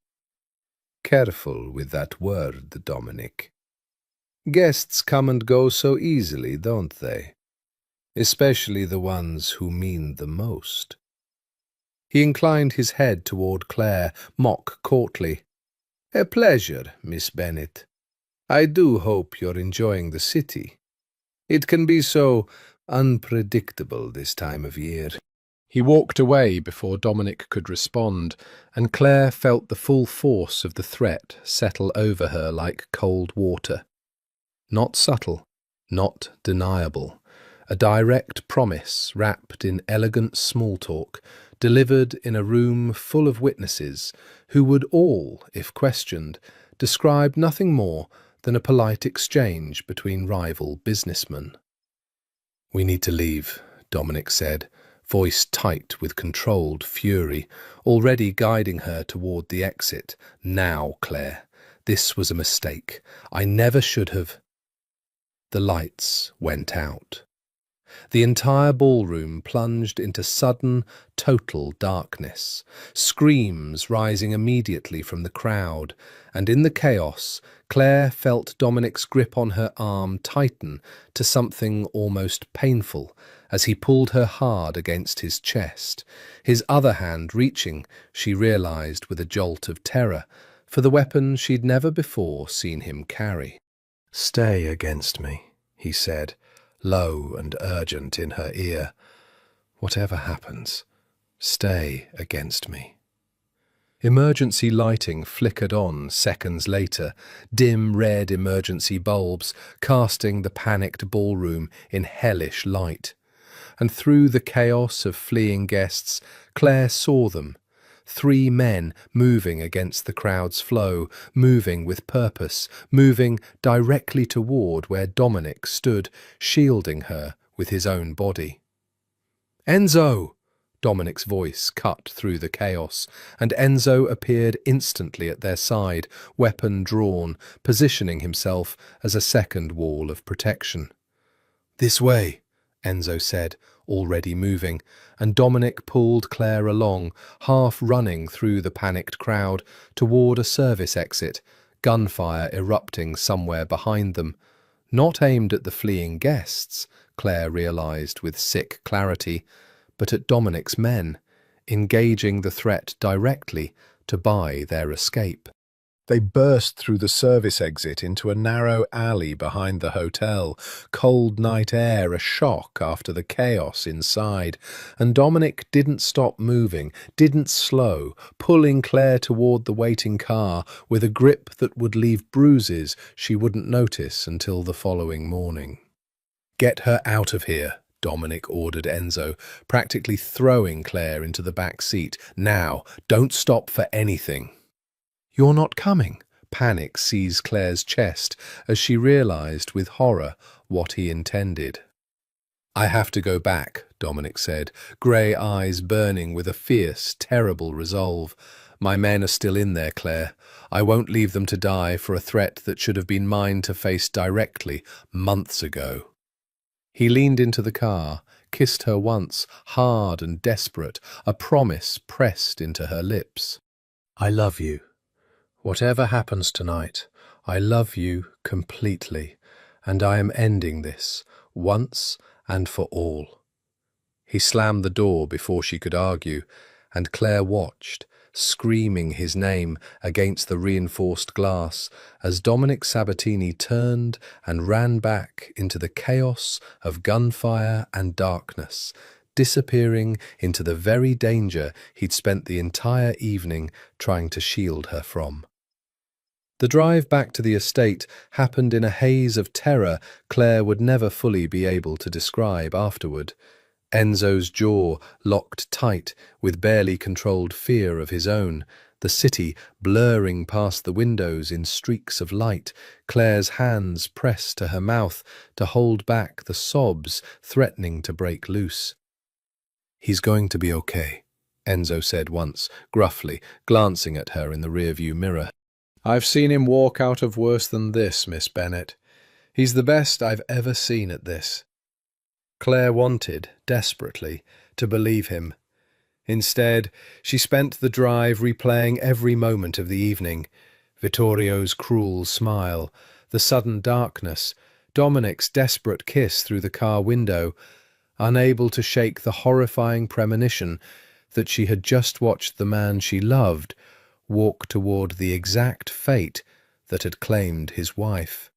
"Careful with that word, Dominic. Guests come and go so easily, don't they? Especially the ones who mean the most." He inclined his head toward Claire, mock courtly. "A pleasure, Miss Bennet. I do hope you're enjoying the city. It can be so unpredictable this time of year." He walked away before Dominic could respond, and Claire felt the full force of the threat settle over her like cold water. Not subtle, not deniable. A direct promise wrapped in elegant small talk, delivered in a room full of witnesses who would all, if questioned, describe nothing more than a polite exchange between rival businessmen. "We need to leave," Dominic said, voice tight with controlled fury, already guiding her toward the exit. "Now, Claire. This was a mistake. I never should have—" The lights went out. The entire ballroom plunged into sudden, total darkness, screams rising immediately from the crowd, and in the chaos, Claire felt Dominic's grip on her arm tighten to something almost painful as he pulled her hard against his chest, his other hand reaching, she realized with a jolt of terror, for the weapon she'd never before seen him carry. "Stay against me," he said, low and urgent in her ear. "Whatever happens, stay against me." Emergency lighting flickered on seconds later, dim red emergency bulbs casting the panicked ballroom in hellish light. And through the chaos of fleeing guests, Claire saw them. 3 men moving against the crowd's flow, moving with purpose, moving directly toward where Dominic stood, shielding her with his own body. "Enzo!" Dominic's voice cut through the chaos, and Enzo appeared instantly at their side, weapon drawn, positioning himself as a second wall of protection. "This way," Enzo said, already moving, and Dominic pulled Claire along, half running through the panicked crowd toward a service exit, gunfire erupting somewhere behind them. Not aimed at the fleeing guests, Claire realized with sick clarity, but at Dominic's men, engaging the threat directly to buy their escape. They burst through the service exit into a narrow alley behind the hotel, cold night air a shock after the chaos inside, and Dominic didn't stop moving, didn't slow, pulling Claire toward the waiting car with a grip that would leave bruises she wouldn't notice until the following morning. "Get her out of here," Dominic ordered Enzo, practically throwing Claire into the back seat. "Now, don't stop for anything." "You're not coming." Panic seized Claire's chest as she realized with horror what he intended. "I have to go back," Dominic said, grey eyes burning with a fierce, terrible resolve. "My men are still in there, Claire. I won't leave them to die for a threat that should have been mine to face directly months ago." He leaned into the car, kissed her once, hard and desperate, a promise pressed into her lips. "I love you. Whatever happens tonight, I love you completely, and I am ending this, once and for all." He slammed the door before she could argue, and Claire watched, screaming his name against the reinforced glass, as Dominic Sabatini turned and ran back into the chaos of gunfire and darkness, disappearing into the very danger he'd spent the entire evening trying to shield her from. The drive back to the estate happened in a haze of terror Claire would never fully be able to describe afterward. Enzo's jaw locked tight with barely controlled fear of his own, the city blurring past the windows in streaks of light, Claire's hands pressed to her mouth to hold back the sobs threatening to break loose. "He's going to be okay," Enzo said once, gruffly, glancing at her in the rearview mirror. "I've seen him walk out of worse than this, Miss Bennet. He's the best I've ever seen at this." Claire wanted, desperately, to believe him. Instead, she spent the drive replaying every moment of the evening. Vittorio's cruel smile, the sudden darkness, Dominic's desperate kiss through the car window, unable to shake the horrifying premonition that she had just watched the man she loved walk toward the exact fate that had claimed his wife.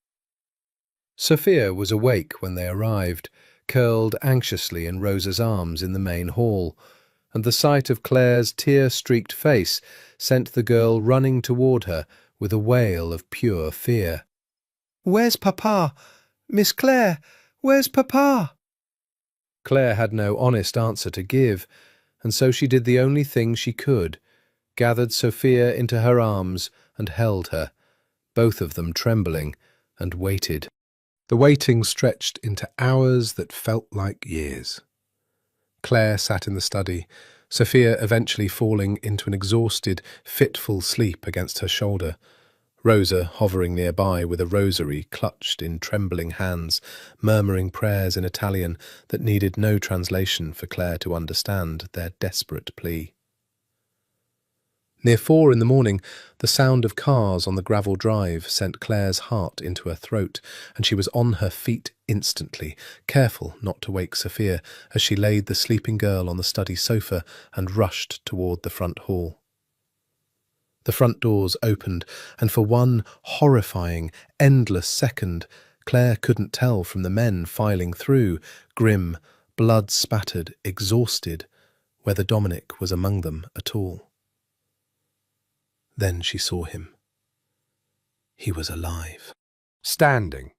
Sophia was awake when they arrived, curled anxiously in Rosa's arms in the main hall, and the sight of Claire's tear-streaked face sent the girl running toward her with a wail of pure fear. "Where's Papa? Miss Claire, where's Papa?" Claire had no honest answer to give, and so she did the only thing she could, gathered Sophia into her arms and held her, both of them trembling, and waited. The waiting stretched into hours that felt like years. Claire sat in the study, Sophia eventually falling into an exhausted, fitful sleep against her shoulder. Rosa, hovering nearby with a rosary clutched in trembling hands, murmuring prayers in Italian that needed no translation for Claire to understand their desperate plea. Near 4 in the morning, the sound of cars on the gravel drive sent Claire's heart into her throat, and she was on her feet instantly, careful not to wake Sophia as she laid the sleeping girl on the study sofa and rushed toward the front hall. The front doors opened, and for one horrifying, endless second, Claire couldn't tell from the men filing through, grim, blood-spattered, exhausted, whether Dominic was among them at all. Then she saw him. He was alive. Standing,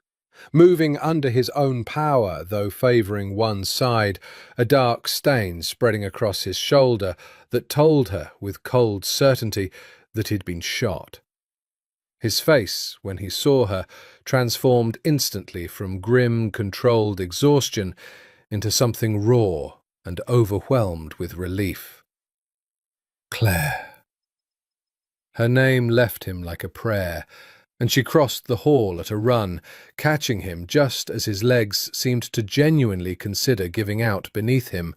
moving under his own power, though favouring one side, a dark stain spreading across his shoulder that told her with cold certainty that he'd been shot. His face, when he saw her, transformed instantly from grim, controlled exhaustion into something raw and overwhelmed with relief. Claire. Her name left him like a prayer, and she crossed the hall at a run, catching him just as his legs seemed to genuinely consider giving out beneath him,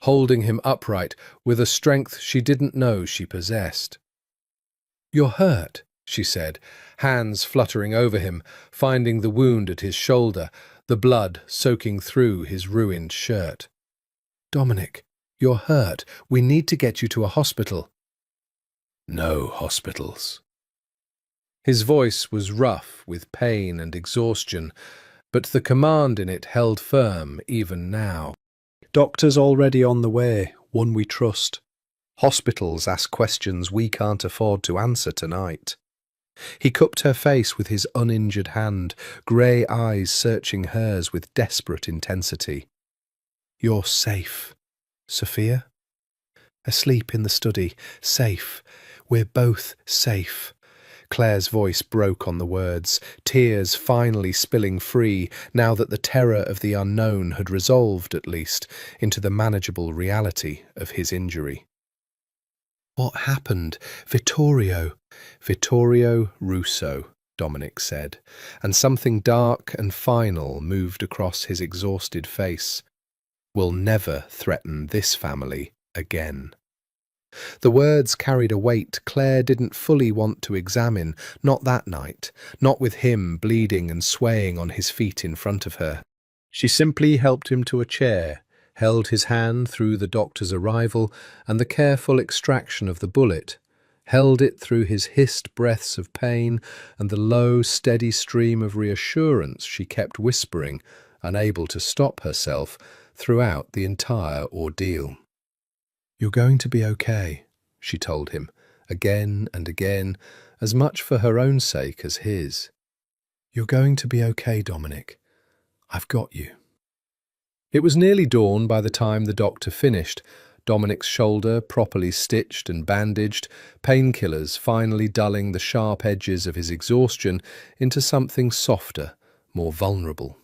holding him upright with a strength she didn't know she possessed. "You're hurt," she said, hands fluttering over him, finding the wound at his shoulder, the blood soaking through his ruined shirt. "Dominic, you're hurt. We need to get you to a hospital." "No hospitals." His voice was rough with pain and exhaustion, but the command in it held firm even now. "Doctors already on the way, one we trust. Hospitals ask questions we can't afford to answer tonight." He cupped her face with his uninjured hand, grey eyes searching hers with desperate intensity. "You're safe. Sophia?" "Asleep in the study. Safe. We're both safe." Claire's voice broke on the words, tears finally spilling free now that the terror of the unknown had resolved, at least, into the manageable reality of his injury. "What happened? Vittorio Russo," Dominic said, and something dark and final moved across his exhausted face. "Will never threaten this family again." The words carried a weight Claire didn't fully want to examine, not that night, not with him bleeding and swaying on his feet in front of her. She simply helped him to a chair, held his hand through the doctor's arrival and the careful extraction of the bullet, held it through his hissed breaths of pain and the low, steady stream of reassurance she kept whispering, unable to stop herself, throughout the entire ordeal. "You're going to be okay," she told him, again and again, as much for her own sake as his. "You're going to be okay, Dominic. I've got you." It was nearly dawn by the time the doctor finished, Dominic's shoulder properly stitched and bandaged, painkillers finally dulling the sharp edges of his exhaustion into something softer, more vulnerable.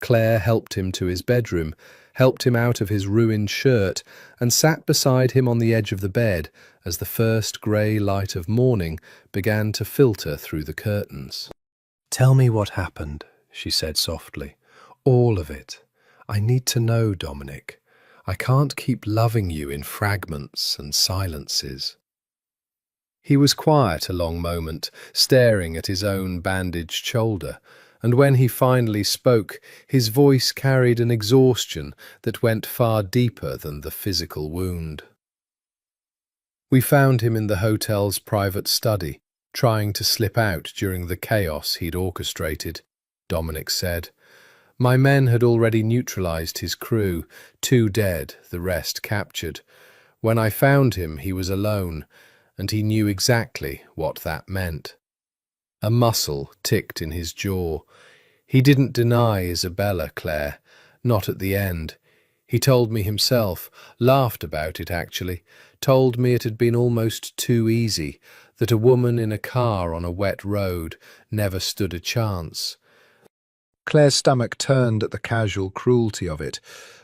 Claire helped him to his bedroom, helped him out of his ruined shirt, and sat beside him on the edge of the bed as the first grey light of morning began to filter through the curtains. "Tell me what happened," she said softly. "All of it. I need to know, Dominic. I can't keep loving you in fragments and silences." He was quiet a long moment, staring at his own bandaged shoulder, and when he finally spoke, his voice carried an exhaustion that went far deeper than the physical wound. "We found him in the hotel's private study, trying to slip out during the chaos he'd orchestrated," Dominic said. "My men had already neutralized his crew, 2 dead, the rest captured. When I found him, he was alone, and he knew exactly what that meant." A muscle ticked in his jaw. He didn't deny Isabella, Claire, not at the end. He told me himself, laughed about it actually, told me it had been almost too easy, that a woman in a car on a wet road never stood a chance. Claire's stomach turned at the casual cruelty of it,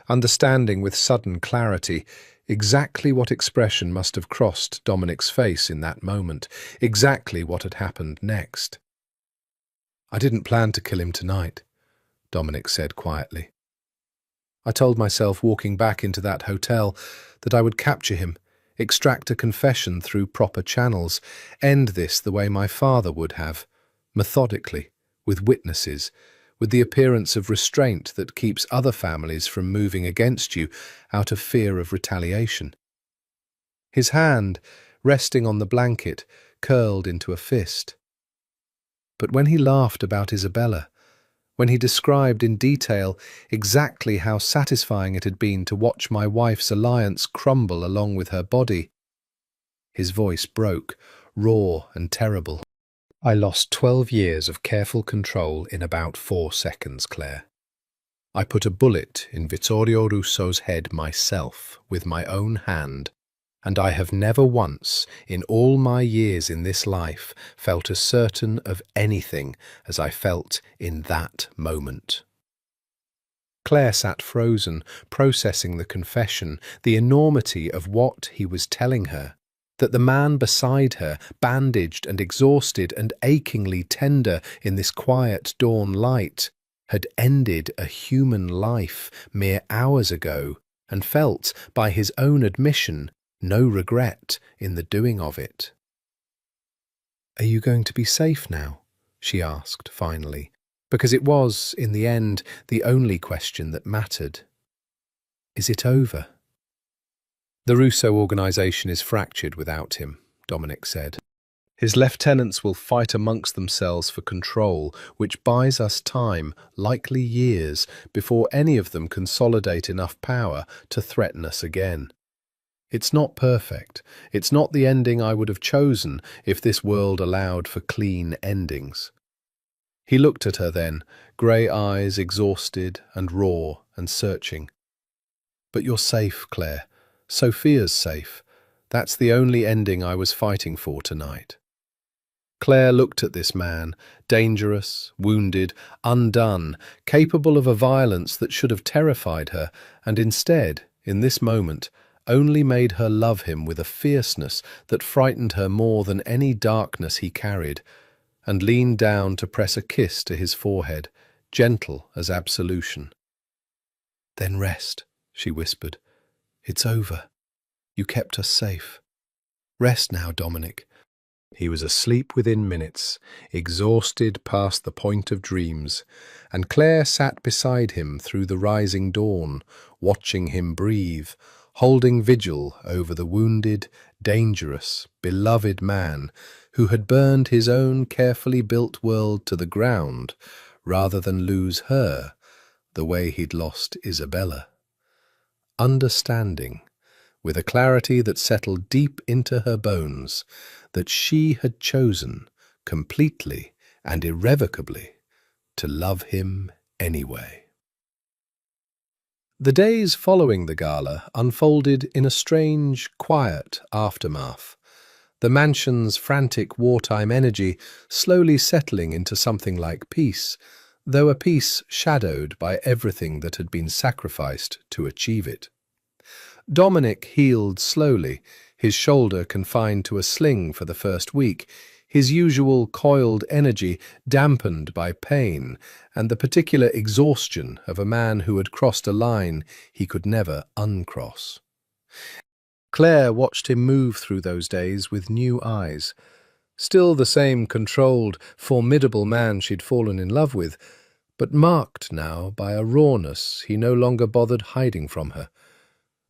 understanding with sudden clarity Exactly what expression must have crossed Dominic's face in that moment, exactly what had happened next. "I didn't plan to kill him tonight," Dominic said quietly. "I told myself walking back into that hotel that I would capture him, extract a confession through proper channels, end this the way my father would have, methodically, with witnesses, with the appearance of restraint that keeps other families from moving against you out of fear of retaliation." His hand, resting on the blanket, curled into a fist. But when he laughed about Isabella, when he described in detail exactly how satisfying it had been to watch my wife's alliance crumble along with her body, his voice broke, raw and terrible. "I lost 12 years of careful control in about 4 seconds, Claire. I put a bullet in Vittorio Russo's head myself, with my own hand, and I have never once, in all my years in this life, felt as certain of anything as I felt in that moment." Claire sat frozen, processing the confession, the enormity of what he was telling her, that the man beside her, bandaged and exhausted and achingly tender in this quiet dawn light, had ended a human life mere hours ago, and felt, by his own admission, no regret in the doing of it. "Are you going to be safe now?" she asked, finally, because it was, in the end, the only question that mattered. "Is it over?" "The Russo organization is fractured without him," Dominic said. "His lieutenants will fight amongst themselves for control, which buys us time, likely years, before any of them consolidate enough power to threaten us again. It's not perfect. It's not the ending I would have chosen if this world allowed for clean endings." He looked at her then, grey eyes exhausted and raw and searching. "But you're safe, Claire. Sophia's safe. That's the only ending I was fighting for tonight." Claire looked at this man, dangerous, wounded, undone, capable of a violence that should have terrified her, and instead, in this moment, only made her love him with a fierceness that frightened her more than any darkness he carried, and leaned down to press a kiss to his forehead, gentle as absolution. "Then rest," she whispered. "It's over. You kept us safe. Rest now, Dominic." He was asleep within minutes, exhausted past the point of dreams, and Claire sat beside him through the rising dawn, watching him breathe, holding vigil over the wounded, dangerous, beloved man who had burned his own carefully built world to the ground rather than lose her the way he'd lost Isabella. Understanding, with a clarity that settled deep into her bones, that she had chosen, completely and irrevocably, to love him anyway. The days following the gala unfolded in a strange, quiet aftermath, the mansion's frantic wartime energy slowly settling into something like peace, though a peace shadowed by everything that had been sacrificed to achieve it. Dominic healed slowly, his shoulder confined to a sling for the first week, his usual coiled energy dampened by pain and the particular exhaustion of a man who had crossed a line he could never uncross. Claire watched him move through those days with new eyes. Still the same controlled, formidable man she'd fallen in love with, but marked now by a rawness he no longer bothered hiding from her,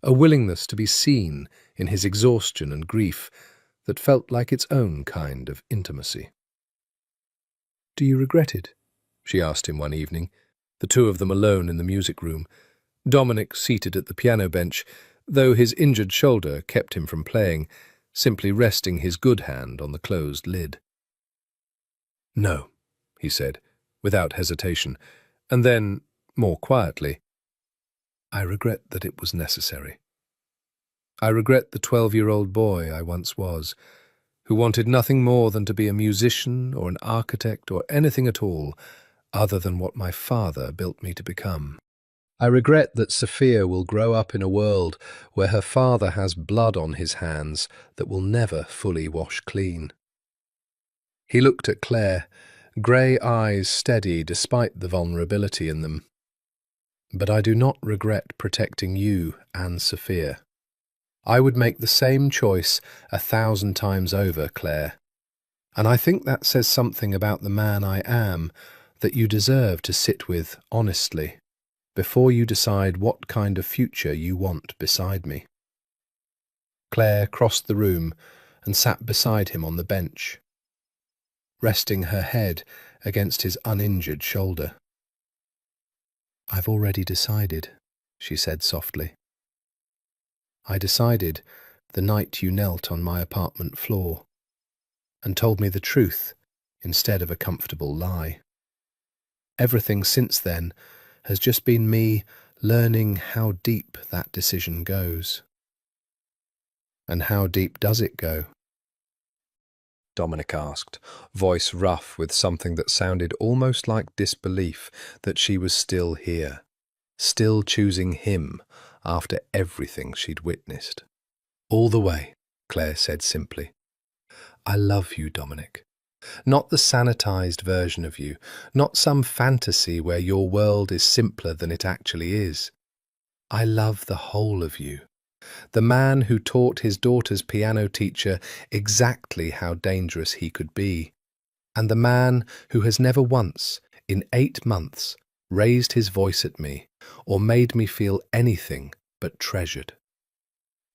a willingness to be seen in his exhaustion and grief that felt like its own kind of intimacy. "Do you regret it?" she asked him one evening, the two of them alone in the music room, Dominic seated at the piano bench, though his injured shoulder kept him from playing, simply resting his good hand on the closed lid. "No," he said, without hesitation, and then, more quietly, "I regret that it was necessary. I regret the 12-year-old boy I once was, who wanted nothing more than to be a musician or an architect or anything at all other than what my father built me to become. I regret that Sophia will grow up in a world where her father has blood on his hands that will never fully wash clean. He looked at Claire, grey eyes steady despite the vulnerability in them. But I do not regret protecting you and Sophia. I would make the same choice 1,000 times over, Claire. And I think that says something about the man I am that you deserve to sit with honestly before you decide what kind of future you want beside me. Claire crossed the room and sat beside him on the bench, resting her head against his uninjured shoulder. "I've already decided," she said softly. "I decided the night you knelt on my apartment floor and told me the truth instead of a comfortable lie. Everything since then has just been me learning how deep that decision goes." "And how deep does it go?" Dominic asked, voice rough with something that sounded almost like disbelief that she was still here, still choosing him after everything she'd witnessed. "All the way," Claire said simply. "I love you, Dominic. Not the sanitized version of you, not some fantasy where your world is simpler than it actually is. I love the whole of you. The man who taught his daughter's piano teacher exactly how dangerous he could be, and the man who has never once, in 8 months, raised his voice at me or made me feel anything but treasured.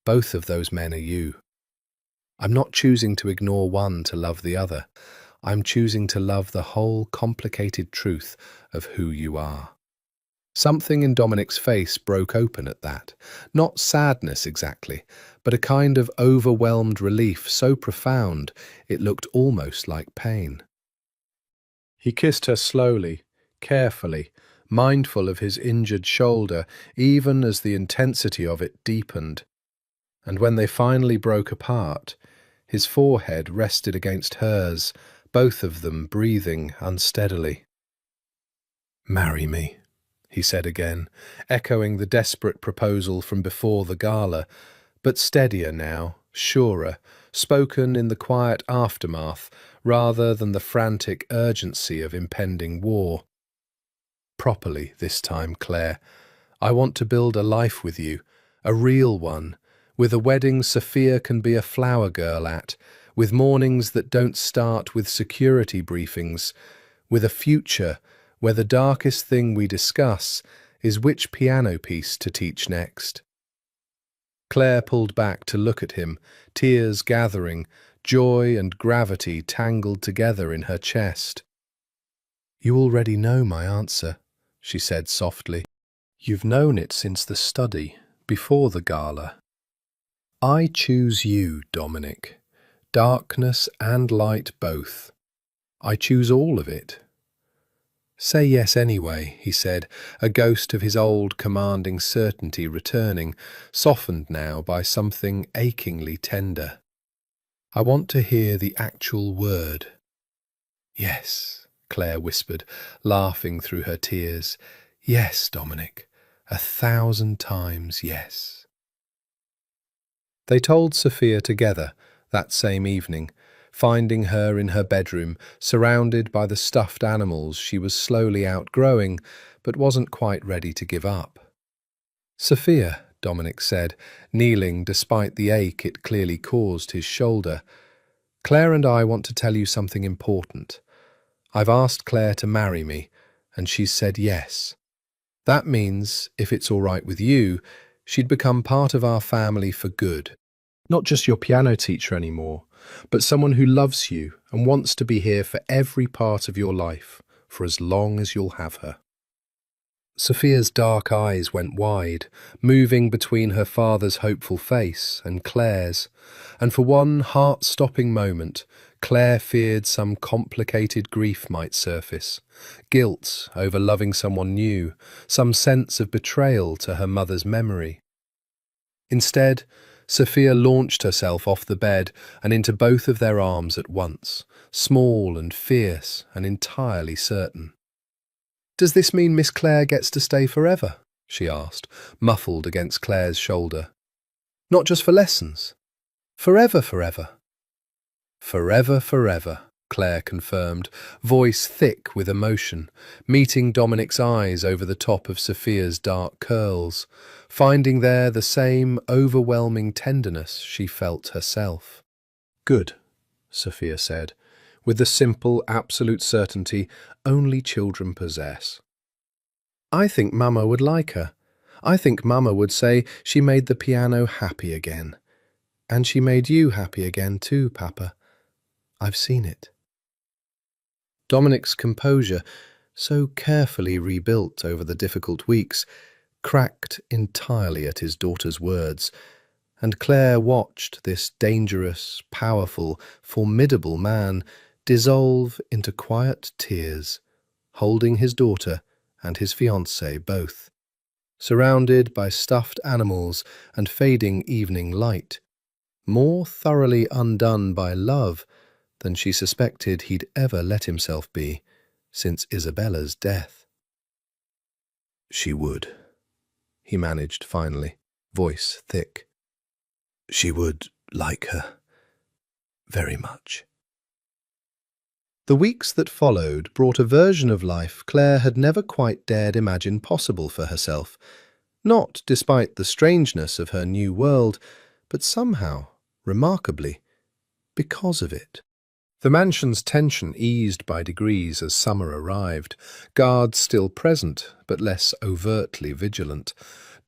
Both of those men are you. I'm not choosing to ignore one to love the other. I'm choosing to love the whole complicated truth of who you are." Something in Dominic's face broke open at that. Not sadness exactly, but a kind of overwhelmed relief so profound it looked almost like pain. He kissed her slowly, carefully, mindful of his injured shoulder, even as the intensity of it deepened. And when they finally broke apart, his forehead rested against hers, both of them breathing unsteadily. "Marry me," he said again, echoing the desperate proposal from before the gala, but steadier now, surer, spoken in the quiet aftermath rather than the frantic urgency of impending war. "Properly this time, Claire. I want to build a life with you, a real one, with a wedding Sophia can be a flower girl at, with mornings that don't start with security briefings, with a future where the darkest thing we discuss is which piano piece to teach next." Claire pulled back to look at him, tears gathering, joy and gravity tangled together in her chest. "You already know my answer," she said softly. "You've known it since the study, before the gala. I choose you, Dominic. Darkness and light both. I choose all of it." "Say yes anyway," he said, a ghost of his old commanding certainty returning, softened now by something achingly tender. "I want to hear the actual word." "Yes," Claire whispered, laughing through her tears. "Yes, Dominic, 1,000 times yes." They told Sophia together that same evening, finding her in her bedroom, surrounded by the stuffed animals she was slowly outgrowing, but wasn't quite ready to give up. "Sophia," Dominic said, kneeling despite the ache it clearly caused his shoulder, "Claire and I want to tell you something important. I've asked Claire to marry me, and she's said yes. That means, if it's all right with you, she'd become part of our family for good. Not just your piano teacher anymore, but someone who loves you and wants to be here for every part of your life, for as long as you'll have her." Sophia's dark eyes went wide, moving between her father's hopeful face and Claire's, and for one heart-stopping moment, Claire feared some complicated grief might surface, guilt over loving someone new, some sense of betrayal to her mother's memory. Instead, Sophia launched herself off the bed and into both of their arms at once, small and fierce and entirely certain. "Does this mean Miss Claire gets to stay forever?" she asked, muffled against Claire's shoulder. Not just for lessons. Forever, forever. Forever, forever, Claire confirmed, voice thick with emotion, meeting Dominic's eyes over the top of Sophia's dark curls, finding there the same overwhelming tenderness she felt herself. Good, Sophia said, with the simple, absolute certainty only children possess. I think Mama would like her. I think Mama would say she made the piano happy again. And she made you happy again too, Papa. I've seen it. Dominic's composure, so carefully rebuilt over the difficult weeks, cracked entirely at his daughter's words, and Claire watched this dangerous, powerful, formidable man dissolve into quiet tears, holding his daughter and his fiancée both, surrounded by stuffed animals and fading evening light, more thoroughly undone by love than she suspected he'd ever let himself be since Isabella's death. She would, he managed finally, voice thick. She would like her very much. The weeks that followed brought a version of life Claire had never quite dared imagine possible for herself, not despite the strangeness of her new world, but somehow, remarkably, because of it. The mansion's tension eased by degrees as summer arrived, guards still present but less overtly vigilant,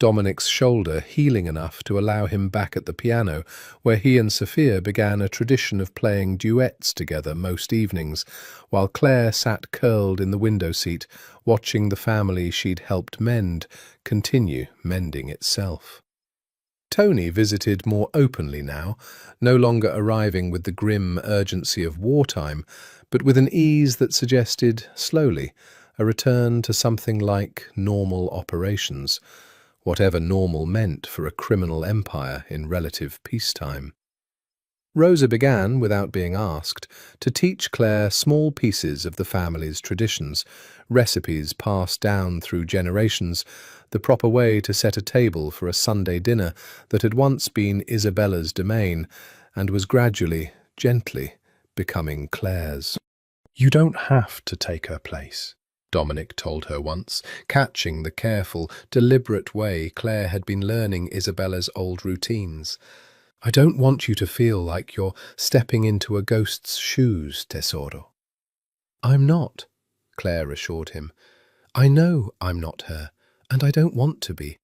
Dominic's shoulder healing enough to allow him back at the piano, where he and Sophia began a tradition of playing duets together most evenings, while Claire sat curled in the window seat, watching the family she'd helped mend continue mending itself. Tony visited more openly now, no longer arriving with the grim urgency of wartime, but with an ease that suggested, slowly, a return to something like normal operations, whatever normal meant for a criminal empire in relative peacetime. Rosa began, without being asked, to teach Claire small pieces of the family's traditions, recipes passed down through generations, the proper way to set a table for a Sunday dinner that had once been Isabella's domain and was gradually, gently, becoming Claire's. You don't have to take her place, Dominic told her once, catching the careful, deliberate way Claire had been learning Isabella's old routines. I don't want you to feel like you're stepping into a ghost's shoes, tesoro. I'm not, Claire assured him. I know I'm not her, and I don't want to be.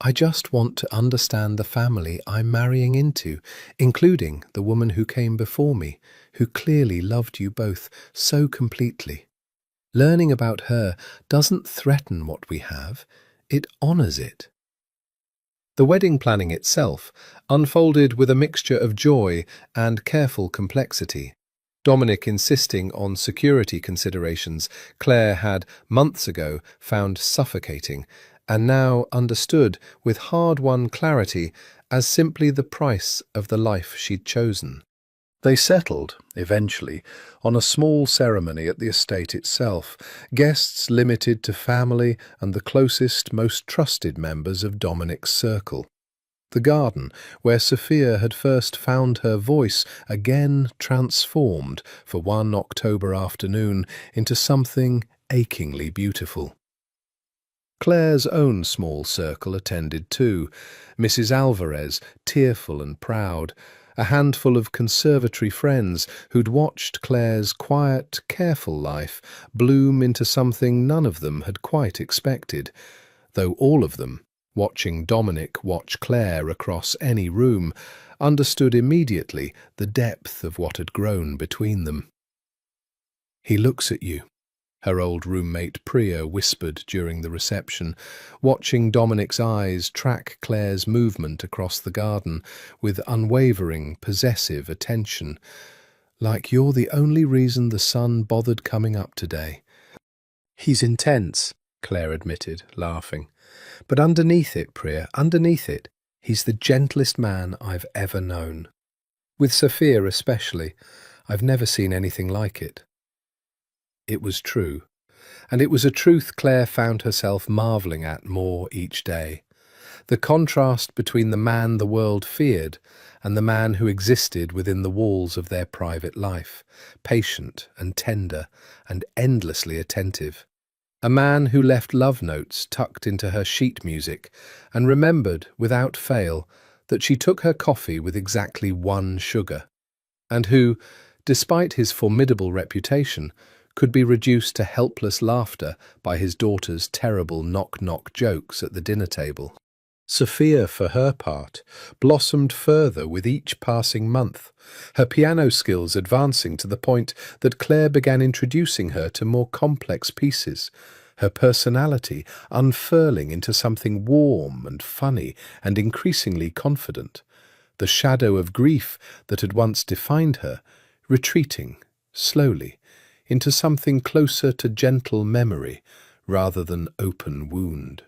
I just want to understand the family I'm marrying into, including the woman who came before me, who clearly loved you both so completely. Learning about her doesn't threaten what we have, it honours it. The wedding planning itself unfolded with a mixture of joy and careful complexity. Dominic insisting on security considerations Claire had months ago found suffocating, and now understood with hard-won clarity as simply the price of the life she'd chosen. They settled, eventually, on a small ceremony at the estate itself, guests limited to family and the closest, most trusted members of Dominic's circle. The garden, where Sophia had first found her voice, again transformed for one October afternoon into something achingly beautiful. Claire's own small circle attended too, Mrs. Alvarez, tearful and proud, a handful of conservatory friends who'd watched Claire's quiet, careful life bloom into something none of them had quite expected, though all of them, watching Dominic watch Claire across any room, understood immediately the depth of what had grown between them. He looks at you, her old roommate Priya whispered during the reception, watching Dominic's eyes track Claire's movement across the garden with unwavering, possessive attention, like you're the only reason the sun bothered coming up today. He's intense, Claire admitted, laughing. But underneath it, Priya, underneath it, he's the gentlest man I've ever known. With Sophia especially, I've never seen anything like it. It was true, and it was a truth Claire found herself marvelling at more each day. The contrast between the man the world feared and the man who existed within the walls of their private life, patient and tender and endlessly attentive. A man who left love notes tucked into her sheet music and remembered, without fail, that she took her coffee with exactly 1 sugar, and who, despite his formidable reputation, could be reduced to helpless laughter by his daughter's terrible knock-knock jokes at the dinner table. Sophia, for her part, blossomed further with each passing month, her piano skills advancing to the point that Claire began introducing her to more complex pieces, her personality unfurling into something warm and funny and increasingly confident, the shadow of grief that had once defined her retreating, slowly, into something closer to gentle memory rather than open wound.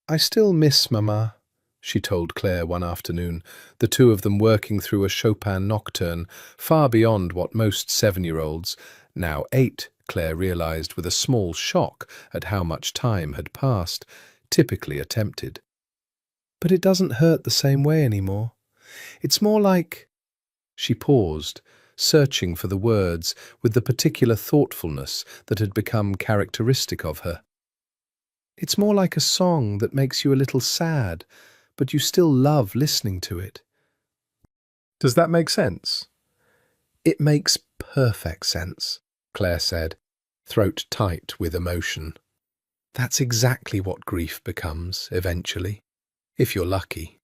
"I still miss Mamma," she told Claire one afternoon, the two of them working through a Chopin nocturne far beyond what most 7-year-olds, now 8, Claire realized with a small shock at how much time had passed, typically attempted. "But it doesn't hurt the same way anymore. It's more like—" She paused, searching for the words with the particular thoughtfulness that had become characteristic of her. "It's more like a song that makes you a little sad, but you still love listening to it." Does that make sense? It makes perfect sense, Claire said, throat tight with emotion. That's exactly what grief becomes, eventually, if you're lucky.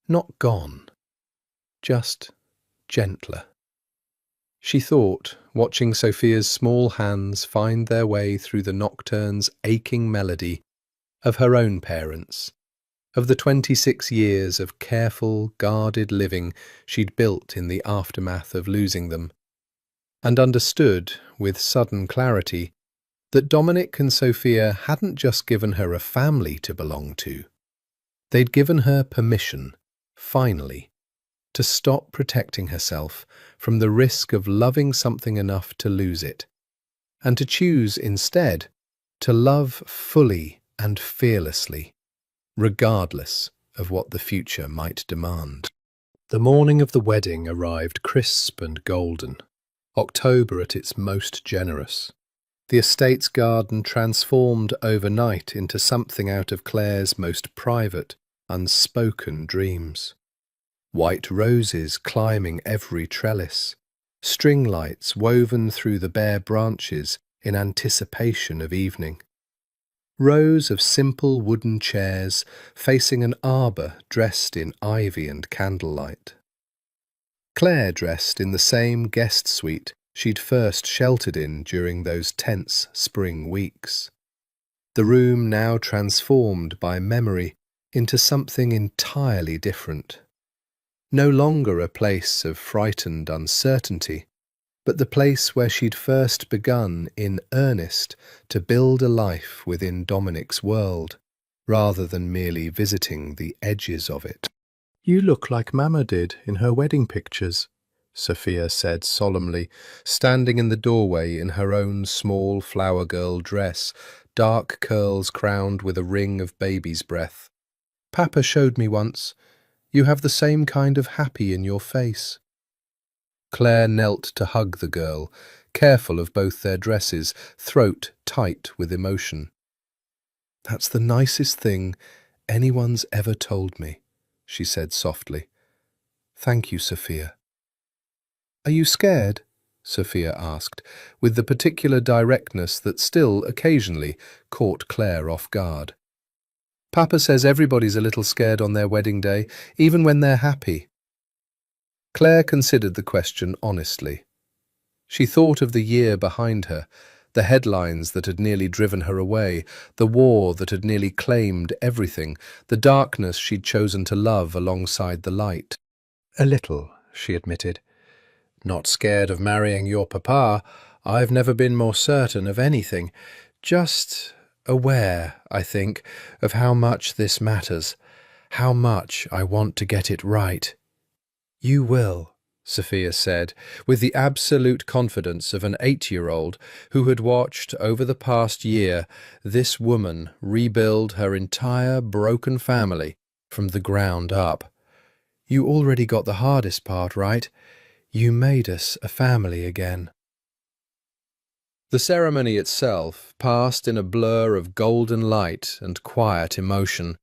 Not gone, just gentler. She thought, watching Sophia's small hands find their way through the nocturne's aching melody, of her own parents, of the 26 years of careful, guarded living she'd built in the aftermath of losing them, and understood, with sudden clarity, that Dominic and Sophia hadn't just given her a family to belong to. They'd given her permission, finally, to stop protecting herself from the risk of loving something enough to lose it, and to choose instead to love fully and fearlessly, regardless of what the future might demand. The morning of the wedding arrived crisp and golden, October at its most generous. The estate's garden transformed overnight into something out of Claire's most private, unspoken dreams. White roses climbing every trellis, string lights woven through the bare branches in anticipation of evening. Rows of simple wooden chairs facing an arbour dressed in ivy and candlelight. Claire dressed in the same guest suite she'd first sheltered in during those tense spring weeks. The room now transformed by memory into something entirely different. No longer a place of frightened uncertainty, but the place where she'd first begun in earnest to build a life within Dominic's world, rather than merely visiting the edges of it. "You look like Mama did in her wedding pictures," Sophia said solemnly, standing in the doorway in her own small flower girl dress, dark curls crowned with a ring of baby's breath. "Papa showed me once. You have the same kind of happy in your face." Claire knelt to hug the girl, careful of both their dresses, throat tight with emotion. "That's the nicest thing anyone's ever told me," she said softly. "Thank you, Sophia." "Are you scared?" Sophia asked, with the particular directness that still, occasionally, caught Claire off guard. "Papa says everybody's a little scared on their wedding day, even when they're happy." Claire considered the question honestly. She thought of the year behind her, the headlines that had nearly driven her away, the war that had nearly claimed everything, the darkness she'd chosen to love alongside the light. "A little," she admitted. "Not scared of marrying your papa. I've never been more certain of anything. Just aware, I think, of how much this matters, how much I want to get it right." "You will," Sophia said, with the absolute confidence of an 8-year-old who had watched, over the past year, this woman rebuild her entire broken family from the ground up. "You already got the hardest part right. You made us a family again." The ceremony itself passed in a blur of golden light and quiet emotion.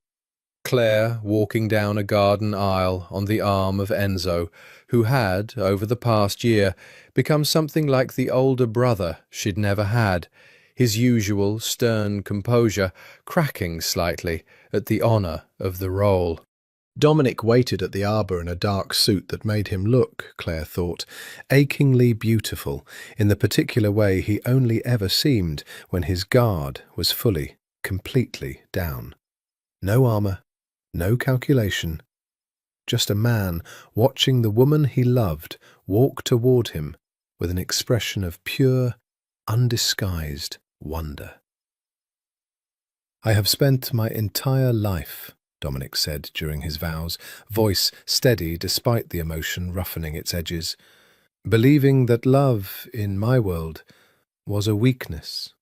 Claire walking down a garden aisle on the arm of Enzo, who had, over the past year, become something like the older brother she'd never had, his usual stern composure cracking slightly at the honour of the role. Dominic waited at the arbour in a dark suit that made him look, Claire thought, achingly beautiful in the particular way he only ever seemed when his guard was fully, completely down. No armour, no calculation, just a man watching the woman he loved walk toward him with an expression of pure, undisguised wonder. "I have spent my entire life," Dominic said during his vows, voice steady despite the emotion roughening its edges, "believing that love, in my world, was a weakness.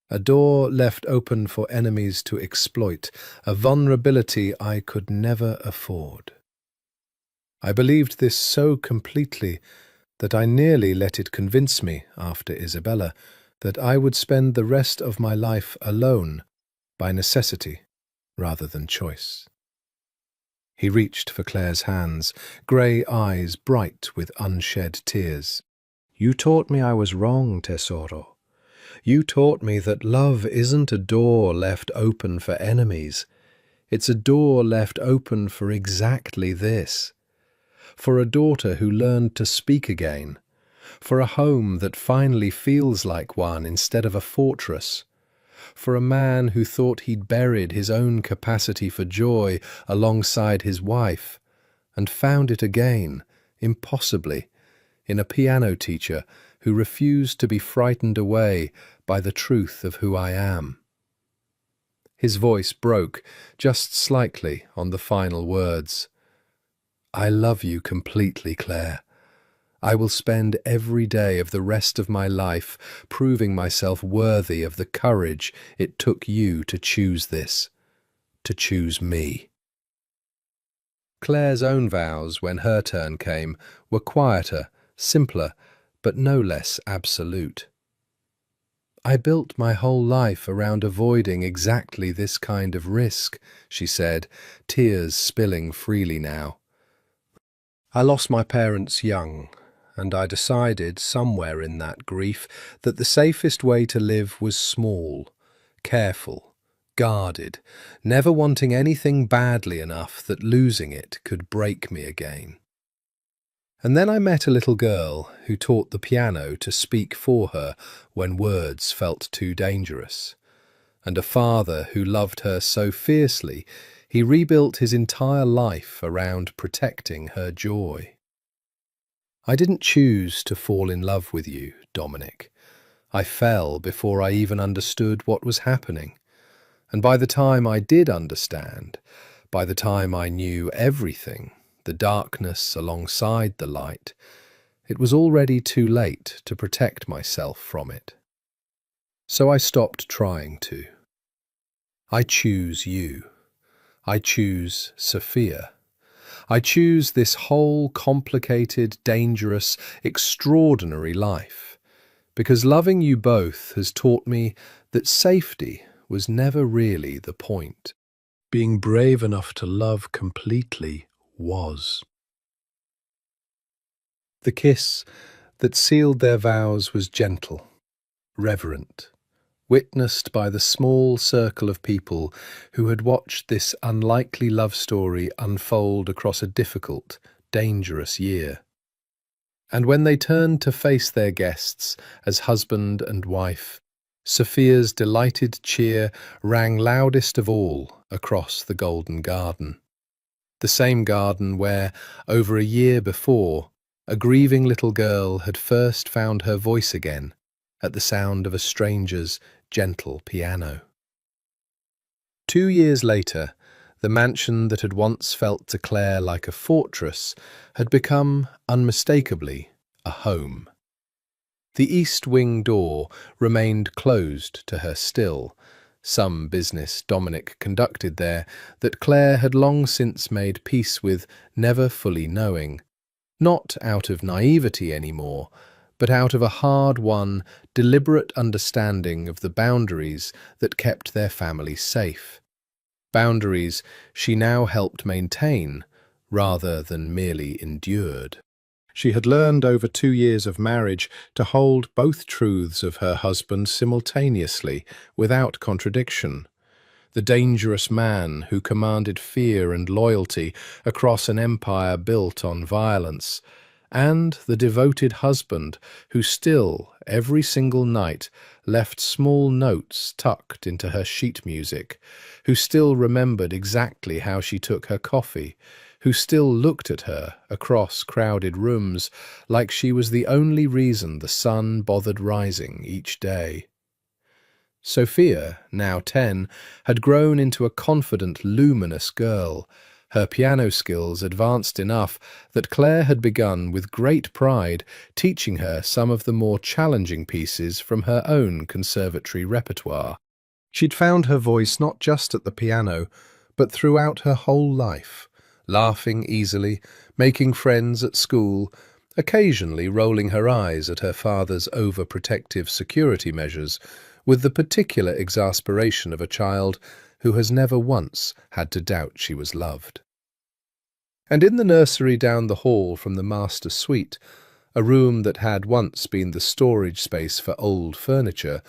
A door left open for enemies to exploit, a vulnerability I could never afford. I believed this so completely that I nearly let it convince me, after Isabella, that I would spend the rest of my life alone, by necessity rather than choice." He reached for Claire's hands, grey eyes bright with unshed tears. "You taught me I was wrong, Tesoro. You taught me that love isn't a door left open for enemies. It's a door left open for exactly this. For a daughter who learned to speak again. For a home that finally feels like one instead of a fortress. For a man who thought he'd buried his own capacity for joy alongside his wife, and found it again, impossibly, in a piano teacher who refused to be frightened away by the truth of who I am." His voice broke just slightly on the final words. "I love you completely, Claire. I will spend every day of the rest of my life proving myself worthy of the courage it took you to choose this, to choose me." Claire's own vows, when her turn came, were quieter, simpler, but no less absolute. "I built my whole life around avoiding exactly this kind of risk," she said, tears spilling freely now. "I lost my parents young, and I decided somewhere in that grief that the safest way to live was small, careful, guarded, never wanting anything badly enough that losing it could break me again. And then I met a little girl who taught the piano to speak for her when words felt too dangerous, and a father who loved her so fiercely he rebuilt his entire life around protecting her joy. I didn't choose to fall in love with you, Dominic. I fell before I even understood what was happening. And by the time I did understand, by the time I knew everything, the darkness alongside the light, it was already too late to protect myself from it. So I stopped trying to. I choose you. I choose Sophia. I choose this whole complicated, dangerous, extraordinary life, because loving you both has taught me that safety was never really the point. Being brave enough to love completely was. The kiss that sealed their vows was gentle, reverent, witnessed by the small circle of people who had watched this unlikely love story unfold across a difficult, dangerous year. And when they turned to face their guests as husband and wife, Sophia's delighted cheer rang loudest of all across the Golden Garden. The same garden where, over a year before, a grieving little girl had first found her voice again at the sound of a stranger's gentle piano. 2 years later, The mansion that had once felt to Claire like a fortress had become, unmistakably, a home. The east wing door remained closed to her still, some business Dominic conducted there that Claire had long since made peace with, never fully knowing, not out of naivety anymore, but out of a hard-won, deliberate understanding of the boundaries that kept their family safe. Boundaries she now helped maintain, rather than merely endured. She had learned over 2 years of marriage to hold both truths of her husband simultaneously, without contradiction. The dangerous man who commanded fear and loyalty across an empire built on violence, and the devoted husband who still, every single night, left small notes tucked into her sheet music, who still remembered exactly how she took her coffee, who still looked at her across crowded rooms like she was the only reason the sun bothered rising each day. Sophia, now 10, had grown into a confident, luminous girl, her piano skills advanced enough that Claire had begun with great pride teaching her some of the more challenging pieces from her own conservatory repertoire. She'd found her voice not just at the piano, but throughout her whole life, laughing easily, making friends at school, occasionally rolling her eyes at her father's overprotective security measures, with the particular exasperation of a child who has never once had to doubt she was loved. And in the nursery down the hall from the master suite, a room that had once been the storage space for old furniture,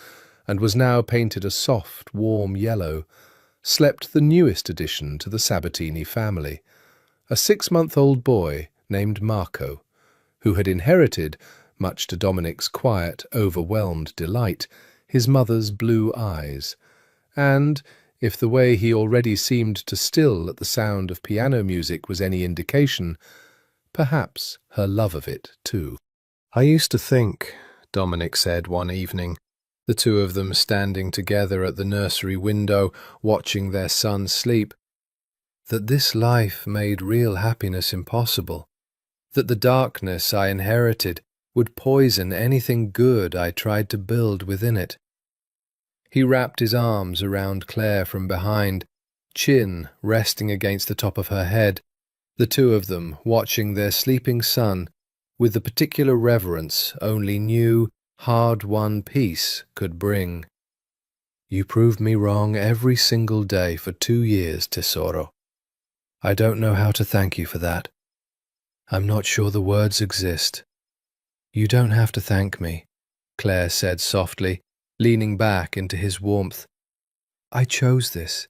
and was now painted a soft, warm yellow, slept the newest addition to the Sabatini family, a 6-month-old boy named Marco, who had inherited, much to Dominic's quiet, overwhelmed delight, his mother's blue eyes, and, if the way he already seemed to still at the sound of piano music was any indication, perhaps her love of it too. "I used to think," Dominic said one evening, the two of them standing together at the nursery window, watching their son sleep, "that this life made real happiness impossible, that the darkness I inherited would poison anything good I tried to build within it." He wrapped his arms around Claire from behind, chin resting against the top of her head, the two of them watching their sleeping son with the particular reverence only new, hard-won peace could bring. "You proved me wrong every single day for 2 years, Tesoro. I don't know how to thank you for that. I'm not sure the words exist." "You don't have to thank me," Claire said softly, leaning back into his warmth. "I chose this.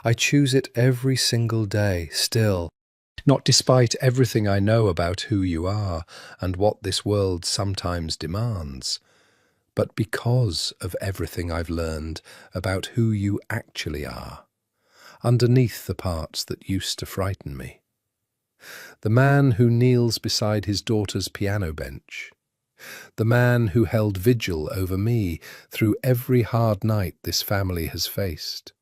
I choose it every single day, still, not despite everything I know about who you are and what this world sometimes demands, but because of everything I've learned about who you actually are, underneath the parts that used to frighten me. The man who kneels beside his daughter's piano bench. The man who held vigil over me through every hard night this family has faced.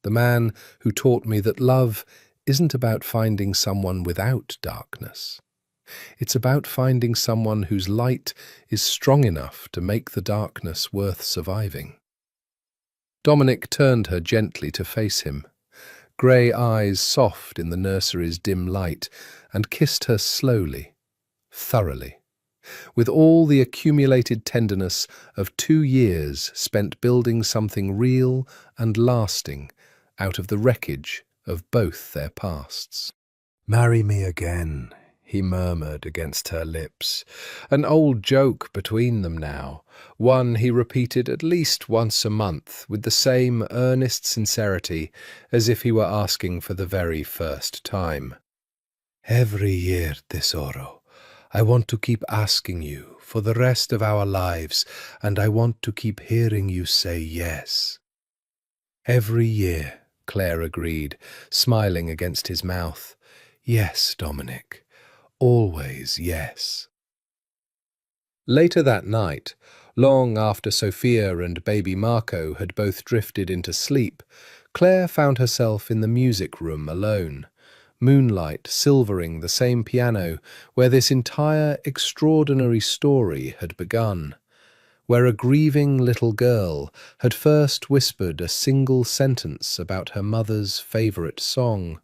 The man who taught me that love isn't about finding someone without darkness. It's about finding someone whose light is strong enough to make the darkness worth surviving." Dominic turned her gently to face him, grey eyes soft in the nursery's dim light, and kissed her slowly, thoroughly, with all the accumulated tenderness of 2 years spent building something real and lasting out of the wreckage of both their pasts. "Marry me again," he murmured against her lips, an old joke between them now, one he repeated at least once a month with the same earnest sincerity as if he were asking for the very first time. "Every year, Tesoro, I want to keep asking you for the rest of our lives, and I want to keep hearing you say yes." "Every year," Claire agreed, smiling against his mouth. "Yes, Dominic, always yes." Later that night, long after Sophia and baby Marco had both drifted into sleep, Claire found herself in the music room alone, moonlight silvering the same piano where this entire extraordinary story had begun, where a grieving little girl had first whispered a single sentence about her mother's favourite song,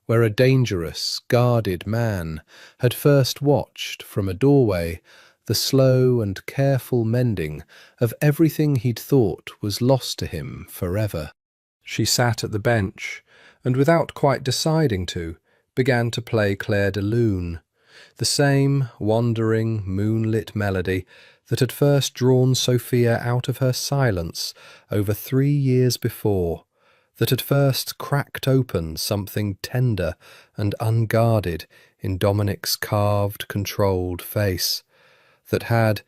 where a dangerous, guarded man had first watched from a doorway the slow and careful mending of everything he'd thought was lost to him forever. She sat at the bench, and without quite deciding to, began to play Claire de Lune, the same wandering, moonlit melody that had first drawn Sophia out of her silence over 3 years before, that had first cracked open something tender and unguarded in Dominic's carved, controlled face, that had,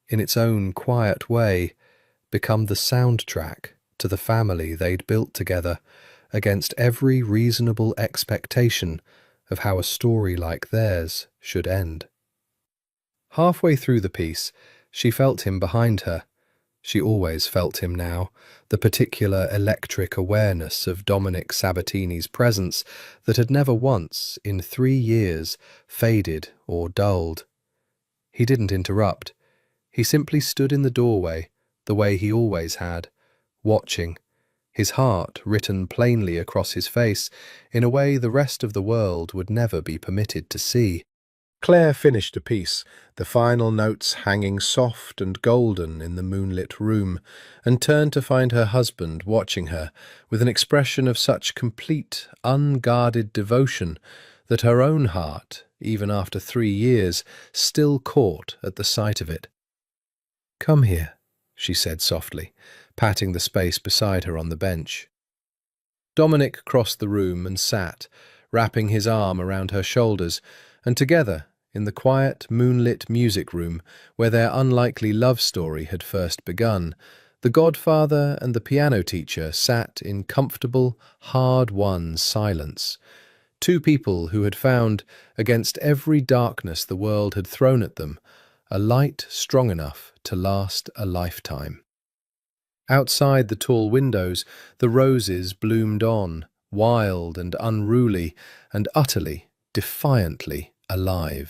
in its own quiet way, become the soundtrack to the family they'd built together against every reasonable expectation of how a story like theirs should end. Halfway through the piece, she felt him behind her. She always felt him now, the particular electric awareness of Dominic Sabatini's presence that had never once, in 3 years, faded or dulled. He didn't interrupt. He simply stood in the doorway, the way he always had, watching, his heart written plainly across his face in a way the rest of the world would never be permitted to see. Claire finished a piece, the final notes hanging soft and golden in the moonlit room, and turned to find her husband watching her with an expression of such complete, unguarded devotion that her own heart, even after 3 years, still caught at the sight of it. "Come here," she said softly, patting the space beside her on the bench. Dominic crossed the room and sat, wrapping his arm around her shoulders, and together, in the quiet, moonlit music room where their unlikely love story had first begun, the godfather and the piano teacher sat in comfortable, hard-won silence. 2 people who had found, against every darkness the world had thrown at them, a light strong enough to last a lifetime. Outside the tall windows, the roses bloomed on, wild and unruly, and utterly, defiantly alive.